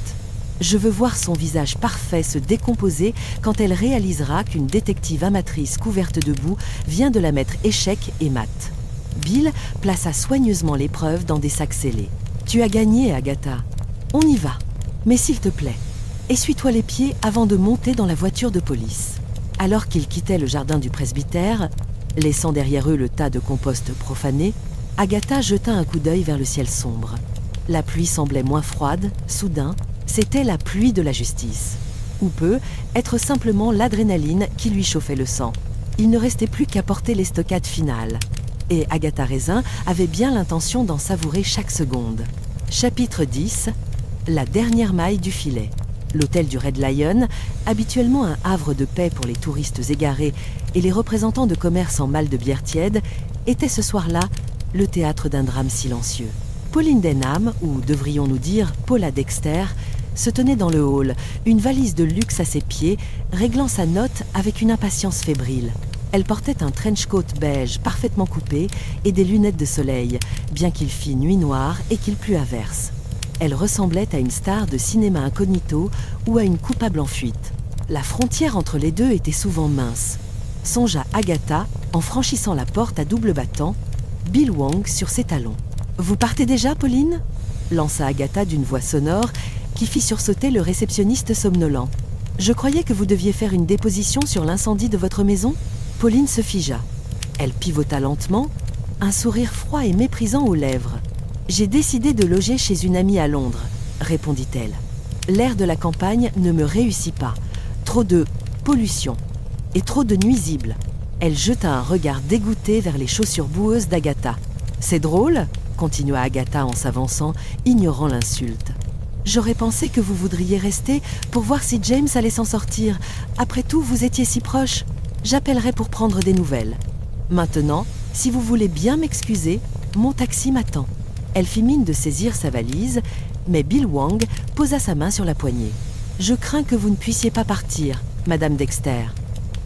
Je veux voir son visage parfait se décomposer quand elle réalisera qu'une détective amatrice couverte de boue vient de la mettre échec et mat. Bill plaça soigneusement l'épreuve dans des sacs scellés. Tu as gagné, Agatha. On y va. Mais s'il te plaît, essuie-toi les pieds avant de monter dans la voiture de police. Alors qu'ils quittaient le jardin du presbytère, laissant derrière eux le tas de compost profané, Agatha jeta un coup d'œil vers le ciel sombre. La pluie semblait moins froide, soudain, c'était la pluie de la justice. Ou peut être simplement l'adrénaline qui lui chauffait le sang. Il ne restait plus qu'à porter l'estocade finale. Et Agatha Raisin avait bien l'intention d'en savourer chaque seconde. Chapitre 10. La dernière maille du filet. L'hôtel du Red Lion, habituellement un havre de paix pour les touristes égarés et les représentants de commerce en mal de bière tiède, était ce soir-là le théâtre d'un drame silencieux. Pauline Denham, ou devrions-nous dire Paula Dexter, se tenait dans le hall, une valise de luxe à ses pieds, réglant sa note avec une impatience fébrile. Elle portait un trench coat beige parfaitement coupé et des lunettes de soleil, bien qu'il fît nuit noire et qu'il plût à verse. Elle ressemblait à une star de cinéma incognito ou à une coupable en fuite. La frontière entre les deux était souvent mince. Songea Agatha en franchissant la porte à double battant, Bill Wong sur ses talons. « Vous partez déjà, Pauline ?» lança Agatha d'une voix sonore qui fit sursauter le réceptionniste somnolent. « Je croyais que vous deviez faire une déposition sur l'incendie de votre maison ?» Pauline se figea. Elle pivota lentement, un sourire froid et méprisant aux lèvres. « J'ai décidé de loger chez une amie à Londres, » répondit-elle. « L'air de la campagne ne me réussit pas. Trop de pollution et trop de nuisibles. » Elle jeta un regard dégoûté vers les chaussures boueuses d'Agatha. « C'est drôle ?» continua Agatha en s'avançant, ignorant l'insulte. « J'aurais pensé que vous voudriez rester pour voir si James allait s'en sortir. Après tout, vous étiez si proche. J'appellerai pour prendre des nouvelles. Maintenant, si vous voulez bien m'excuser, mon taxi m'attend. » Elle fit mine de saisir sa valise, mais Bill Wong posa sa main sur la poignée. « Je crains que vous ne puissiez pas partir, Madame Dexter, »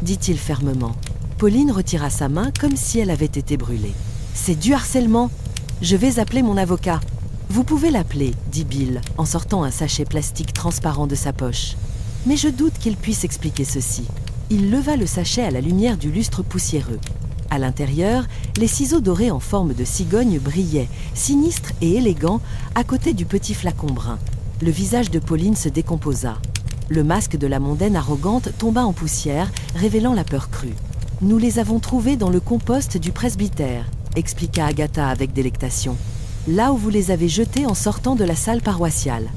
dit-il fermement. Pauline retira sa main comme si elle avait été brûlée. « C'est du harcèlement. Je vais appeler mon avocat. »« Vous pouvez l'appeler, » dit Bill, en sortant un sachet plastique transparent de sa poche. « Mais je doute qu'il puisse expliquer ceci. » Il leva le sachet à la lumière du lustre poussiéreux. À l'intérieur, les ciseaux dorés en forme de cigogne brillaient, sinistres et élégants, à côté du petit flacon brun. Le visage de Pauline se décomposa. Le masque de la mondaine arrogante tomba en poussière, révélant la peur crue. « Nous les avons trouvés dans le compost du presbytère », expliqua Agatha avec délectation. « Là où vous les avez jetés en sortant de la salle paroissiale.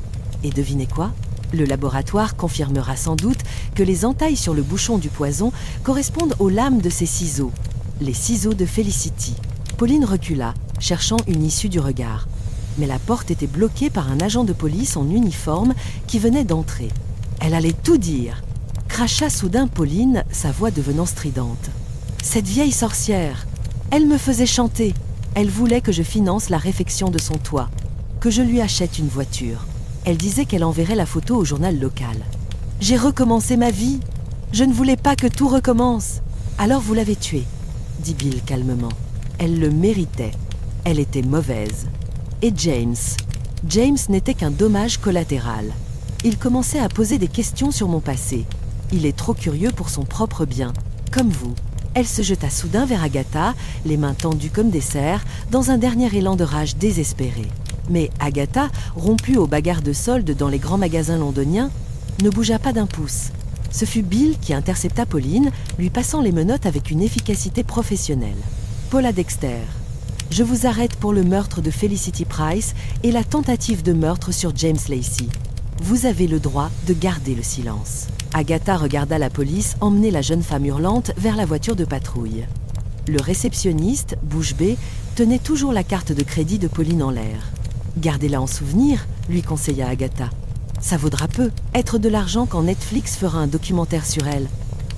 Et devinez quoi ? Le laboratoire confirmera sans doute que les entailles sur le bouchon du poison correspondent aux lames de ces ciseaux. Les ciseaux de Felicity. » Pauline recula, cherchant une issue du regard. Mais la porte était bloquée par un agent de police en uniforme qui venait d'entrer. Elle allait tout dire. Cracha soudain Pauline, sa voix devenant stridente. « Cette vieille sorcière, elle me faisait chanter. Elle voulait que je finance la réfection de son toit, que je lui achète une voiture. Elle disait qu'elle enverrait la photo au journal local. J'ai recommencé ma vie. Je ne voulais pas que tout recommence. Alors vous l'avez tuée, dit Bill calmement. Elle le méritait. Elle était mauvaise. Et James n'était qu'un dommage collatéral. Il commençait à poser des questions sur mon passé. Il est trop curieux pour son propre bien, comme vous. Elle se jeta soudain vers Agatha, les mains tendues comme des cerfs, dans un dernier élan de rage désespérée. Mais Agatha, rompue aux bagarres de soldes dans les grands magasins londoniens, ne bougea pas d'un pouce. Ce fut Bill qui intercepta Pauline, lui passant les menottes avec une efficacité professionnelle. « Paula Dexter, je vous arrête pour le meurtre de Felicity Price et la tentative de meurtre sur James Lacey. Vous avez le droit de garder le silence. » Agatha regarda la police emmener la jeune femme hurlante vers la voiture de patrouille. Le réceptionniste, bouche bée, tenait toujours la carte de crédit de Pauline en l'air. « Gardez-la en souvenir, » lui conseilla Agatha. « Ça vaudra peu, être de l'argent quand Netflix fera un documentaire sur elle. »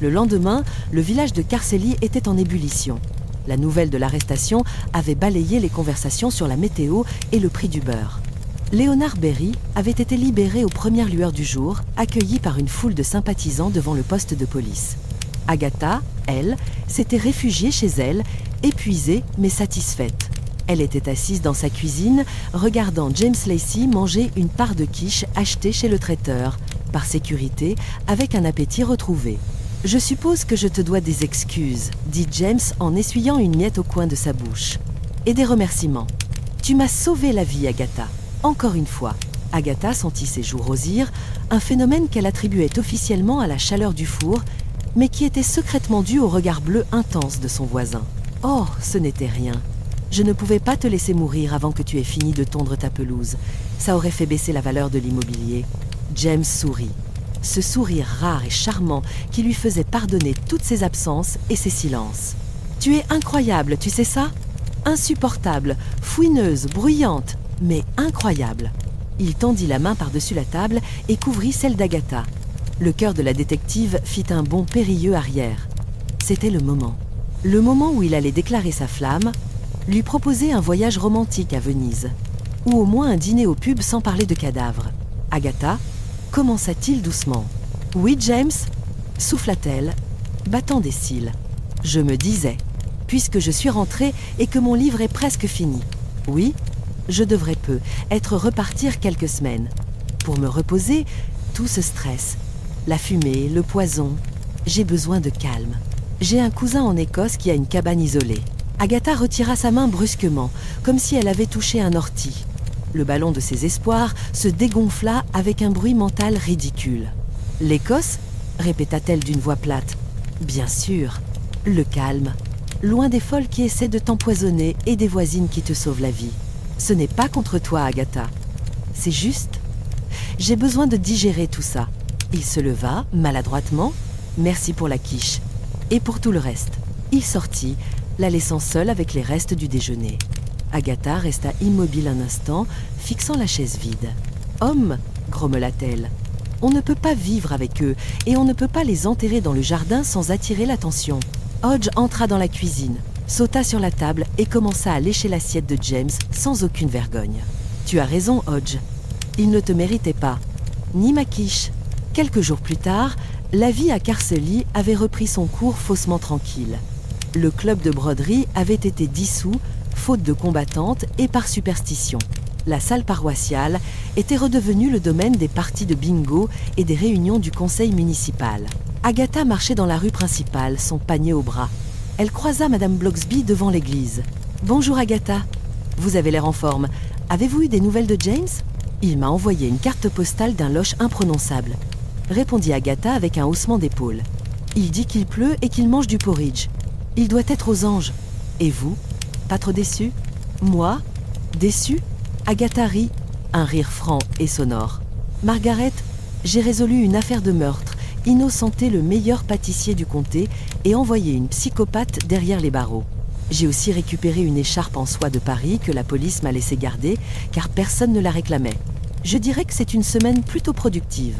Le lendemain, le village de Carcely était en ébullition. La nouvelle de l'arrestation avait balayé les conversations sur la météo et le prix du beurre. Léonard Berry avait été libéré aux premières lueurs du jour, accueilli par une foule de sympathisants devant le poste de police. Agatha, elle, s'était réfugiée chez elle, épuisée mais satisfaite. Elle était assise dans sa cuisine, regardant James Lacey manger une part de quiche achetée chez le traiteur, par sécurité, avec un appétit retrouvé. « Je suppose que je te dois des excuses, » dit James en essuyant une miette au coin de sa bouche. « Et des remerciements. Tu m'as sauvé la vie, Agatha. Encore une fois. » Agatha sentit ses joues rosir, un phénomène qu'elle attribuait officiellement à la chaleur du four, mais qui était secrètement dû au regard bleu intense de son voisin. « Oh, ce n'était rien. Je ne pouvais pas te laisser mourir avant que tu aies fini de tondre ta pelouse. Ça aurait fait baisser la valeur de l'immobilier. » James sourit. Ce sourire rare et charmant qui lui faisait pardonner toutes ses absences et ses silences. « Tu es incroyable, tu sais ça ? Insupportable, fouineuse, bruyante, mais incroyable. » Il tendit la main par-dessus la table et couvrit celle d'Agatha. Le cœur de la détective fit un bond périlleux arrière. C'était le moment. Le moment où il allait déclarer sa flamme, lui proposer un voyage romantique à Venise, ou au moins un dîner au pub sans parler de cadavres. Agatha, commença-t-il doucement. « Oui, James ?» souffla-t-elle, battant des cils. « Je me disais, puisque je suis rentrée et que mon livre est presque fini. Oui, je devrais peu, être repartir quelques semaines. Pour me reposer, tout ce stress, la fumée, le poison, j'ai besoin de calme. J'ai un cousin en Écosse qui a une cabane isolée. » Agatha retira sa main brusquement, comme si elle avait touché un ortie. Le ballon de ses espoirs se dégonfla avec un bruit mental ridicule. « L'Écosse » répéta-t-elle d'une voix plate. « Bien sûr. Le calme. Loin des folles qui essaient de t'empoisonner et des voisines qui te sauvent la vie. Ce n'est pas contre toi, Agatha. C'est juste. J'ai besoin de digérer tout ça. » Il se leva, maladroitement. « Merci pour la quiche. Et pour tout le reste. » Il sortit, la laissant seule avec les restes du déjeuner. Agatha resta immobile un instant, fixant la chaise vide. « Homme, grommela-t-elle, on ne peut pas vivre avec eux et on ne peut pas les enterrer dans le jardin sans attirer l'attention. » Hodge entra dans la cuisine, sauta sur la table et commença à lécher l'assiette de James sans aucune vergogne. « Tu as raison, Hodge. Il ne te méritait pas. Ni ma quiche. » Quelques jours plus tard, la vie à Carcely avait repris son cours faussement tranquille. Le club de broderie avait été dissous, faute de combattantes et par superstition. La salle paroissiale était redevenue le domaine des parties de bingo et des réunions du conseil municipal. Agatha marchait dans la rue principale, son panier au bras. Elle croisa Madame Bloxby devant l'église. « Bonjour Agatha. Vous avez l'air en forme. Avez-vous eu des nouvelles de James ?» « Il m'a envoyé une carte postale d'un loch imprononçable. » répondit Agatha avec un haussement d'épaule. « Il dit qu'il pleut et qu'il mange du porridge. Il doit être aux anges. Et vous ? Pas trop déçu ? Moi ? Déçu ? » Agatha rit, un rire franc et sonore. « Margaret, j'ai résolu une affaire de meurtre, innocenté le meilleur pâtissier du comté et envoyé une psychopathe derrière les barreaux. J'ai aussi récupéré une écharpe en soie de Paris que la police m'a laissé garder car personne ne la réclamait. Je dirais que c'est une semaine plutôt productive. »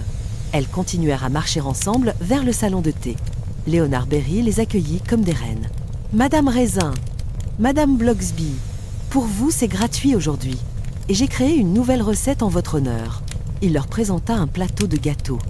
Elles continuèrent à marcher ensemble vers le salon de thé. Léonard Berry les accueillit comme des reines. « Madame Raisin, Madame Bloxby, pour vous c'est gratuit aujourd'hui. Et j'ai créé une nouvelle recette en votre honneur. » Il leur présenta un plateau de gâteaux.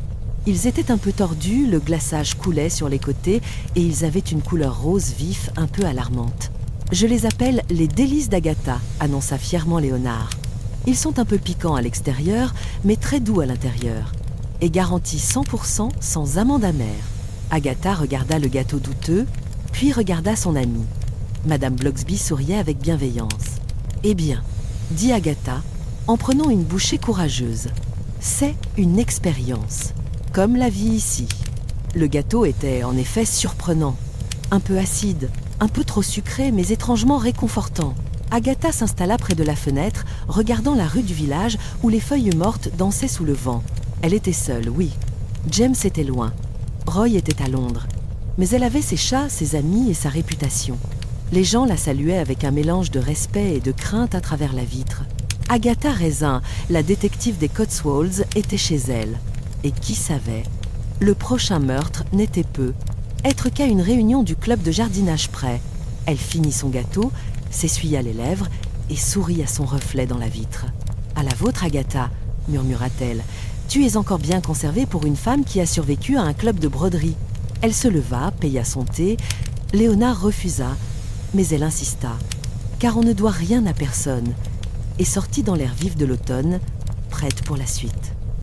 Ils étaient un peu tordus, le glaçage coulait sur les côtés et ils avaient une couleur rose vif un peu alarmante. « Je les appelle les délices d'Agatha », annonça fièrement Léonard. « Ils sont un peu piquants à l'extérieur, mais très doux à l'intérieur. Et garantis 100% sans amande amère. » Agatha regarda le gâteau douteux, puis regarda son amie. Madame Bloxby souriait avec bienveillance. « Eh bien, » dit Agatha, en prenant une bouchée courageuse. « C'est une expérience, comme la vie ici. » Le gâteau était en effet surprenant, un peu acide, un peu trop sucré, mais étrangement réconfortant. Agatha s'installa près de la fenêtre, regardant la rue du village où les feuilles mortes dansaient sous le vent. Elle était seule, oui. James était loin. Roy était à Londres. Mais elle avait ses chats, ses amis et sa réputation. Les gens la saluaient avec un mélange de respect et de crainte à travers la vitre. Agatha Raisin, la détective des Cotswolds, était chez elle. Et qui savait ? Le prochain meurtre n'était peu. Être qu'à une réunion du club de jardinage près. Elle finit son gâteau, s'essuya les lèvres et sourit à son reflet dans la vitre. « À la vôtre, Agatha » murmura-t-elle. « Tu es encore bien conservée pour une femme qui a survécu à un club de broderie. » Elle se leva, paya son thé. Léonard refusa, mais elle insista, car on ne doit rien à personne, et sortit dans l'air vif de l'automne, prête pour la suite.